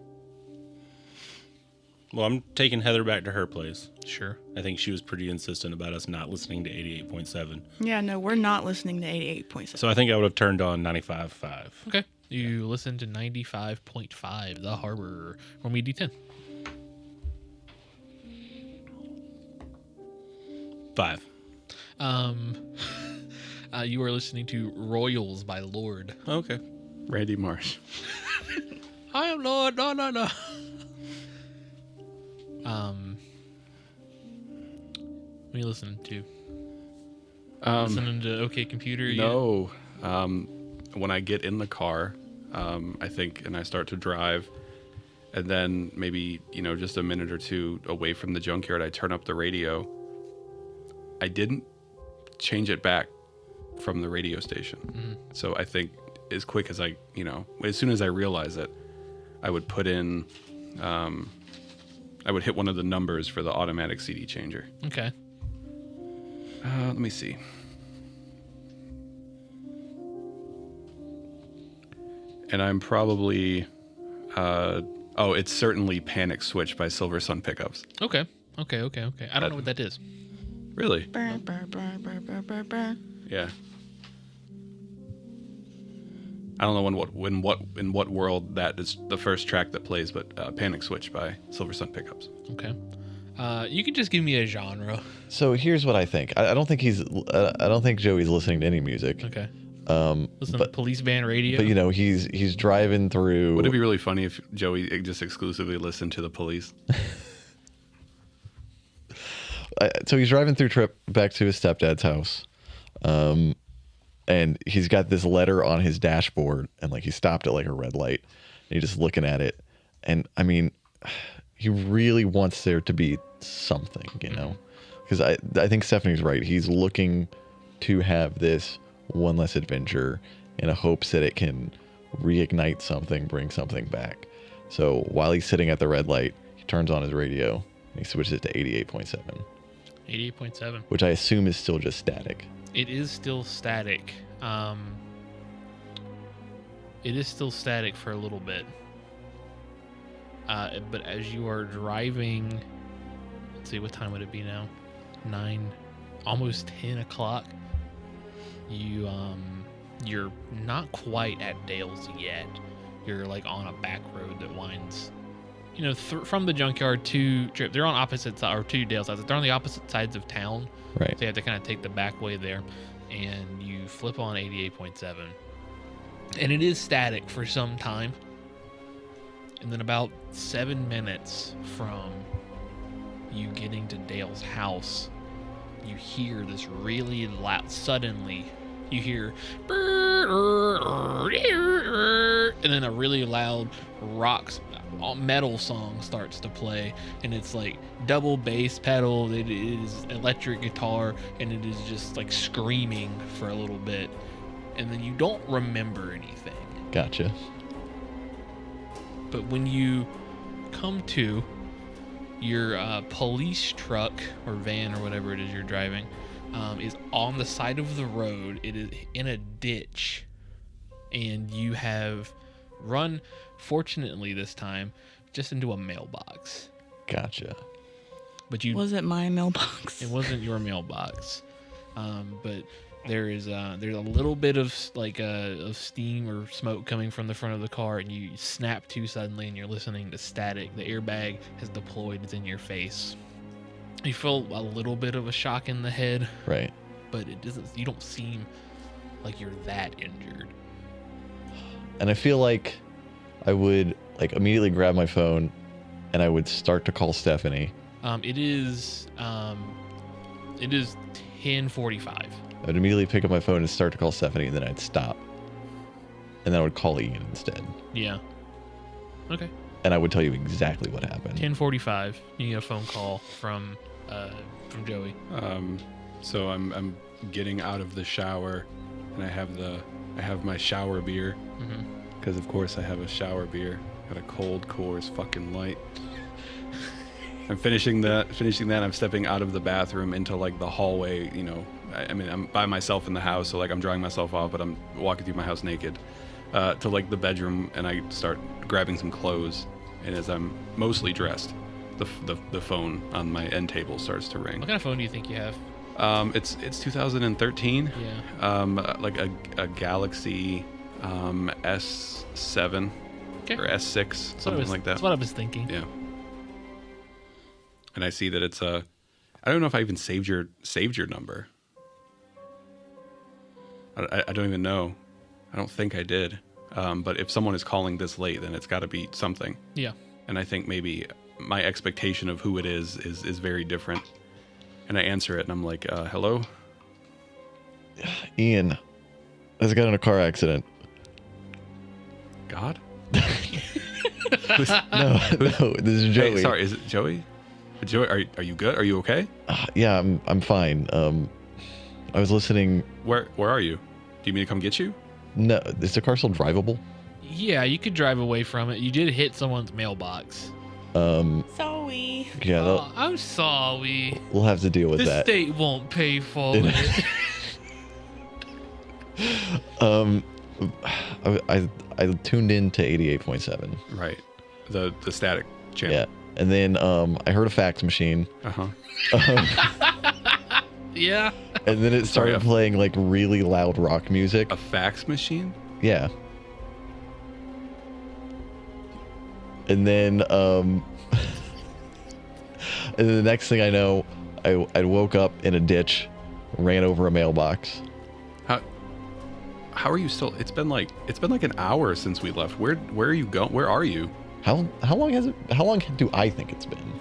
Well, I'm taking Heather back to her place. Sure. I think she was pretty insistent about us not listening to 88.7. Yeah, no, we're not listening to 88.7. So I think I would have turned on 95.5. Okay. You listen to 95.5, The Harbor. Roll me a D10. 5. You are listening to Royals by Lord. Okay. Randy Marsh. I am Lord. No. What are you listening to? Listening to OK Computer? No. When I get in the car, I think, and I start to drive, and then maybe, just a minute or two away from the junkyard, I turn up the radio. I didn't change it back from the radio station. Mm-hmm. So I think as quick as as soon as I realize it, I would put in, I would hit one of the numbers for the automatic CD changer. Okay. Let me see. And I'm probably, it's certainly Panic Switch by Silver Sun Pickups. Okay. I don't know what that is. Really? Burr, burr, burr, burr, burr, burr, burr. Yeah. I don't know in what world that is the first track that plays, but Panic Switch by Silver Sun Pickups. Okay. You could just give me a genre. So here's what I think. I don't think I don't think Joey's listening to any music. Okay. Listen to police band radio. But he's driving through. Would it be really funny if Joey just exclusively listened to the Police? So he's driving through Tripp back to his stepdad's house. And he's got this letter on his dashboard, and he stopped at a red light, and he's just looking at it. And I mean, he really wants there to be something, because I think Stephanie's right. He's looking to have this one less adventure in a hopes that it can reignite something, bring something back. So while he's sitting at the red light, he turns on his radio and he switches it to 88.7. 88.7. Which I assume is still just static. It is still static. It is still static for a little bit. But as you are driving, let's see, what time would it be now? 9, almost 10 o'clock. You're not quite at Dale's yet. You're on a back road that winds, from the junkyard to Tripp. They're on opposite sides, or to Dale's sides. They're on the opposite sides of town. Right. So you have to kind of take the back way there, and you flip on 88.7, and it is static for some time. And then about 7 minutes from you getting to Dale's house, you hear this really loud, suddenly you hear, and then a really loud metal song starts to play, and it's double bass pedal, it is electric guitar, and it is just screaming for a little bit, and then you don't remember anything. Gotcha. But when you come to, your police truck or van or whatever it is you're driving is on the side of the road. It is in a ditch, and you have run, fortunately this time, just into a mailbox. Gotcha. But you Was it my mailbox? It wasn't your mailbox, but there's a little bit of of steam or smoke coming from the front of the car, and you snap to suddenly, and you're listening to static. The airbag has deployed. It's in your face. You feel a little bit of a shock in the head, Right. but it doesn't. You don't seem like you're that injured. And I feel like I would immediately grab my phone and I would start to call Stephanie. It is 10:45. I'd immediately pick up my phone and start to call Stephanie, and then I'd stop. And then I would call Ian instead. Yeah. Okay. And I would tell you exactly what happened. 10:45. You get a phone call from Joey. So I'm getting out of the shower, and I have my shower beer, because of course I have a shower beer. Got a cold Coors fucking Light. I'm finishing that. I'm stepping out of the bathroom into the hallway. I mean, I'm by myself in the house, so I'm drying myself off, but I'm walking through my house naked to the bedroom, and I start grabbing some clothes. And as I'm mostly dressed, the phone on my end table starts to ring. What kind of phone do you think you have? It's 2013. Yeah. A Galaxy S7 or S6, something like that. That's what I was thinking. Yeah. And I see that it's I don't know if I even saved your number. I don't even know. I don't think I did. But if someone is calling this late, then it's got to be something. Yeah. And I think maybe my expectation of who it is very different. And I answer it, and I'm like, hello? Ian, I just got in a car accident. God? No, this is Joey. Hey, sorry, is it Joey? Joey, are you good? Are you okay? Yeah, I'm fine. I was listening. Where are you? Do you mean to come get you? No, is the car still drivable? Yeah, you could drive away from it. You did hit someone's mailbox. Sorry. Yeah, Oh, I'm sorry. we'll have to deal with The that. state won't pay for it. I tuned in to 88.7. Right. The static channel. Yeah, and then I heard a fax machine. Yeah. And then it Sorry, started playing like really loud rock music. A fax machine? Yeah. And then and then the next thing I know, I woke up in a ditch, ran over a mailbox. How are you still? It's been like an hour since we left. Where are you going? Where are you? How long has it? How long do I think it's been?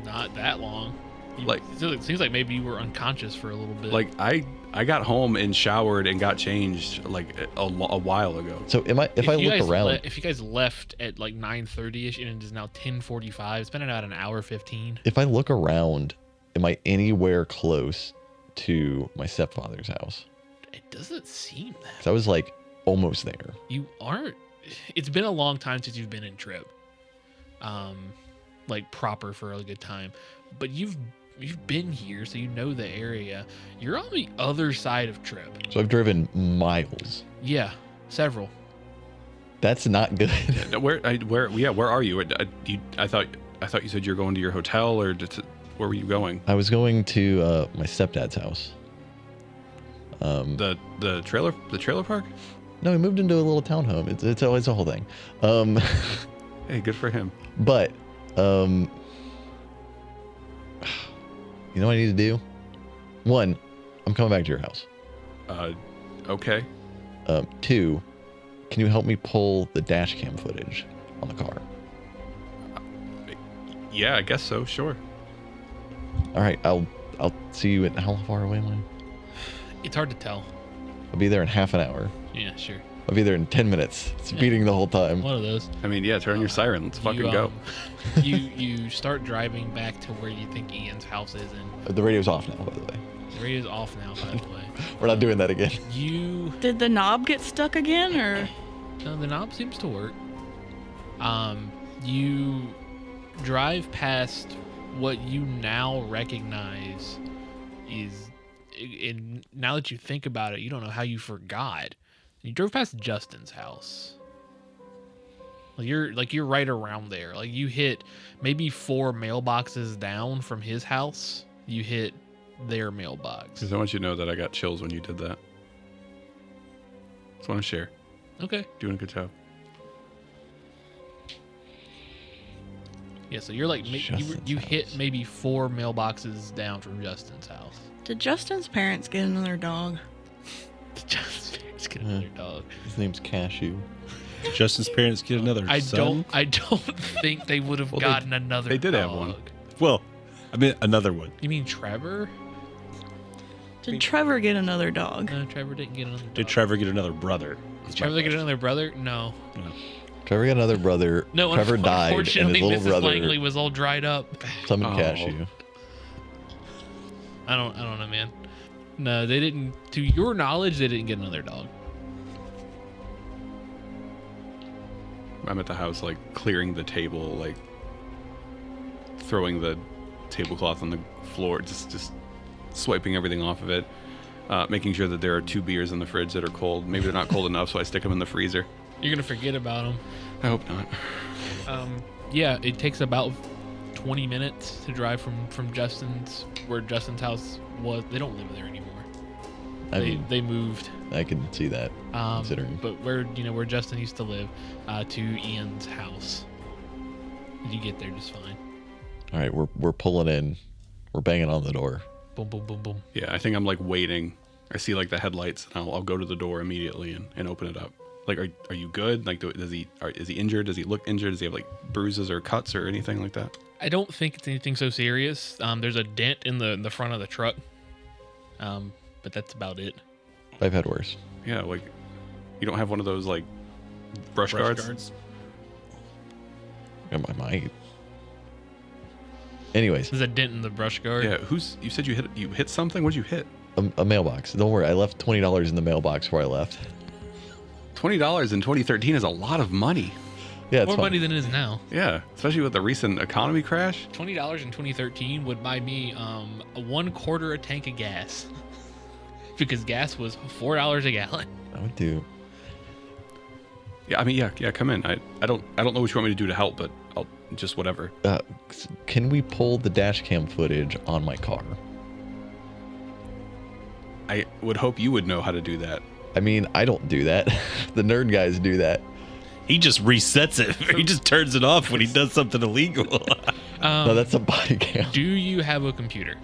Not that long. Like- it seems like maybe you were unconscious for a little bit. Like I got home and showered and got changed like a while ago. So if I look around, if you guys left at like 9:30ish and it is now 10:45, it's been about an hour 15. if I look around, am I anywhere close to my stepfather's house? It doesn't seem that. 'Cause I was like almost there. You aren't. It's been a long time since you've been in Tripp. Like proper for a good time. But you've been here, so you know the area. You're on the other side of Tripp. So I've driven miles. Yeah, several. That's not good. Where are you? I thought you said you're going to your hotel or where were you going? I was going to my stepdad's house. The trailer park? No, we moved into a little townhome. It's a whole thing. Hey, good for him. But you know what I need to do? One, I'm coming back to your house. Okay. Two, can you help me pull the dash cam footage on the car? Yeah, I guess so. Sure. All right, I'll see you at how far away am I? It's hard to tell. I'll be there in half an hour. Yeah, sure. I'll be there in 10 minutes. It's beating the whole time. One of those. I mean, yeah. Turn your siren. Let's fucking You, go. you start driving back to where you think Ian's house is, and The radio's off now, by the way. the radio's off now, by the way. We're not doing that again. You Did the knob get stuck again, or? No, the knob seems to work. You drive past what you now recognize is, and now that you think about it, you don't know how you forgot. You drove past Justin's house. You're right around there. Like you hit maybe 4 mailboxes down from his house. You hit their mailbox. Because I want you to know that I got chills when you did that. Just want to share. Okay. Doing a good job. Yeah, so you're like you Justin's hit house. maybe 4 mailboxes down from Justin's house. Did Justin's parents get another dog? Just get another dog. His name's Cashew. Justin's parents get another son? I don't think they would have Well, gotten another. they did have dog. one. Well, I mean another one. You mean Trevor? Did Trevor get another dog? No, Trevor didn't get another. Dog. Did Trevor get another brother? Did Trevor get another brother? No. Trevor got another brother. No. Trevor died, and Unfortunately, his little Mrs. brother Langley was all dried up. summoned Oh. Cashew. I don't know, man. No, they didn't. To your knowledge, they didn't get another dog. I'm at the house, like clearing the table, like throwing the tablecloth on the floor, just swiping everything off of it, making sure that there are 2 beers in the fridge that are cold. Maybe they're not cold enough, so I stick them in the freezer. You're gonna forget about them. I hope not. Yeah, it takes about 20 minutes to drive from Justin's, where Justin's house was. They don't live there anymore. I mean, They moved. I can see that, considering. But where Justin used to live, to Ian's house. You get there just fine. All right, we're pulling in. We're banging on the door. Boom, boom, boom, boom. Yeah, I think I'm like waiting. I see like the headlights, and I'll go to the door immediately and open it up. Like, are you good? Like, is he injured? Does he look injured? Does he have like bruises or cuts or anything like that? I don't think it's anything so serious. There's a dent in the front of the truck. But that's about it. I've had worse. Yeah, like you don't have one of those like brush guards? I might. Anyways, There's a dent in the brush guard. Yeah, you said you hit something? What'd you hit? a mailbox. Don't worry, I left $20 in the mailbox before I left. $20 in 2013 is a lot of money. Yeah, it's More fine. money than it is now. Yeah, especially with the recent economy crash. $20 in 2013 would buy me a 1/4 a tank of gas. Because gas was $4 a gallon. I would do. Yeah, I mean, yeah, come in. I don't know what you want me to do to help, but I'll just whatever. Can we pull the dash cam footage on my car? I would hope you would know how to do that. I mean, I don't do that. The nerd guys do that. He just resets it. He just turns it off when he does something illegal. No, that's a body cam. Do you have a computer?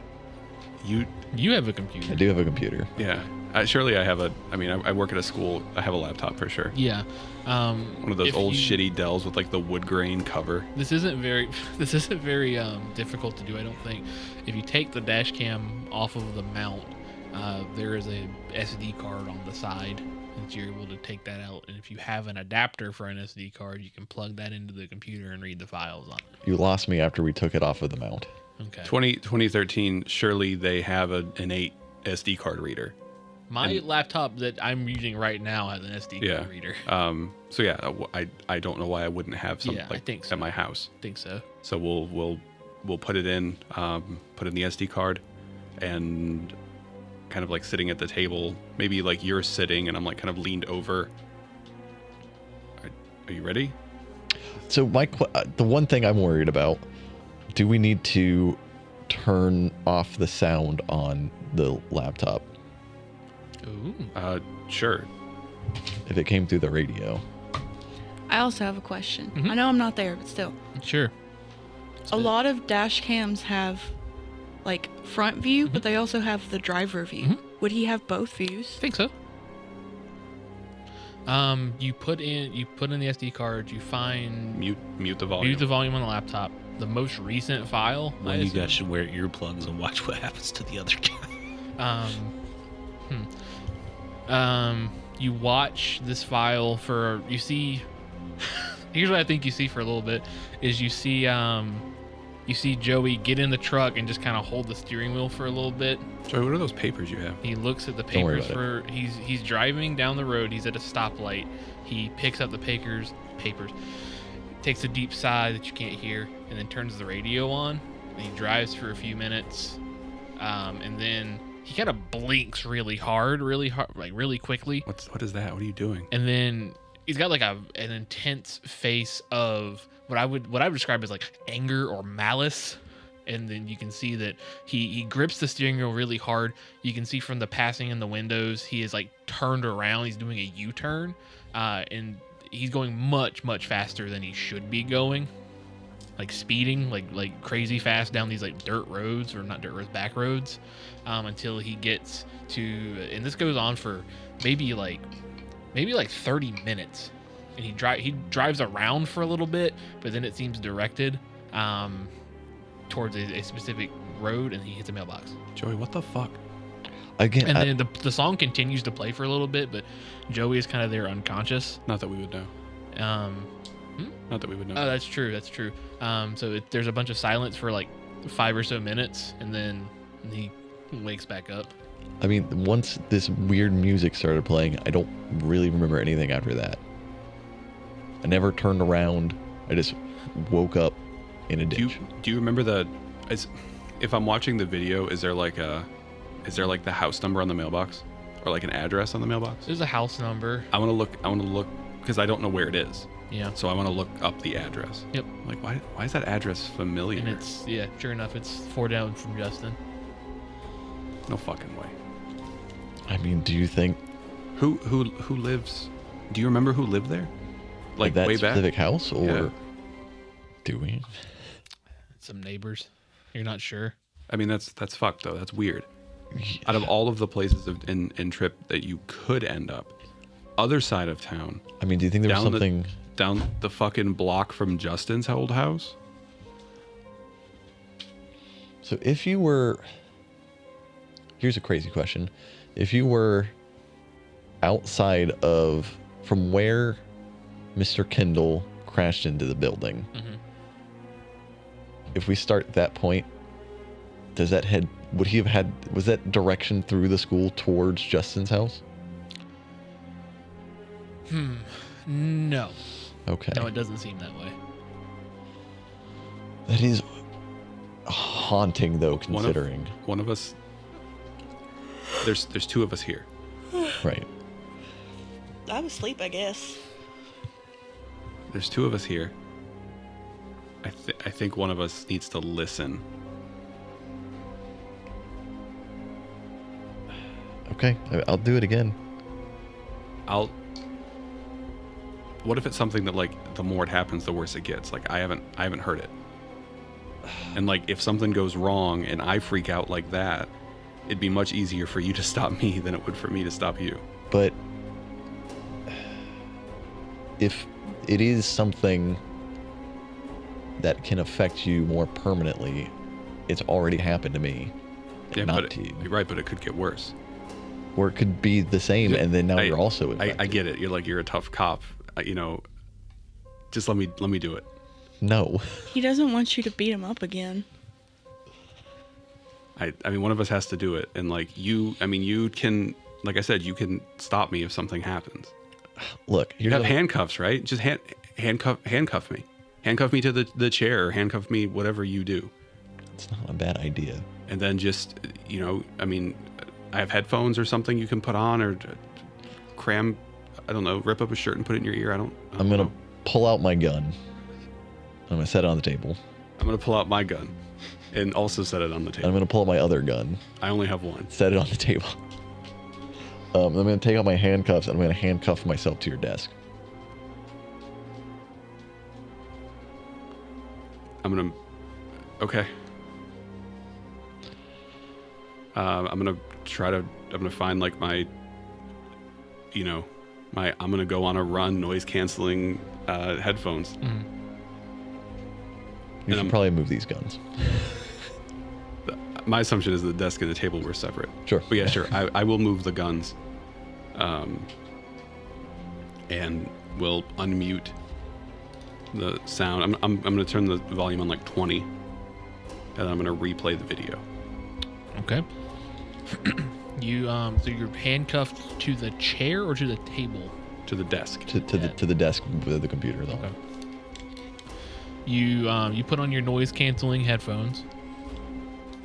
You have a computer. I do have a computer. Yeah. Surely I have I work at a school. I have a laptop for sure. Yeah. One of those if old you- shitty Dells with like the wood grain cover. This isn't very difficult to do, I don't think. If you take the dash cam off of the mount, there is a SD card on the side that you're able to take that out. And if you have an adapter for an SD card, you can plug that into the computer and read the files on it. You lost me after we took it off of the mount. Okay. 2013, surely they have an innate SD card reader. My laptop that I'm using right now has an SD card Yeah. reader. So yeah, I don't know why I wouldn't have some Yeah, I think so. at my house. I think so. So we'll put it in, put in the SD card, and kind of like sitting at the table. Maybe like you're sitting and I'm like kind of leaned over. Are you ready? So the one thing I'm worried about, do we need to turn off the sound on the laptop Ooh. Sure. if it came through the radio? I also have a question. Mhm. I know I'm not there, but still. Sure. A lot of dash cams have like front view, but they also have the driver view. Would he have both views? I think so. You put in the SD card. You find Mute the volume. mute the volume on the laptop. The most recent file. I Well, you assume, guys should wear earplugs and watch what happens to the other guy. You watch this file for you see. Here's what I think you see for a little bit is you see Joey get in the truck and just kind of hold the steering wheel for a little bit. Joey, what are those papers you have? He looks at the Don't worry papers about for he's driving down the road. He's at a stoplight. He picks up the papers, takes a deep sigh that you can't hear, and then turns the radio on. And he drives for a few minutes, and then he kind of blinks really hard, like really quickly. What is that? What are you doing? And then he's got like an intense face of what I would describe as like anger or malice. And then you can see that he grips the steering wheel really hard. You can see from the passing in the windows, he is like turned around. He's doing a U-turn, and he's going much, much faster than he should be going. Like speeding, like crazy fast down these like dirt roads, or not dirt roads, back roads, until he gets to, and this goes on for maybe like 30 minutes. And he drives around for a little bit, but then it seems directed towards a specific road, and he hits a mailbox. Joey, what the fuck? Again, And then the song continues to play for a little bit, but Joey is kind of there unconscious. Not that we would know. Not that we would know. Oh, that's true. So there's a bunch of silence for like 5 or so minutes, and then he wakes back up. I mean, once this weird music started playing, I don't really remember anything after that. I never turned around. I just woke up in a ditch. Do you remember if I'm watching the video, is there like the house number on the mailbox, or like an address on the mailbox? There's a house number. I want to look because I don't know where it is. Yeah. So I want to look up the address. Yep. Like why is that address familiar? And it's, yeah, sure enough, it's 4 down from Justin. No fucking way. I mean, do you think Who lives? Do you remember who lived there? Like that way back? specific house, or Yeah. do we? Some neighbors. You're not sure. I mean, that's fucked though. That's weird. Out of all of the places in Tripp that you could end up, other side of town, I mean, do you think there was something? down the fucking block from Justin's old house. So if you were, here's a crazy question: if you were outside of from where Mr. Kendall crashed into the building, if we start that point, does that head? Would he have had? Was that direction through the school towards Justin's house? No. Okay. No, it doesn't seem that way. That is haunting, though, considering. One of us. There's two of us here. Right. I was asleep, I guess. There's two of us here. I think one of us needs to listen. Okay, I'll do it again. What if it's something that, like, the more it happens, the worse it gets? Like, I haven't heard it. And, like, if something goes wrong and I freak out like that, it'd be much easier for you to stop me than it would for me to stop you. But if it is something that can affect you more permanently, it's already happened to me, and not to you. You're right, but it could get worse. Or it could be the same, and then now you're also infected. I get it. You're a tough cop. Just let me do it. No. He doesn't want you to beat him up again. I mean, one of us has to do it, and like you can, like I said, you can stop me if something happens. Look, You have handcuffs, right? Just handcuff me. Handcuff me to the chair, or handcuff me, whatever you do. It's not a bad idea. And then just, I have headphones or something you can put on, or cram, I don't know, rip up a shirt and put it in your ear. I'm going to pull out my gun. I'm going to set it on the table. I'm going to pull out my gun and also set it on the table. I'm going to pull out my other gun. I only have one. Set it on the table. I'm going to take out my handcuffs, and I'm going to handcuff myself to your desk. Okay. I'm gonna find like I'm gonna go on a run, noise canceling headphones. You should probably move these guns. My assumption is the desk and the table were separate. Sure. But yeah, sure. I will move the guns. And we'll unmute the sound. I'm gonna turn the volume on like 20, and then I'm gonna replay the video. Okay. So you're handcuffed to the chair or to the table? To the desk. To the desk with the computer, though. Okay. You put on your noise canceling headphones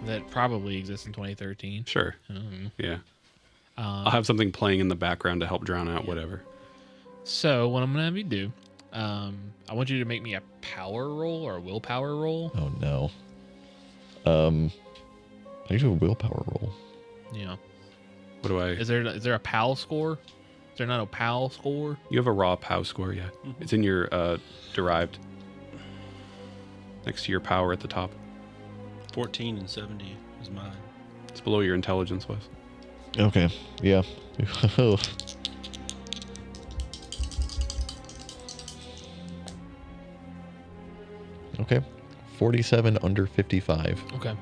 that probably exist in 2013. Sure. Yeah. I'll have something playing in the background to help drown out whatever. So what I'm gonna have you do, I want you to make me a power roll or a willpower roll. Oh no. I need to do a willpower roll. Yeah. What do I? Is there a PAL score? Is there not a PAL score? You have a raw POW score, yeah. It's in your derived. Next to your power at the top. 14 and 70 is mine. It's below your intelligence, Wes. Okay. Yeah. Okay. 47 under 55. Okay.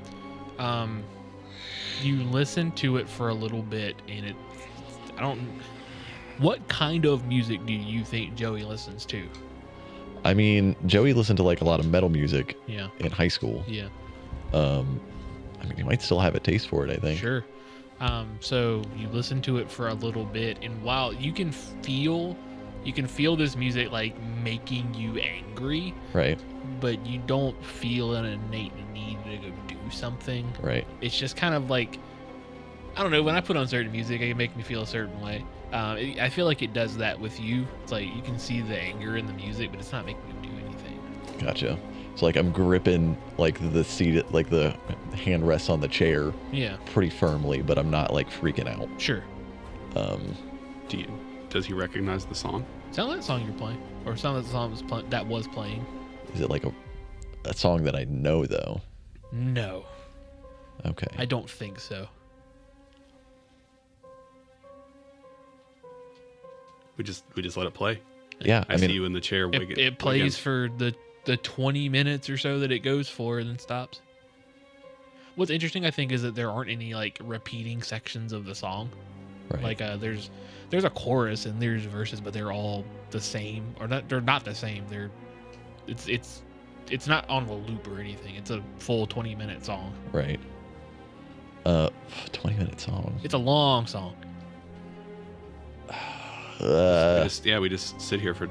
You listen to it for a little bit, and what kind of music do you think Joey listens to? I mean, Joey listened to like a lot of metal music Yeah. in high school. Yeah. I mean, he might still have a taste for it, I think. Sure. So you listen to it for a little bit, and while you can feel this music like making you angry, Right. but you don't feel an innate need to go do something. Right. It's just kind of like, I don't know, when I put on certain music, it can make me feel a certain way. I feel like it does that with you. It's like you can see the anger in the music, but it's not making you do anything. Gotcha. So like I'm gripping like the seat, like the hand rests on the chair Yeah. pretty firmly, but I'm not like freaking out. Sure. Does he recognize the song? Sound like that song you're playing, or sound like the song that was playing. Is it like a song that I know though? No, Okay. I don't think so. We just let it play. Yeah. I see you in the chair. It plays for the 20 minutes or so that it goes for, and then stops. What's interesting, I think, is that there aren't any like repeating sections of the song. Right. Like there's a chorus and there's verses, but they're all the same, or not. They're not the same. It's it's not on a loop or anything. It's a full 20-minute song. Right. 20-minute song. It's a long song. We just sit here for.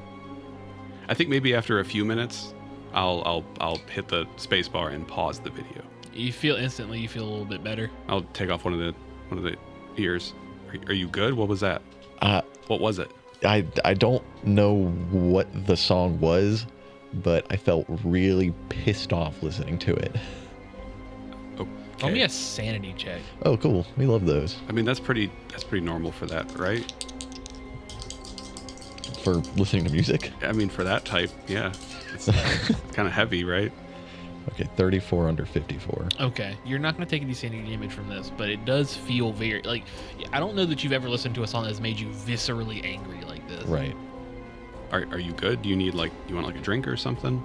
I think maybe after a few minutes, I'll hit the space bar and pause the video. You feel a little bit better. I'll take off one of the ears. Are you good? What was that? What was it? I don't know what the song was, but I felt really pissed off listening to it. Okay. Roll me a sanity check. Oh, cool. We love those. I mean, that's pretty normal for that, right? For listening to music? I mean, for that type, yeah. It's kind of heavy, right? Okay, 34 under 54. Okay, you're not going to take any sanity damage from this, but it does feel very, like, I don't know that you've ever listened to a song that's made you viscerally angry like this. Right. Are you good? Do you need you want like a drink or something?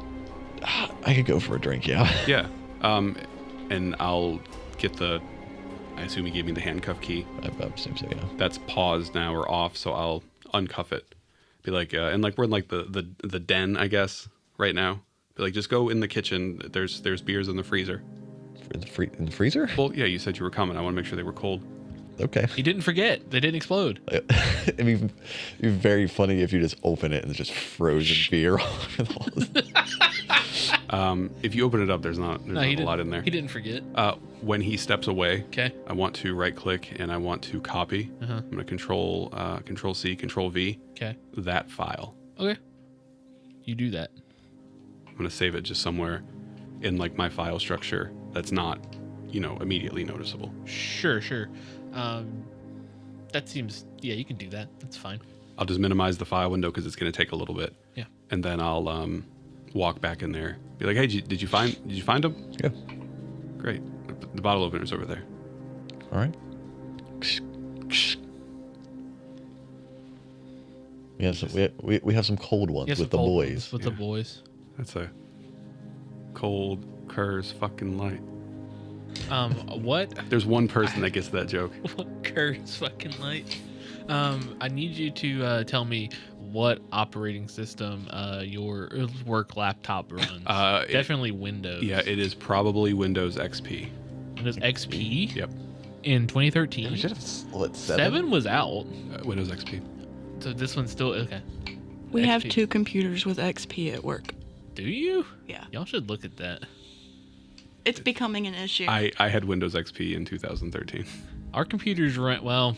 I could go for a drink, yeah. Yeah. And I'll get I assume he gave me the handcuff key. I assume so, yeah. That's paused now or off, so I'll uncuff it. Be like, and like we're in like the den, I guess, right now. Be like, just go in the kitchen. There's beers in the freezer. In the freezer? Well, yeah, you said you were coming. I want to make sure they were cold. Okay. He didn't forget. They didn't explode. It'd be very funny if you just open it and there's just frozen beer all over the walls. If you open it up, there's not a lot in there. He didn't forget. When he steps away, Okay. I want to right click and I want to copy. I'm gonna control C, Control V. Okay. That file. Okay. You do that. I'm gonna save it just somewhere in like my file structure that's not, immediately noticeable. Sure. That seems, yeah, you can do that. That's fine. I'll just minimize the file window because it's gonna take a little bit. Yeah. And then I'll walk back in there. Be like, hey, did you find him? Yeah. Great. The bottle opener's over there. All right. We have some cold ones Yes, with the cold boys. ones With the boys. That's a cold Kerr's fucking light. What? There's one person that gets that joke. What Kurt's fucking light? I need you to tell me what operating system your work laptop runs. Definitely Windows. Yeah, it is probably Windows XP. Windows XP Yep. in We 2013. should have split 7 was out, Windows XP. so this one's still okay. We have XP. 2 computers with XP at work. Do you? Yeah. Y'all should look at that. It's becoming an issue. I had Windows XP in 2013. Our computers run well.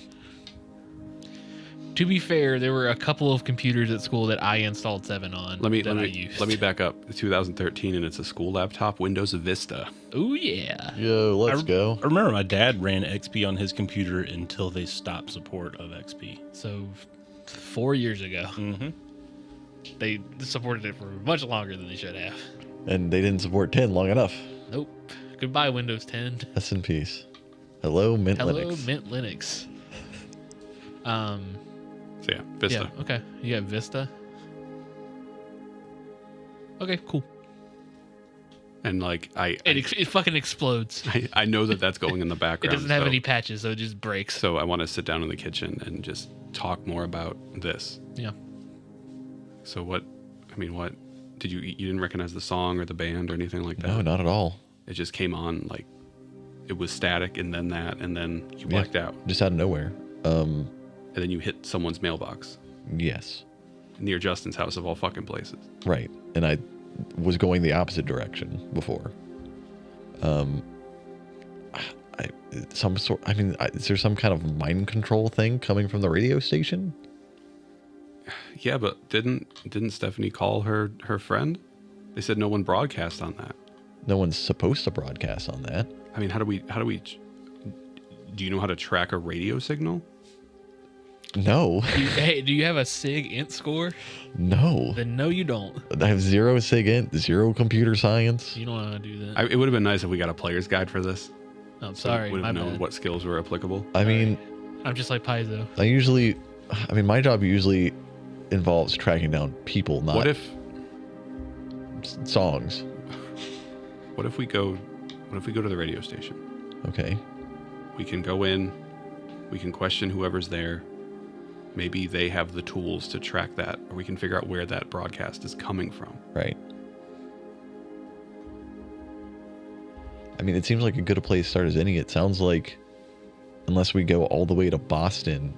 To be fair, there were a couple of computers at school that I installed 7 on. Let me back up. 2013, and it's a school laptop, Windows Vista. Oh yeah. Yo, let's go. I remember my dad ran XP on his computer until they stopped support of XP. So 4 years ago, Mm-hmm. they supported it for much longer than they should have. And they didn't support 10 long enough. Nope. Goodbye, Windows 10. Rest in peace. Hello, Mint Hello, Linux. Mint Linux. So yeah, Vista. Yeah, okay. You got Vista. Okay, cool. And like It fucking explodes. I know that's going in the It background. doesn't have so, any patches, so it just breaks. So I want to sit down in the kitchen and just talk more about this. Yeah. So what did you didn't recognize the song or the band or anything like that? No, not at all. It just came on like it was static and then that and then you blacked out. Just out of nowhere. And then you hit someone's mailbox Yes. near Justin's house of all fucking places. Right. And I was going the opposite direction before. Is there some kind of mind control thing coming from the radio station? Yeah, but didn't Stephanie call her friend? They said no one broadcast on that. No one's supposed to broadcast on that. I mean, how do we do you know how to track a radio signal? No. Hey, do you have a SIG int score? No. Then no, you don't. I have 0 SIG int, 0 computer science. You don't know how to do that. It would have been nice if we got a player's guide for this. I'm So sorry. we would My have known bad. what skills were applicable. I mean, I'm just like Paizo. my job usually involves tracking down people, not What if songs. What if we go to the radio station? Okay. We can go in, we can question whoever's there. Maybe they have the tools to track that, or we can figure out where that broadcast is coming from. Right. I mean, it seems like a good a place to start as any. It sounds like, unless we go all the way to Boston,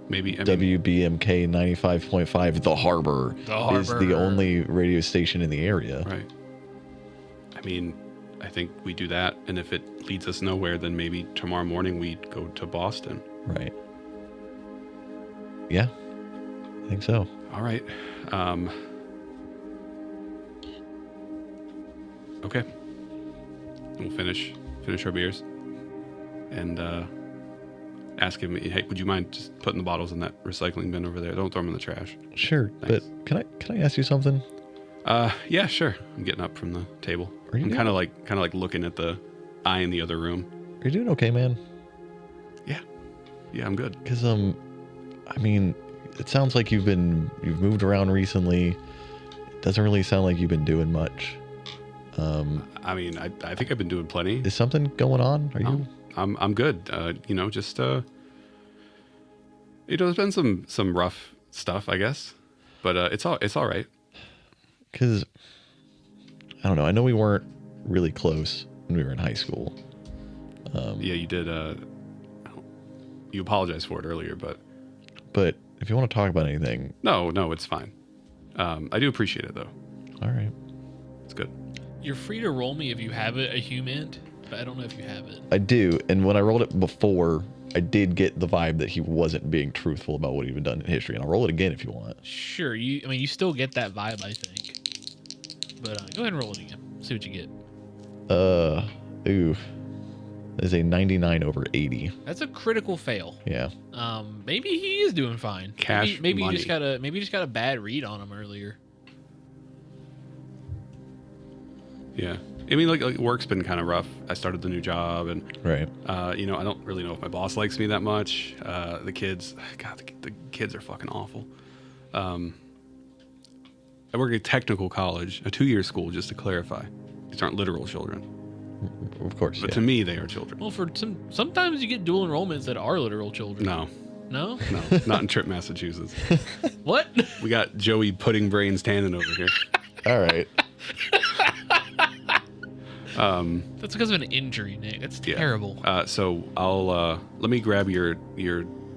Maybe WBMK 95.5, The Harbor, is the Harbor. only radio station in the area. Right. I mean, I think we do that, and if it leads us nowhere, then maybe tomorrow morning we go to Boston. Right. Yeah, I think so. All right. Okay. We'll finish our beers, and ask him, hey, would you mind just putting the bottles in that recycling bin over there? Don't throw them in the trash. Sure, Thanks. but can I ask you something? Yeah, sure. I'm getting up from the table. Are you I'm doing- kind of like looking at the eye in the other room. Are you doing okay, man? Yeah, I'm good. Because I mean, it sounds like you've moved around recently. It doesn't really sound like you've been doing much. I mean, I think I've been doing plenty. Is something going on? Are you? I'm good. Just there's been some rough stuff, I guess, but it's all right. Because I don't know. I know we weren't really close when we were in high school. Yeah, you did. You apologized for it earlier, but But if you want to talk about anything, no, it's fine. I do appreciate it though. all right. It's good. You're free to roll me if you have it, a human, but I don't know if you have it. I do. And when I rolled it before, I did get the vibe that he wasn't being truthful about what he'd done in history. And I'll roll it again if you want. Sure, you still get that vibe, I think. But go ahead and roll it again. See what you get. Ooh. There's a 99 over 80. That's a critical fail. Yeah. Maybe he is doing fine. Cash maybe money. you just got a bad read on him earlier. Yeah. I mean, like work's been kind of rough. I started the new job, and Right. I don't really know if my boss likes me that much. The kids, God, the kids are fucking awful. I work at a technical college, a 2-year school, just to clarify. These aren't literal children, Of course. but Yeah. to me, they are children. Well, sometimes you get dual enrollments that are literal children. No, No? not in Tripp, Massachusetts. What? We got Joey Pudding Brains Tannen over here. All right. That's because of an injury, Nick. That's Yeah. terrible. So I'll let me grab your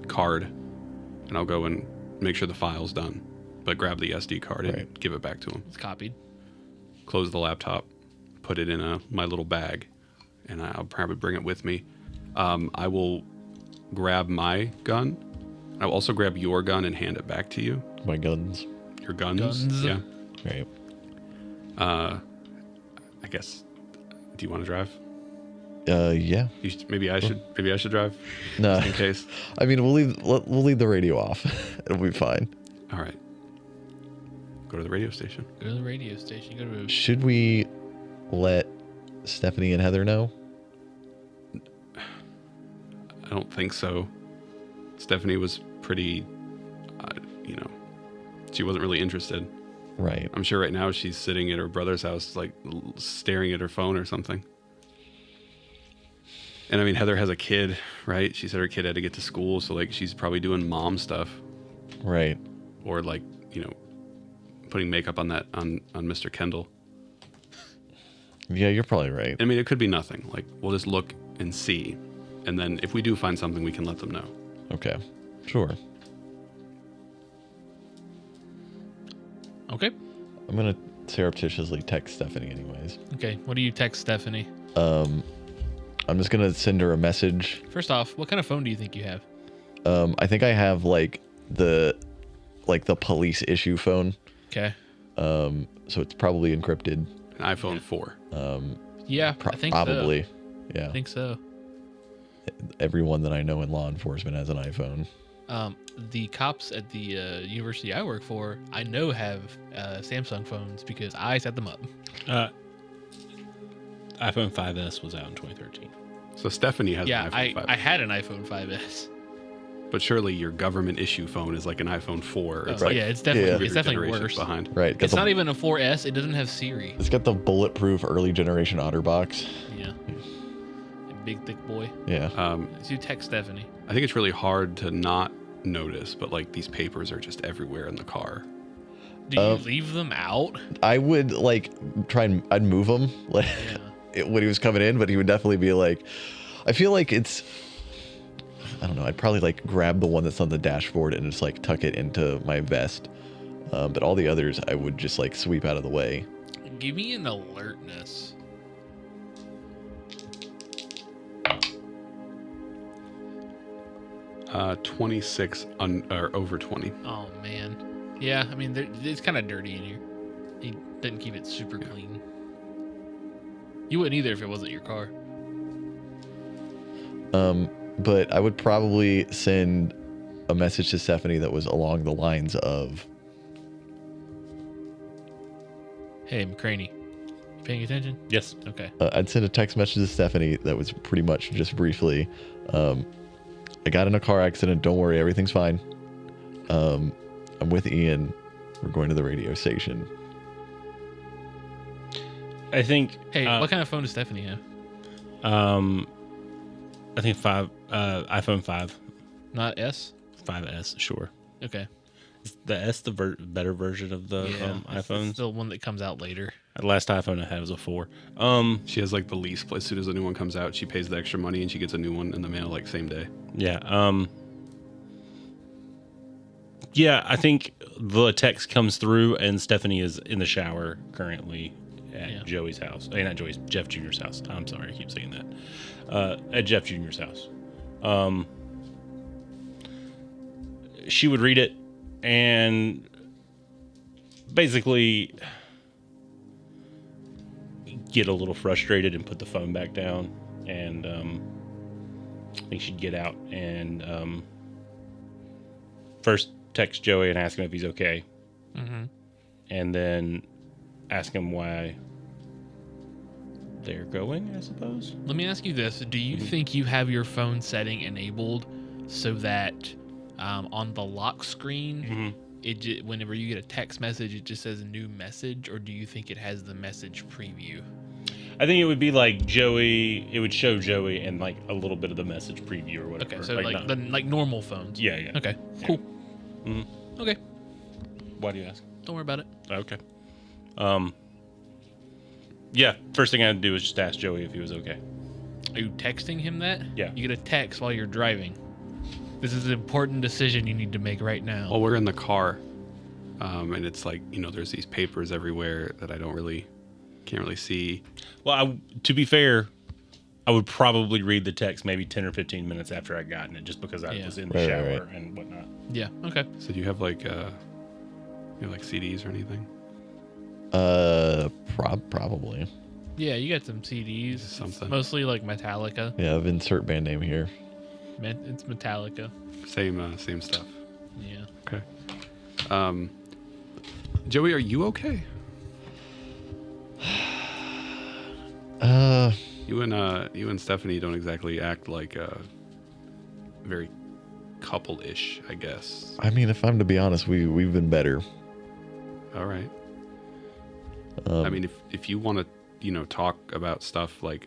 card, and I'll go and make sure the file's done. But grab the SD card and Right. give it back to him. It's copied. Close the laptop, put it in my little bag, and I'll probably bring it with me. I will grab my gun. I'll also grab your gun and hand it back to you. My guns. Your guns. Guns. Yeah. Right. I guess. Do you want to drive? Yeah. Maybe I should drive. No. Just in case. I mean, we'll leave the radio off. It'll be fine. All right. Go to the radio station. Go to the radio station. Go to Should we let Stephanie and Heather know? I don't think so. Stephanie was pretty, she wasn't really interested. Right. I'm sure right now she's sitting at her brother's house, like staring at her phone or something. And I mean, Heather has a kid, right? She said her kid had to get to school, so like she's probably doing mom stuff, Right. or like putting makeup on Mr. Kendall. Yeah, you're probably right. I mean, it could be nothing. Like we'll just look and see, and then if we do find something, we can let them know. Okay. Sure. Okay. I'm gonna surreptitiously text Stephanie anyways. Okay. What do you text Stephanie? I'm just gonna send her a message. First off, what kind of phone do you think you have? I think I have like the police issue phone. Okay. So it's probably encrypted. An iPhone 4. Yeah, I think Probably. so. Yeah. I think so. Everyone that I know in law enforcement has an iPhone. The cops at the university I work for, I know have Samsung phones because I set them up. iPhone 5S was out in 2013. So Stephanie has Yeah, an iPhone 5. I had an iPhone 5S. But surely your government issue phone is like an iPhone 4. It's Oh, like yeah, it's definitely Yeah. it's definitely generations worse. behind. Right. It's not even a 4S. It doesn't have Siri. It's got the bulletproof early generation OtterBox. Yeah. A big thick boy. Yeah. So you text Stephanie. I think it's really hard to not notice, but like these papers are just everywhere in the car. Do you leave them out? I would like I'd move him like when he was coming in, but he would definitely be like, I feel like I don't know. I'd probably like grab the one that's on the dashboard and just like tuck it into my vest. But all the others I would just like sweep out of the way. Give me an alertness. 26 or over 20. Oh man, yeah. I mean, it's kind of dirty in here. He didn't keep it super clean. You wouldn't either if it wasn't your car. But I would probably send a message to Stephanie that was along the lines of, Hey, McCraney, you paying attention? Yes. Okay. I'd send a text message to Stephanie that was pretty much just briefly, I got in a car accident. Don't worry, everything's fine. I'm with Ian. We're going to the radio station. I think. Hey, what kind of phone does Stephanie have? I think iPhone 5. Not S? 5S, sure. Okay. Is the S the better version of the iPhones? It's the one that comes out later. The last iPhone I had was a 4. She has like the lease. As soon as a new one comes out, she pays the extra money and she gets a new one in the mail like same day. Yeah. Yeah, I think the text comes through and Stephanie is in the shower currently at Joey's house. Not Joey's, Jeff Jr.'s house. I'm sorry, I keep saying that. At Jeff Jr.'s house. She would read it and basically get a little frustrated and put the phone back down. And I think she'd get out and first text Joey and ask him if he's okay. Mm-hmm. And then ask him why they're going, I suppose. Let me ask you this. Do you think you have your phone setting enabled so that on the lock screen, whenever you get a text message, it just says a new message? Or do you think it has the message preview? I think it would be like Joey, it would show Joey and like a little bit of the message preview or whatever. Okay, so like normal phones. Yeah, yeah. Okay, cool. Mm-hmm. Okay. Why do you ask? Don't worry about it. Okay. Yeah, first thing I'd do is just ask Joey if he was okay. Are you texting him that? Yeah. You get a text while you're driving. This is an important decision you need to make right now. Well, we're in the car, and it's like, there's these papers everywhere that I can't really see. Well, to be fair, I would probably read the text maybe 10 or 15 minutes after I'd gotten it, just because I was in the shower and whatnot. Yeah. Okay. So do you have like CDs or anything? Probably. Yeah, you got some CDs. Something. It's mostly like Metallica. Yeah, I've insert band name here. It's Metallica. Same stuff. Yeah. Okay. Joey, are you okay? You and Stephanie don't exactly act like very couple-ish, I guess. I mean, if I'm to be honest, we've been better. All right. I mean, if you want to, talk about stuff like,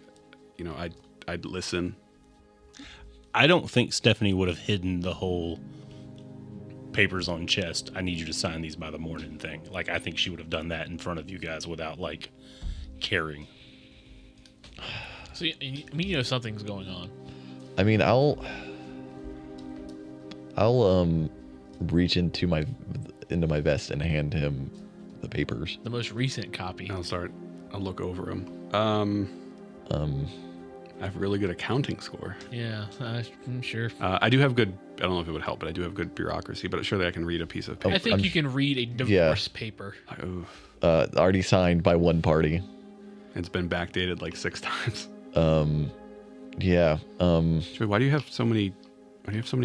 I'd listen. I don't think Stephanie would have hidden the whole papers on chest. I need you to sign these by the morning thing. Like, I think she would have done that in front of you guys without like caring. So, something's going on. I mean, I'll reach into my vest and hand him the papers. The most recent copy. I'll look over them. I have a really good accounting score. Yeah, I'm sure. I do have good, I don't know if it would help, but I do have good bureaucracy, but surely I can read a piece of paper. I think you can read a divorce paper. Already signed by one party. It's been backdated like 6 times. Yeah. Joey, why do you have so many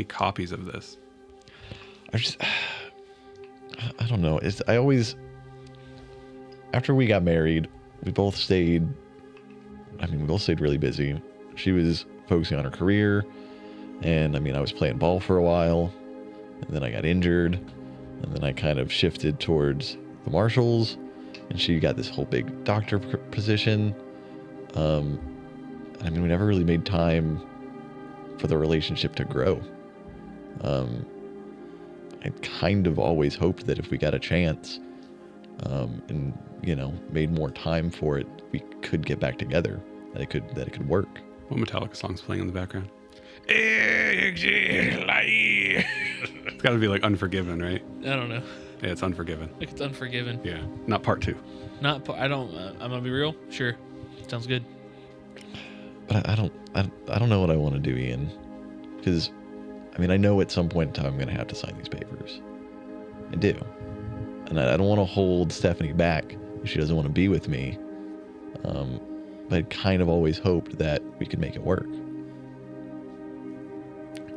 copies of this? I don't know. After we got married, we both stayed really busy. She was focusing on her career, and I was playing ball for a while, and then I got injured, and then I kind of shifted towards the marshals, and she got this whole big doctor position. We never really made time for the relationship to grow. I kind of always hoped that if we got a chance, and made more time for it, we could get back together. That it could work. What Metallica song's playing in the background? It's got to be like Unforgiven, right? I don't know. Yeah, it's Unforgiven. Like it's Unforgiven. Yeah, not part 2. I don't. I'm gonna be real. Sure, sounds good. But I don't know what I want to do, Ian, because I know at some point in time I'm gonna have to sign these papers. I do, and I don't want to hold Stephanie back if she doesn't want to be with me. But I kind of always hoped that we could make it work.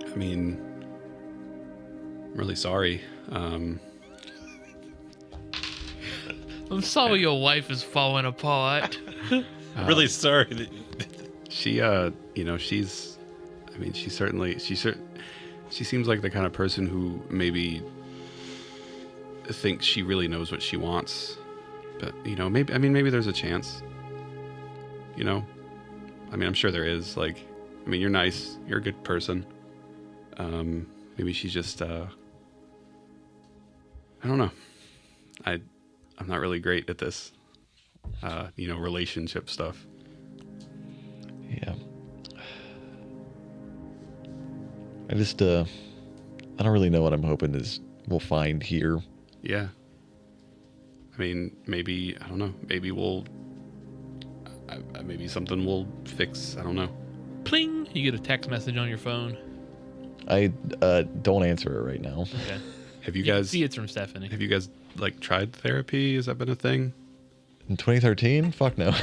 I mean, I'm really sorry. I'm sorry your wife is falling apart. I'm really sorry. She seems like the kind of person who maybe thinks she really knows what she wants, but maybe there's a chance. I'm sure there is. You're nice. You're a good person. Maybe she's just, I don't know. I'm not really great at this, relationship stuff. Yeah. I don't really know what I'm hoping we'll find here. Yeah. Maybe, I don't know. Maybe maybe something will fix. I don't know. Pling! You get a text message on your phone. I don't answer it right now. Okay. Have you You can guys see it's from Stephanie. Have you guys tried therapy? Has that been a thing? In 2013? Fuck no.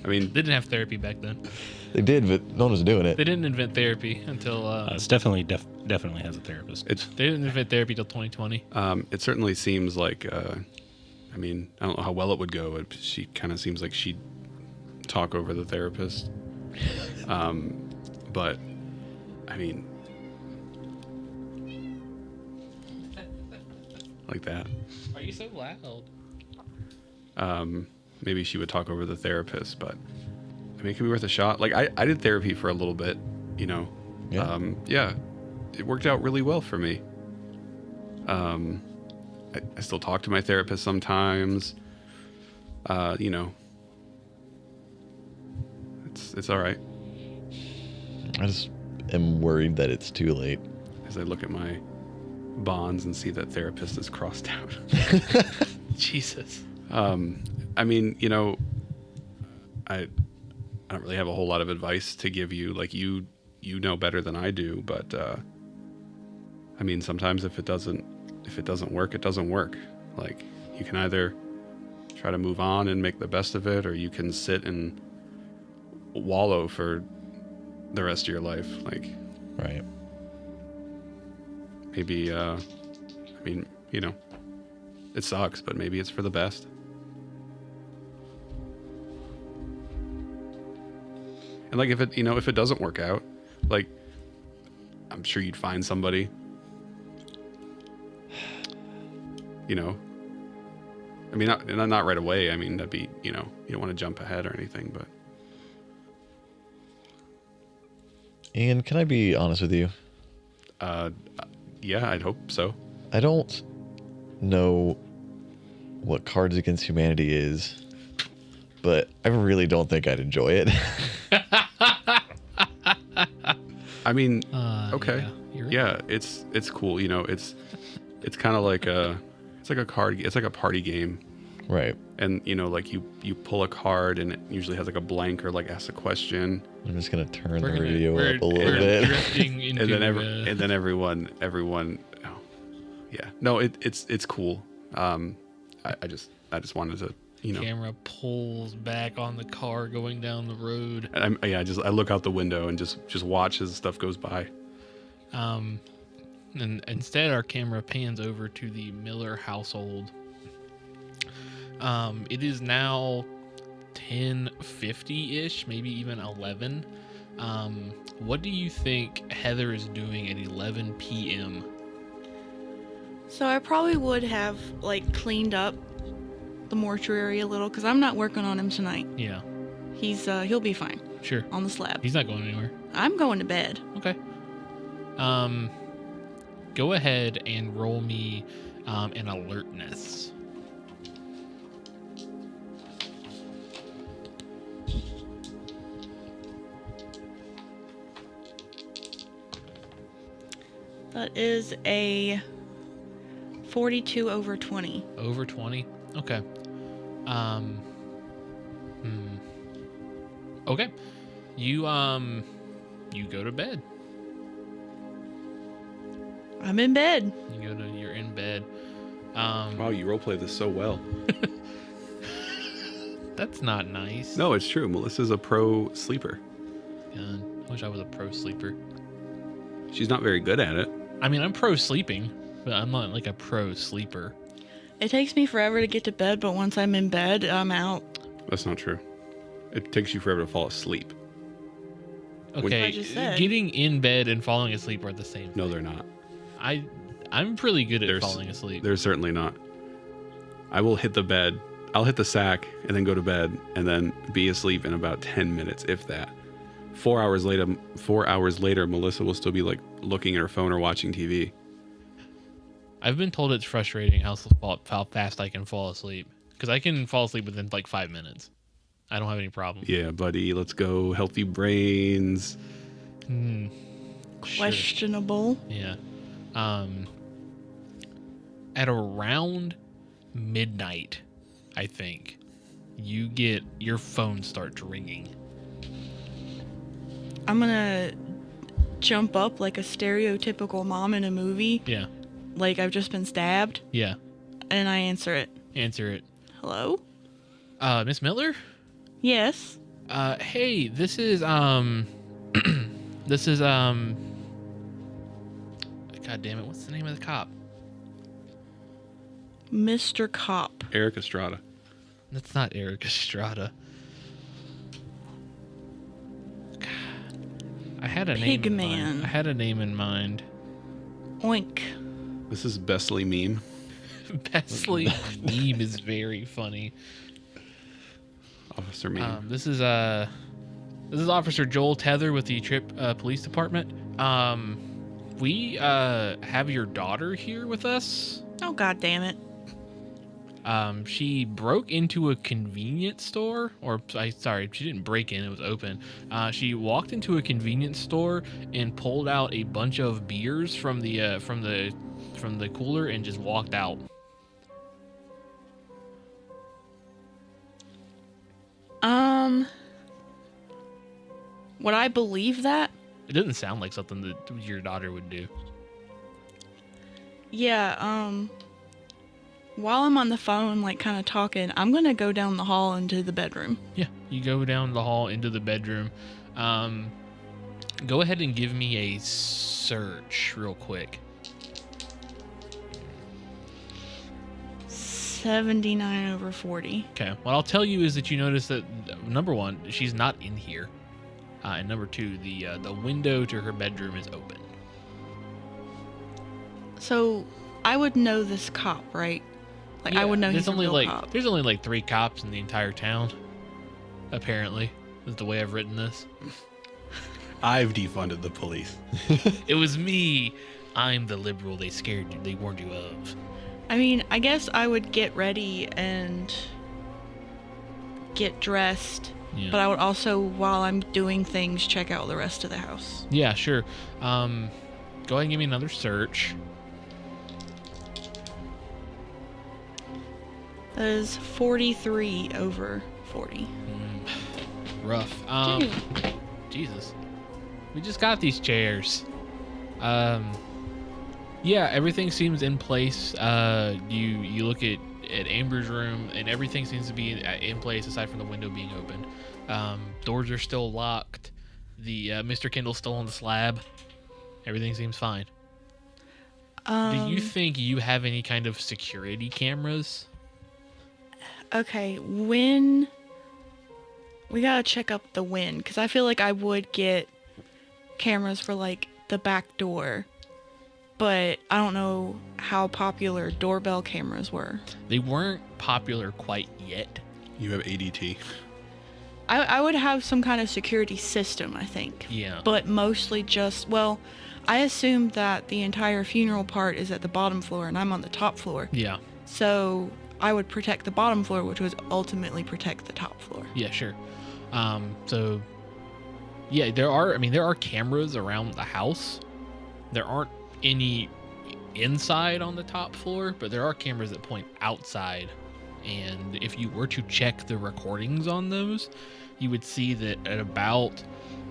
They didn't have therapy back then. They did, but no one was doing it. They didn't invent therapy until. Stephanie definitely has a therapist. They didn't invent therapy till 2020. It certainly seems like. I don't know how well it would go. She kind of seems like she'd talk over the therapist. But like that. Are you so loud? Maybe she would talk over the therapist, but it could be worth a shot. I did therapy for a little bit, Yeah. Yeah, it worked out really well for me. I still talk to my therapist sometimes. It's all right. I just am worried that it's too late. As I look at my bonds and see that therapist is crossed out. Jesus. I don't really have a whole lot of advice to give you. You know better than I do, but sometimes if it doesn't work, it doesn't work. You can either try to move on and make the best of it, or you can sit and wallow for the rest of your life. Right. Maybe it sucks, but maybe it's for the best. And if it doesn't work out, I'm sure you'd find somebody. Not right away. That'd be, you don't want to jump ahead or anything, but. Ian, can I be honest with you? Yeah, I'd hope so. I don't know what Cards Against Humanity is, but I really don't think I'd enjoy it. Okay. Yeah, it's cool. It's kind of like it's like a party game. Right. And you pull a card and it usually has a blank or asks a question. I'm just gonna turn the radio up a little bit. And then everyone oh, yeah. No, it's cool. I just wanted to, Camera pulls back on the car going down the road. And I look out the window and just watch as stuff goes by. And instead our camera pans over to the Miller household. It is now 10:50-ish, maybe even 11. What do you think Heather is doing at 11 p.m.? So I probably would have cleaned up the mortuary a little, because I'm not working on him tonight. Yeah, He'll be fine sure. on the slab. He's not going anywhere. I'm going to bed. Okay. Go ahead and roll me an alertness. That is a 42 over 20. Over 20? Okay. Okay. You go to bed. I'm in bed. You're in bed. Wow, you roleplay this so well. That's not nice. No, it's true. Melissa's a pro sleeper. God, I wish I was a pro sleeper. She's not very good at it. I mean, I'm pro sleeping, but I'm not like a pro sleeper. It takes me forever to get to bed, but once I'm in bed, I'm out. That's not true. It takes you forever to fall asleep. Okay, I just said. getting in bed and falling asleep are the same. No, they're not. I'm pretty good at They're falling asleep. They're certainly not. I will hit the bed. I'll hit the sack and then go to bed and then be asleep in about 10 minutes, if that. 4 hours later, Melissa will still be like looking at her phone or watching TV. I've been told it's frustrating how fast I can fall asleep, because I can fall asleep within like 5 minutes. I don't have any problem. Yeah, buddy, let's go. Healthy brains. Sure. Questionable. Yeah. At around midnight, I think, you get your phone starts ringing. I'm gonna jump up like a stereotypical mom in a movie. Yeah. Like I've just been stabbed. Yeah. And I answer it. Answer it. Hello? Miss Miller? Yes. Hey, this is this is God damn it, what's the name of the cop? Mr. Cop. Eric Estrada. That's not Eric Estrada. God. I had a name in mind. Pigman. I had a name in mind. Oink. This is Besley Meme. Besley meme is very funny. Officer Meme. This is Officer Joel Tether with the Tripp Police Department. We have your daughter here with us. Oh, God damn it. She broke into a convenience store, sorry, she didn't break in, it was open. She walked into a convenience store and pulled out a bunch of beers from the cooler and just walked out. Would I believe that? It doesn't sound like something that your daughter would do. Yeah, while I'm on the phone, like, kind of talking, I'm gonna go down the hall into the bedroom. Yeah, you go down the hall into the bedroom. Go ahead and give me a search real quick. 79 over 40. Okay, what I'll tell you is that you notice that, number one, she's not in here. And number two, the window to her bedroom is open. So, I would know this cop, right? Like, I would know he's a real cop. There's only like 3 cops in the entire town, apparently, is the way I've written this. I've defunded the police. It was me. I'm the liberal they warned you of. I mean, I guess I would get ready and get dressed. Yeah. But I would also, while I'm doing things, check out the rest of the house. Yeah, sure. Go ahead and give me another search. That is 43 over 40. Rough. Dude. Jesus. We just got these chairs. Yeah, everything seems in place. You look at Amber's room, and everything seems to be in place aside from the window being open. Doors are still locked. The Mr. Kindle's still on the slab. Everything seems fine. Do you think you have any kind of security cameras? Okay, when... We gotta check up the when, because I feel like I would get cameras for, like, the back door. But I don't know how popular doorbell cameras were. They weren't popular quite yet. You have ADT. I would have some kind of security system, I think. Yeah. But mostly just, well, I assumed that the entire funeral part is at the bottom floor and I'm on the top floor. Yeah. So I would protect the bottom floor, which would ultimately protect the top floor. Yeah, sure. So yeah, there are cameras around the house. There aren't any inside on the top floor, but there are cameras that point outside. And if you were to check the recordings on those, you would see that at about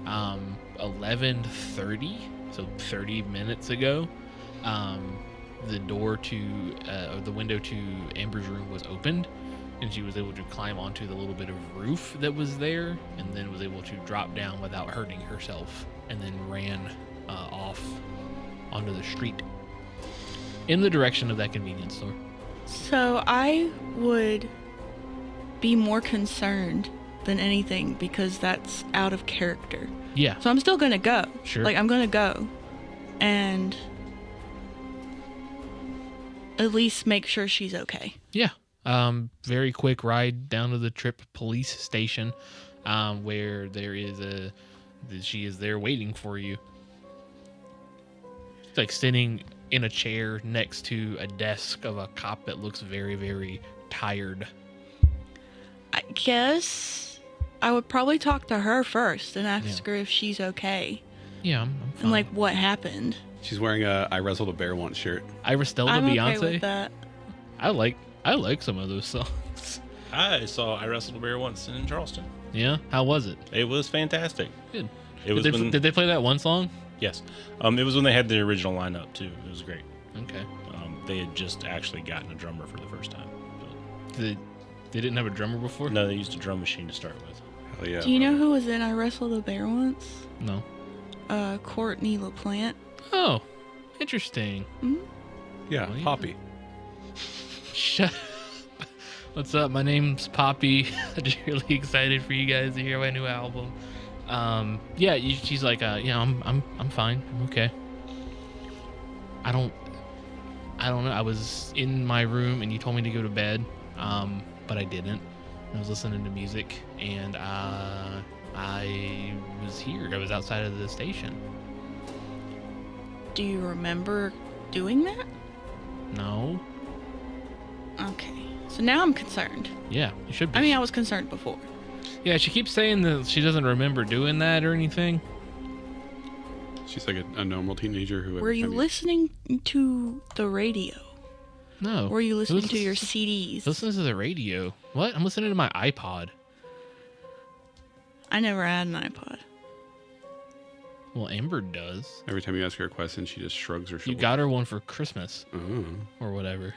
11:30, so 30 minutes ago, the door to or the window to Amber's room was opened, and she was able to climb onto the little bit of roof that was there, and then was able to drop down without hurting herself, and then ran off onto the street in the direction of that convenience store. So I would be more concerned than anything because that's out of character. Yeah. So I'm still gonna go. Sure. Like, I'm gonna go and at least make sure she's okay. Yeah. Very quick ride down to the Tripp police station, where there is she is there waiting for you. She's like sitting in a chair next to a desk of a cop that looks very, very tired. I guess I would probably talk to her first and ask her if she's okay Yeah, I'm fine. and like what happened. She's wearing a "I Wrestled a Bear Once" shirt. Iristelda I'm Beyonce. okay with that. I like some of those songs. I saw I Wrestled a Bear Once in Charleston. Yeah, how was it? It was fantastic. Good. It was when, Did they play that one song? yes. It was when they had the original lineup too. It was great. Okay. They had just actually gotten a drummer for the first time. They didn't have a drummer before? No, they used a drum machine to start with. Hell yeah. Do you know who was in I Wrestled a Bear Once? No. Courtney LaPlante. Oh, interesting. Yeah, Well, yeah. Poppy. Shut up. What's up? My name's Poppy. I'm just really excited for you guys to hear my new album. Yeah, she's like, yeah, I'm fine. I'm okay. I don't know. I was in my room and you told me to go to bed, but I didn't. I was listening to music and I was here. I was outside of the station. Do you remember doing that? No. Okay. So now I'm concerned. Yeah, you should be. I mean, I was concerned before. Yeah, she keeps saying that she doesn't remember doing that or anything. She's like a normal teenager who. Were you listening to the radio? No. Were you listening to Who your CDs? Listen to the radio. What? I'm listening to my iPod. I never had an iPod. Well, Amber does. Every time you ask her a question, she just shrugs her You shoulders. got her one for Christmas Oh. or whatever.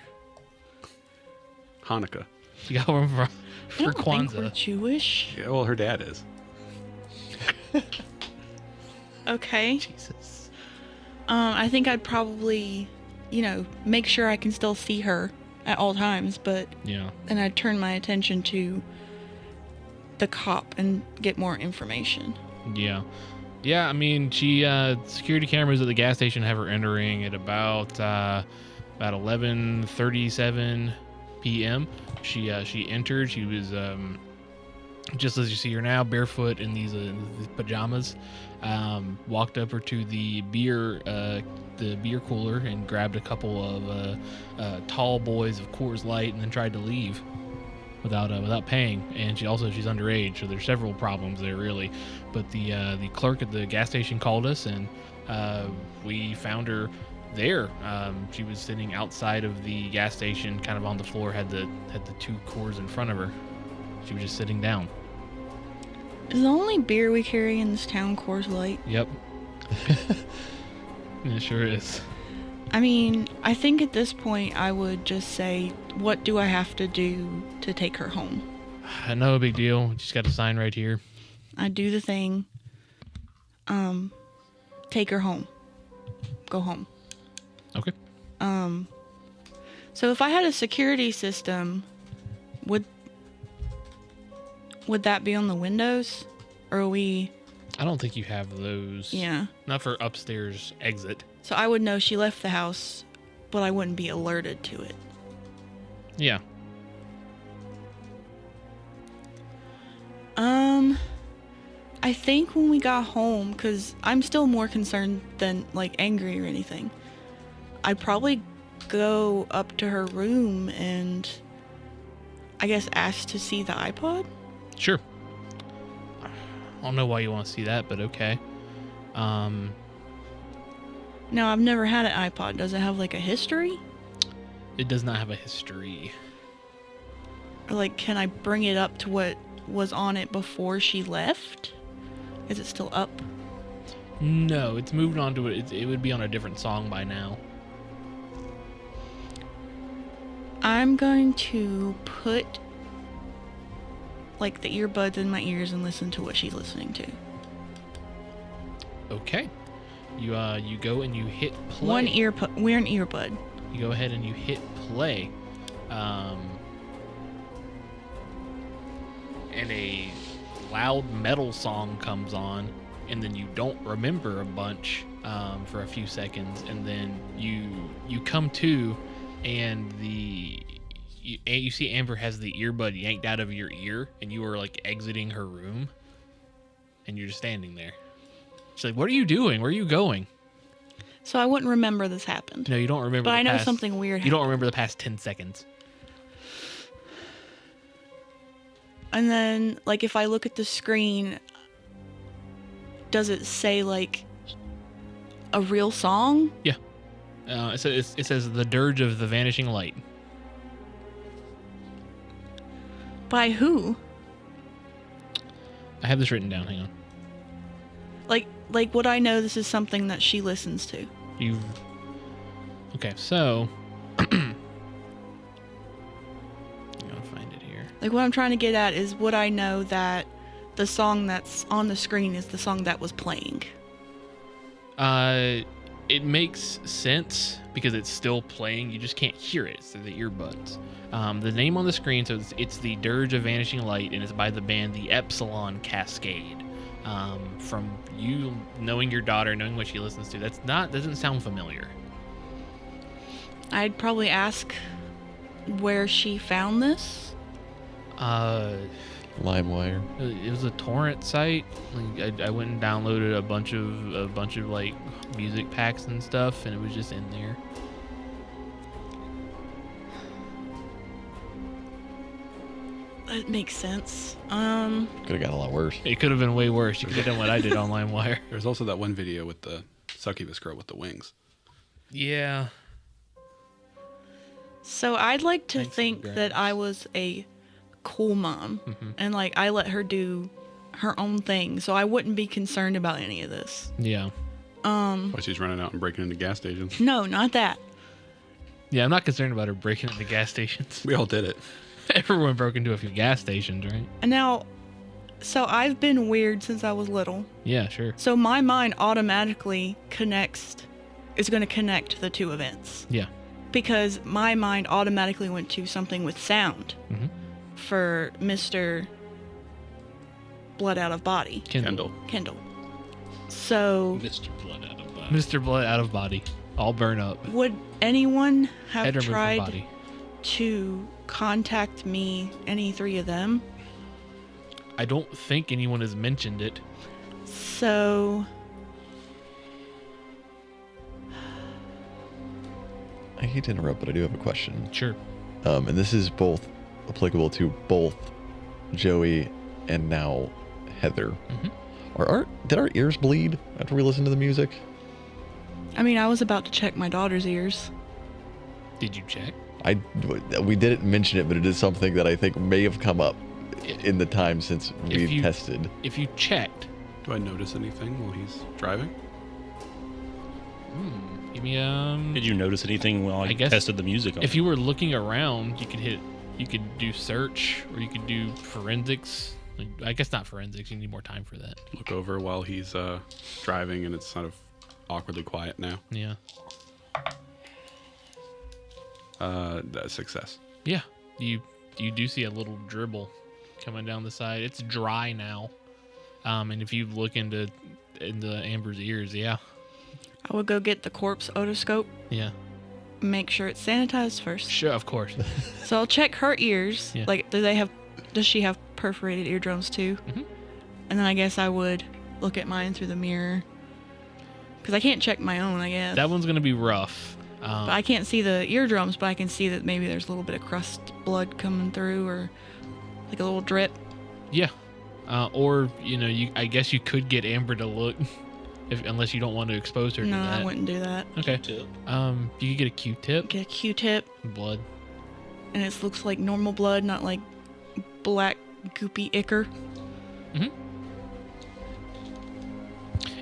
Hanukkah. You got one for I don't think we're Kwanzaa. Jewish. Yeah, well, her dad is. Okay. Jesus. I think I'd probably, make sure I can still see her at all times, but Yeah. then I'd turn my attention to the cop and get more information. Yeah. Yeah, I mean, she security cameras at the gas station have her entering at about 11:37 p.m. She entered. She was just as you see her now, barefoot in these pajamas. Walked over to the beer cooler and grabbed a couple of tall boys of Coors Light, and then tried to leave without paying. And she's underage, so there's several problems there really. But the clerk at the gas station called us, and we found her there. She was sitting outside of the gas station, kind of on the floor, had the two Coors in front of her. She was just sitting down. Is the only beer we carry in this town Coors Light? Yep. It sure is. I mean, I think at this point I would just say, what do I have to do to take her home? No big deal. Just got to sign right here. I do the thing. Take her home. Go home. Okay. So if I had a security system, would that be on the windows? Or are we... I don't think you have those. Yeah. Not for upstairs exit. So I would know she left the house, but I wouldn't be alerted to it. Yeah. I think when we got home, because I'm still more concerned than, angry or anything, I'd probably go up to her room and, I guess, ask to see the iPod? Sure. I don't know why you want to see that, but okay. Now, I've never had an iPod. Does it have like a history? It does not have a history. Or like, can I bring it up to what was on it before she left? Is it still up? No, it's moved on to it. It would be on a different song by now. I'm going to put like the earbuds in my ears and listen to what she's listening to. Okay. You go and you hit play. Wear an earbud. You go ahead and you hit play. And a loud metal song comes on, and then you don't remember a bunch for a few seconds, and then you come to, and you see Amber has the earbud yanked out of your ear, and you are like exiting her room, and you're just standing there. She's like, "What are you doing? Where are you going?" So I wouldn't remember this happened. No, you don't remember. But I know past, something weird You don't happened. remember the past 10 seconds. And then, like, if I look at the screen, does it say, like, a real song? Yeah. It says "The Dirge of the Vanishing Light." By who? I have this written down. Hang on. Like, would I know this is something that she listens to? Okay, so I'm gonna find it here. Like, what I'm trying to get at is, would I know that the song that's on the screen is the song that was playing? It makes sense because it's still playing. You just can't hear it. It's the earbuds. The name on the screen, so it's "The Dirge of Vanishing Light," and it's by the band The Epsilon Cascade. From you knowing your daughter, knowing what she listens to, doesn't sound familiar. I'd probably ask where she found this. LimeWire. It was a torrent site. Like, I went and downloaded a bunch of like music packs and stuff, and it was just in there. It makes sense. Could have got a lot worse. It could have been way worse. You could have done what I did on LimeWire. There's also that one video with the succubus girl with the wings. Yeah. So I'd like to Thanks, think Grant. that I was a cool mom, Mm-hmm. and like I let her do her own thing, so I wouldn't be concerned about any of this. Yeah. Why she's running out and breaking into gas stations. No, not that. Yeah, I'm not concerned about her breaking into gas stations. We all did it. Everyone broke into a few gas stations, right? And now, so I've been weird since I was little. Yeah, sure. So my mind automatically is going to connect the two events. Yeah. Because my mind automatically went to something with sound Mm-hmm. for Mr. Blood Out of Body. Kendall. Kendall. So, Mr. Blood out of body. Mr. Blood out of body. All burn up. would anyone have Head removed from tried body. to contact me, any three of them? I don't think anyone has mentioned it. So, I hate to interrupt, but I do have a question. Sure. And this is both applicable to both Joey and now Heather. Did our ears bleed after we listened to the music? I mean, I was about to check my daughter's ears. Did you check? We didn't mention it, but it is something that I think may have come up in the time since we've tested. If you checked, Do I notice anything while he's driving? give me Did you notice anything while I guess tested the music on if it? you were looking around, you could do search, or you could do forensics. I guess not forensics. You need more time for that. Look over while he's driving, and it's sort of awkwardly quiet now. Yeah. Success. Yeah. You do see a little dribble coming down the side. It's dry now. And if you look into Amber's ears, yeah. I would go get the corpse otoscope, Yeah. make sure it's sanitized first. Sure, of course. So I'll check her ears. Yeah. Like, does she have perforated eardrums too? Mhm. And then I guess I would look at mine through the mirror. Because I can't check my own, I guess. That one's going to be rough. But I can't see the eardrums, but I can see that maybe there's a little bit of crust blood coming through, or like a little drip. Yeah. Or, I guess you could get Amber to look unless you don't want to expose her to No, that. I wouldn't do that. Okay. Tip. You could get a Q-tip. Get a Q-tip, Blood. and it looks like normal blood, not like black goopy ichor.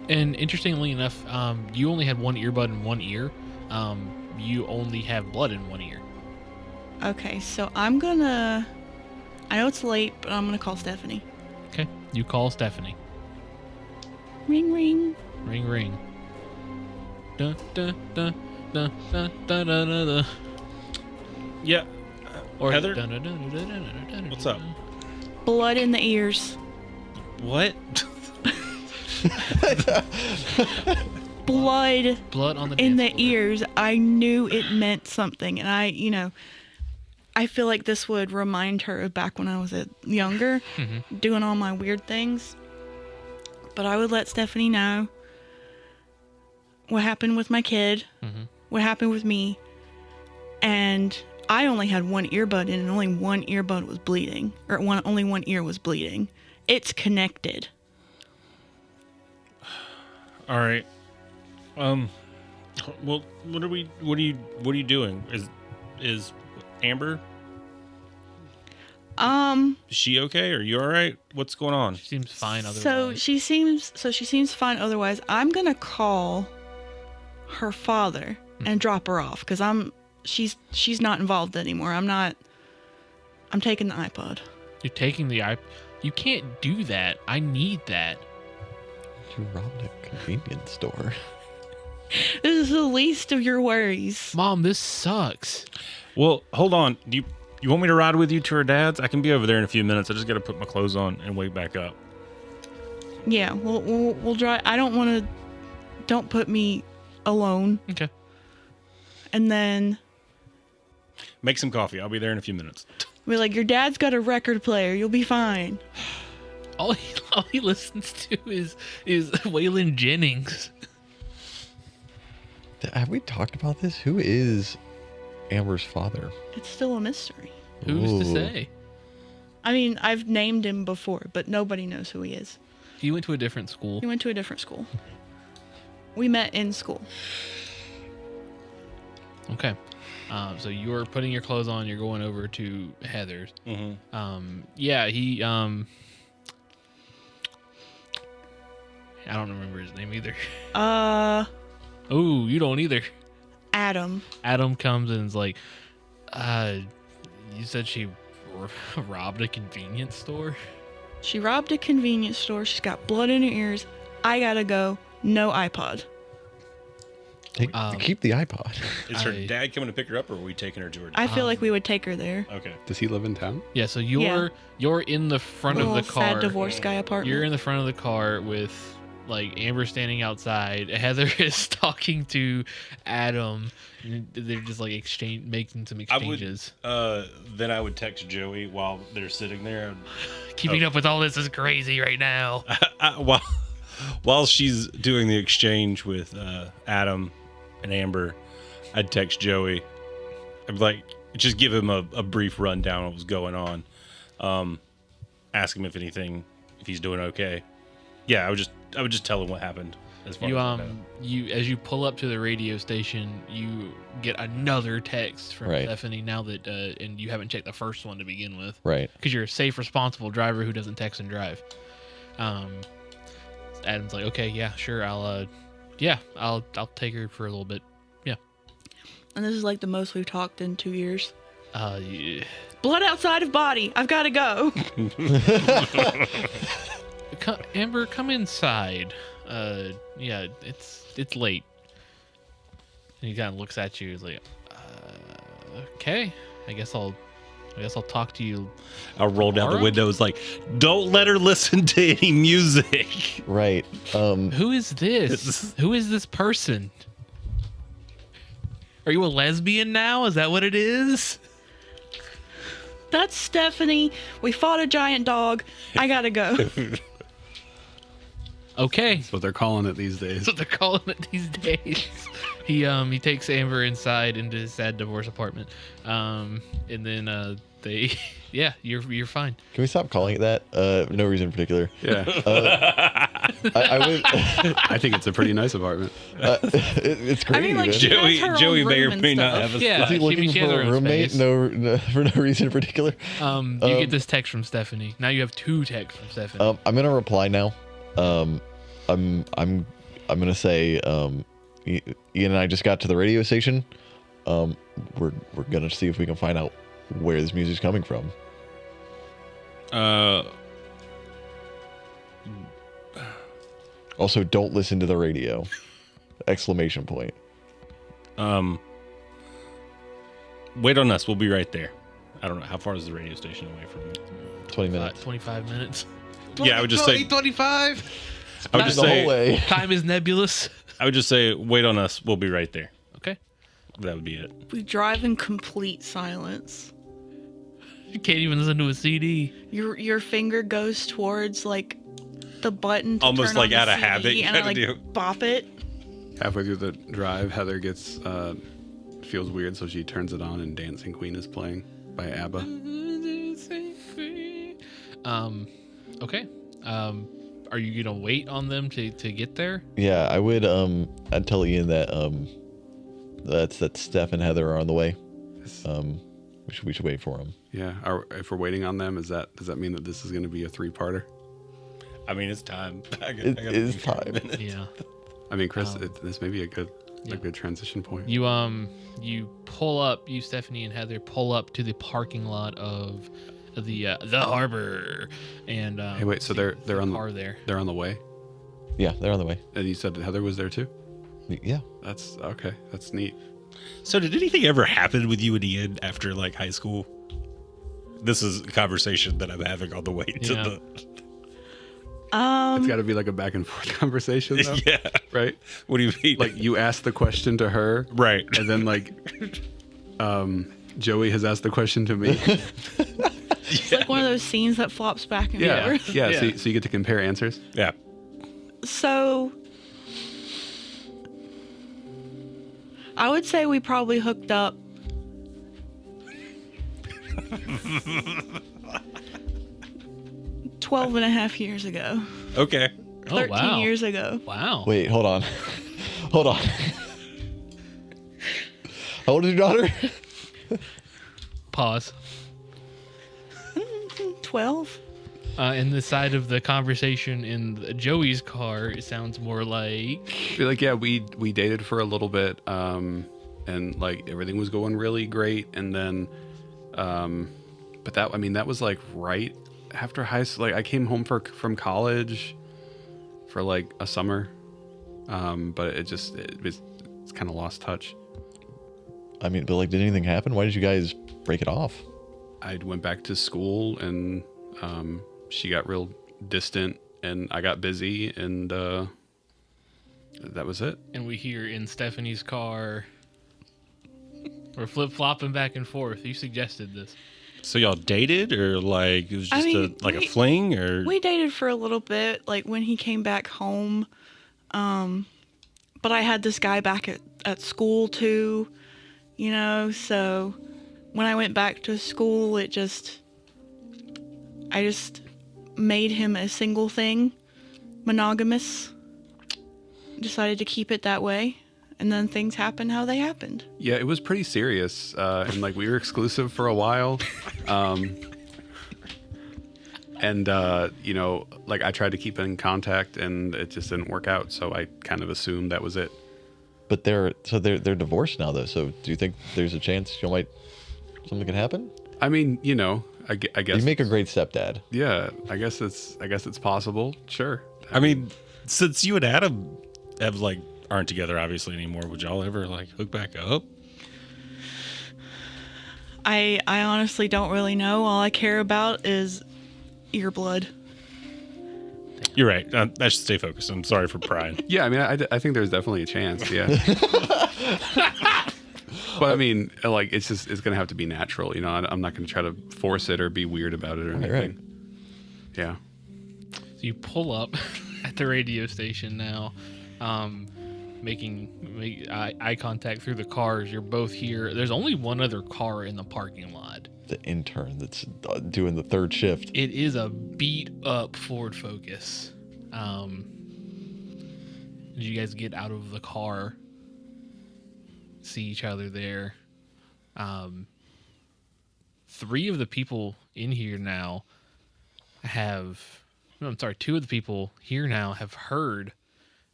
And interestingly enough, you only had one earbud in one ear. You only have blood in one ear. Okay, so I'm gonna. I know it's late, but I'm gonna call Stephanie. Okay. You call Stephanie. Ring, ring. Ring, ring. Dun, dun, dun, dun, dun, dun, dun, dun, dun. Yeah. Or Heather? dun, dun, dun, dun, dun, dun, dun, What's dun, up? dun. Blood in the ears. What? Blood Blood on the in the dance floor. ears. I knew it meant something, and I feel like this would remind her of back when I was younger, doing all my weird things. But I would let Stephanie know what happened with my kid, what happened with me, and I only had one earbud in, and only one earbud was bleeding, or only one ear was bleeding. It's connected. All right. Well, what are you doing? Is Amber? Is she okay? Are you all right? What's going on? She seems fine otherwise. So she seems fine otherwise. I'm gonna call her father and drop her off because she's not involved anymore. I'm taking the iPod. You're taking the iPod. You can't do that. I need that. You robbed a convenience store. This is the least of your worries. Mom, this sucks. Well, hold on. Do you want me to ride with you to her dad's? I can be over there in a few minutes. I just got to put my clothes on and wake back up. Yeah, we'll drive. I don't want to. Don't put me alone. Okay. And then Make some coffee. I'll be there in a few minutes. be like, your dad's got a record player. You'll be fine. All he listens to is Waylon Jennings. Have we talked about this? Who is Amber's father? It's still a mystery. Who's to Ooh. say? I mean, I've named him before, but nobody knows who he is. He went to a different school. He went to a different school. We met in school. Okay. So you're putting your clothes on. You're going over to Heather's. Mm-hmm. Yeah, he. I don't remember his name either. Oh, you don't either. Adam. Adam comes and is like, you said she robbed a convenience store? She robbed a convenience store. She's got blood in her ears. I gotta go. No iPod. Keep the iPod. Is her dad coming to pick her up, or are we taking her to her dad? I feel like we would take her there. Okay. Does he live in town? Yeah, so you're in the front of Little the car. sad divorce guy apartment. You're in the front of the car with like Amber standing outside. Heather is talking to Adam. And they're just like making some exchanges. Then I would text Joey while they're sitting there. Keeping up with all this is crazy right now. While she's doing the exchange with Adam and Amber, I'd text Joey. I'd like just give him a brief rundown of what was going on. Ask him if he's doing okay. Yeah, I would just tell him what happened. As far as I know. As you pull up to the radio station, you get another text from Right. Stephanie now that and you haven't checked the first one to begin with. Right. Because you're a safe, responsible driver who doesn't text and drive. Adam's like, okay, yeah, sure, I'll take her for a little bit. Yeah. And this is like the most we've talked in 2 years. Yeah. Blood outside of body. I've got to go. Amber, come inside. Yeah, it's late. And he kind of looks at you. He's like, okay, I guess I'll talk to you. I'll roll down the Tomorrow? windows like, don't let her listen to any music. Right. Who is this? Who is this person? Are you a lesbian now? Is that what it is? That's Stephanie. We fought a giant dog. I got to go. Okay. That's what they're calling it these days. That's what they're calling it these days. He takes Amber inside into his sad divorce apartment. And then you're fine. Can we stop calling it that? No reason in particular. Yeah. I would. I think it's a pretty nice apartment. It's great. I mean, like, even. she has her Joey own may or room may and not stuff. have a Yeah. Is he looking she has for her a own roommate? space. No, for no reason in particular. You get this text from Stephanie. Now you have 2 texts from Stephanie. I'm gonna reply now. I'm gonna say, Ian and I just got to the radio station. We're gonna see if we can find out where this music's coming from. Also, don't listen to the radio! Exclamation point. Wait on us. We'll be right there. I don't know. How far is the radio station away from me? 20 minutes. 25 minutes. Yeah, I would just say. 25. I would just the whole say. way. Time is nebulous. I would just say, wait on us. We'll be right there. Okay. That would be it. We drive in complete silence. You can't even listen to a CD. Your finger goes towards like the button to Almost turn like on out the of habit, CD, you and I gotta like do. bop it. Halfway through the drive, Heather gets feels weird, so she turns it on, and Dancing Queen is playing by ABBA. Okay. Are you gonna wait on them to get there? Yeah, I would. I'd tell Ian that that Steph and Heather are on the way. We should wait for them. Yeah. If we're waiting on them, does that mean that this is going to be a 3-parter? I mean, it's time. It is time. Yeah. I mean, Chris, this may be a good transition point. You pull up. You, Stephanie, and Heather pull up to the parking lot of the harbor, and Hey, wait. So they're on car there. They're on the way, Yeah, they're on the way. and you said that Heather was there too. Yeah. That's okay. That's neat. So, did anything ever happen with you and Ian after like high school? This is a conversation that I'm having on the way to Yeah. the. It's got to be like a back and forth conversation, though, Yeah. right? What do you mean? Like you asked the question to her, right. and then like, Joey has asked the question to me. It's like one of those scenes that flops back and Yeah, forth. yeah. Yeah. So you get to compare answers. Yeah. So I would say we probably hooked up 12 and a half years ago. Okay. 13 wow. years ago. Wow. Wait, hold on. Hold on. How old is your daughter? Pause. 12? In the side of the conversation in Joey's car, it sounds more like Be like, yeah, we dated for a little bit, and like everything was going really great, and then, but that was like right after high school. Like I came home from college for like a summer, but it's kind of lost touch. I mean, but like, did anything happen? Why did you guys break it off? I went back to school, and she got real distant, and I got busy, and that was it. and we hear in Stephanie's car. We're flip-flopping back and forth. You suggested this. So y'all dated, or like it was I just mean, a fling, or We dated for a little bit, like when he came back home. But I had this guy back at school too, so when I went back to school, I just made him a single thing, monogamous. Decided to keep it that way. And then things happened how they happened. Yeah, it was pretty serious, and like we were exclusive for a while, and like I tried to keep in contact, and it just didn't work out. So I kind of assumed that was it. But they're divorced now, though. So do you think there's a chance something can happen? I mean, I guess You make a great stepdad. yeah, I guess it's possible. Sure. I mean, since you and Adam aren't together obviously anymore, would y'all ever like hook back up? I honestly don't really know. All I care about is ear blood. You're right. I should stay focused. I'm sorry for prying. Yeah, I mean, I think there's definitely a chance. Yeah. But I mean, like it's gonna have to be natural. I'm not gonna try to force it or be weird about it or anything. Right. Yeah. So you pull up at the radio station now, making eye contact through the cars. You're both here. There's only one other car in the parking lot. The intern that's doing the third shift. It is a beat up Ford Focus. Did you guys get out of the car? See each other there. 3 of the people in here now two of the people here now have heard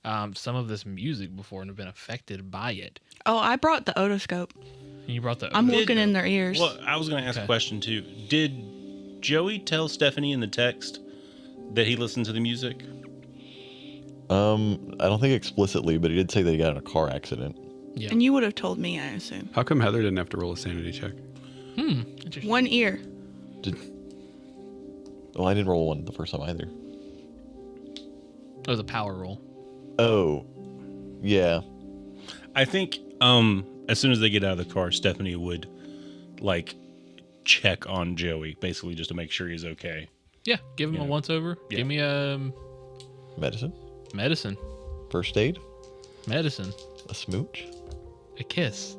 some of this music before and have been affected by it. Oh, I brought the otoscope. And you brought the. I'm looking in their ears. Well, I was going to ask a question too. Did Joey tell Stephanie in the text that he listened to the music? I don't think explicitly, but he did say that he got in a car accident. Yeah. And you would have told me, I assume. How come Heather didn't have to roll a sanity check? Interesting. One ear. Well, I didn't roll one the first time either. It was a power roll. Oh, yeah. I think as soon as they get out of the car, Stephanie would like check on Joey, basically just to make sure he's okay. Yeah, give him a once over. Yeah. Give me a Medicine, medicine. first aid, Medicine. a smooch. A kiss.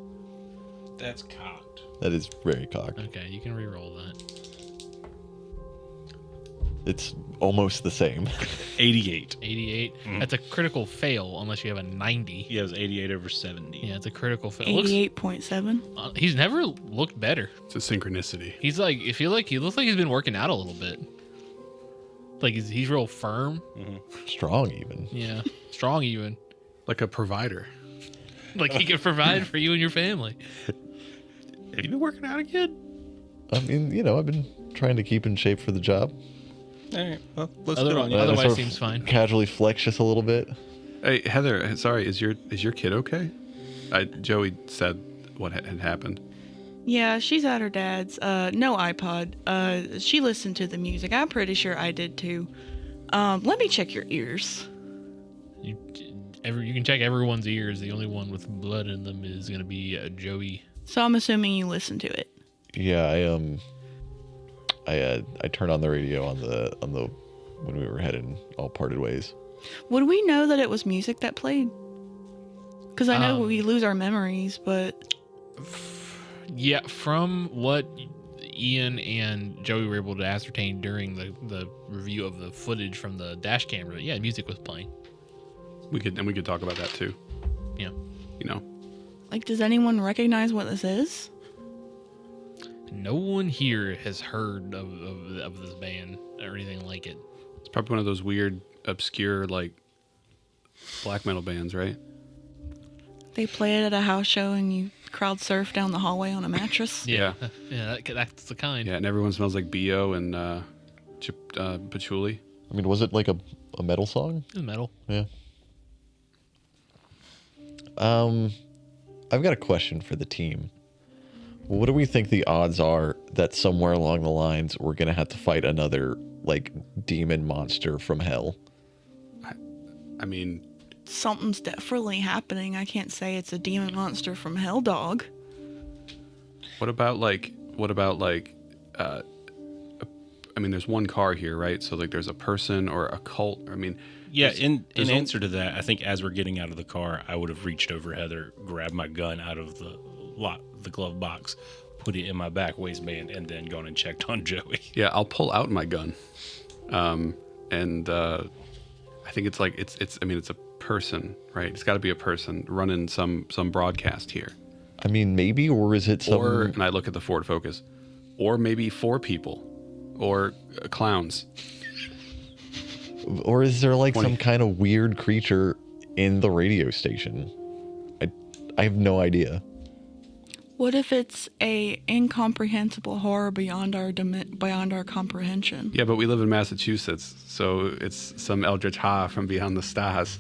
That's cocked. That is very cocked. Okay, you can re-roll that. It's almost the same. 88. 88. That's a critical fail unless you have a 90. He has 88 over 70. Yeah, it's a critical fail. 88.7. He's never looked better. It's a synchronicity. He's like, I feel like he looks like he's been working out a little bit. Like he's real firm. Strong, even. Yeah, strong even. Like a provider. Like he can provide for you and your family. Have you been working out again? I mean, I've been trying to keep in shape for the job. All right. Well, let's Other- do it on I Otherwise sort of seems fine. Casually flex just a little bit. Hey, Heather, sorry, is your kid okay? Joey said what had happened. Yeah, she's at her dad's. No iPod. She listened to the music. I'm pretty sure I did too. Let me check your ears. You can check everyone's ears. The only one with blood in them is going to be Joey. So I'm assuming you listened to it. Yeah, I turned on the radio on the when we were heading all parted ways. Would we know that it was music that played? Because I know Um, we lose our memories, but Yeah, from what Ian and Joey were able to ascertain during the review of the footage from the dash camera, yeah, music was playing. We could talk about that too. Yeah. like, does anyone recognize what this is? No one here has heard of this band or anything like it. It's probably one of those weird, obscure, like, black metal bands, right? They play it at a house show and you crowd surf down the hallway on a mattress. Yeah. Yeah, that's the kind. Yeah, and everyone smells like BO and patchouli. I mean, was it like a metal song? It's metal. Yeah. I've got a question for the team. What do we think the odds are that somewhere along the lines we're gonna have to fight another like demon monster from hell? I mean, Something's definitely happening. I can't say it's a demon monster from hell, dog. what about I mean, there's one car here, right? So like, there's a person or a cult. I mean, Yeah, in there's answer to that, I think as we're getting out of the car, I would have reached over Heather, grabbed my gun out of the glove box, put it in my back waistband, and then gone and checked on Joey. yeah, I'll pull out my gun, and I think it's like it's. I mean, it's a person, right? It's got to be a person running some broadcast here, I mean, maybe, or is it some? and I look at the Ford Focus, or maybe 4 people, or clowns. Or is there like 20. some kind of weird creature in the radio station? I have no idea. What if it's a incomprehensible horror beyond our comprehension? Yeah, but we live in Massachusetts, so it's some Eldritch Ha from beyond the stars.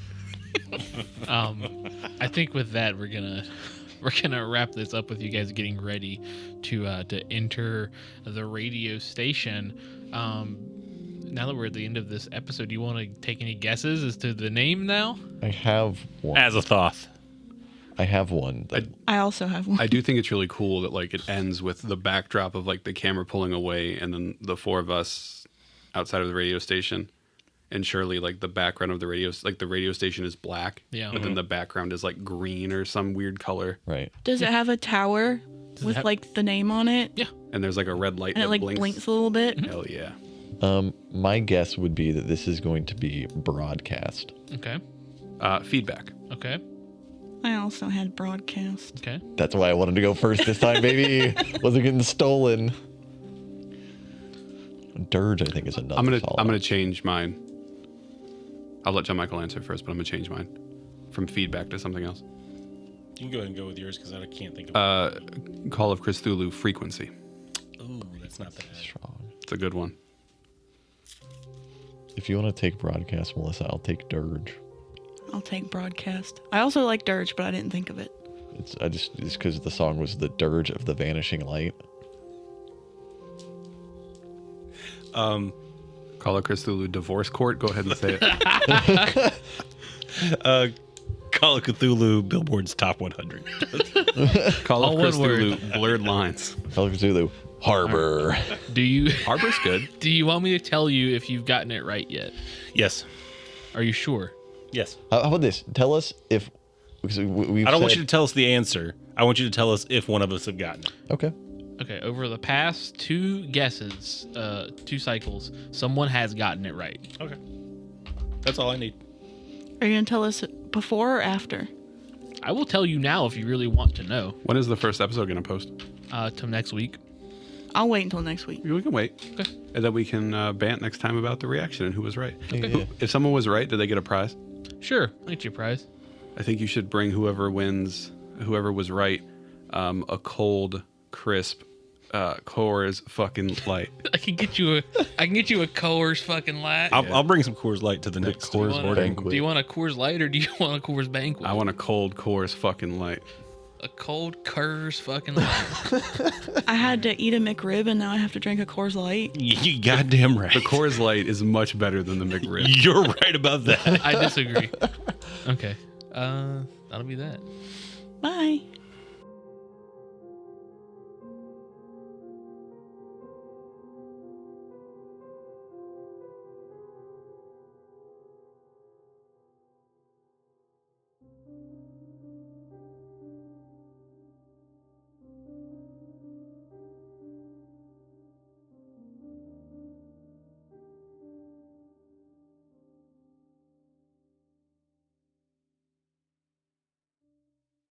I think with that we're gonna wrap this up with you guys getting ready to enter the radio station. Now that we're at the end of this episode, do you want to take any guesses as to the name now? I have one. Azathoth. I have one. I also have one. I do think it's really cool that like it ends with the backdrop of like the camera pulling away and then the 4 of us outside of the radio station. And surely like the background of the radio station is black. Yeah. But then the background is like green or some weird color. Right. Does it have a tower with have- like the name on it? Yeah. And there's like a red light And that it like blinks a little bit? Hell yeah. My guess would be that this is going to be broadcast. Okay. Feedback. Okay. I also had broadcast. Okay. That's why I wanted to go first this time, baby. Wasn't getting stolen. Dirge, I think, is another. I'm solid gonna one. change mine. I'll let John Michael answer first, but I'm gonna change mine from feedback to something else. You can go ahead and go with yours because I can't think of Call of Chris-thulhu frequency. Ooh, that's not that bad. Strong. It's a good one. If you want to take broadcast, Melissa, I'll take Dirge. I'll take broadcast. I also like Dirge, but I didn't think of it. It's because the song was the Dirge of the Vanishing Light. Call of Chris-thulhu divorce court. Go ahead and say it. Call of Cthulhu, Billboard's Top 100. Call All of one Chris-thulhu blurred lines. Call of Cthulhu, Harbor. Do you Harbor's good. do you want me to tell you if you've gotten it right yet? Yes. Are you sure? Yes. How about this? Tell us if. Because we've I don't want said- you to tell us the answer. I want you to tell us if one of us have gotten it. Okay. Okay, over the past 2 guesses, 2 cycles, someone has gotten it right. Okay. That's all I need. Are you gonna tell us before or after? I will tell you now if you really want to know. When is the first episode gonna post? Till next week. I'll wait until next week. We can wait. Okay. And then we can bant next time about the reaction and who was right. Yeah. If someone was right, did they get a prize? Sure, I'll get you a prize. I think you should bring whoever was right, a cold, crisp, Coors fucking light. I can get you a Coors fucking light. I'll bring some Coors Light to the next Coors wanna- Banquet. Do you want a Coors Light or do you want a Coors Banquet? I want a cold Coors fucking light. a cold Coors fucking light. I had to eat a McRib and now I have to drink a Coors Light. You goddamn right. The Coors Light is much better than the McRib. You're right about that. I disagree. Okay. That'll be that. Bye.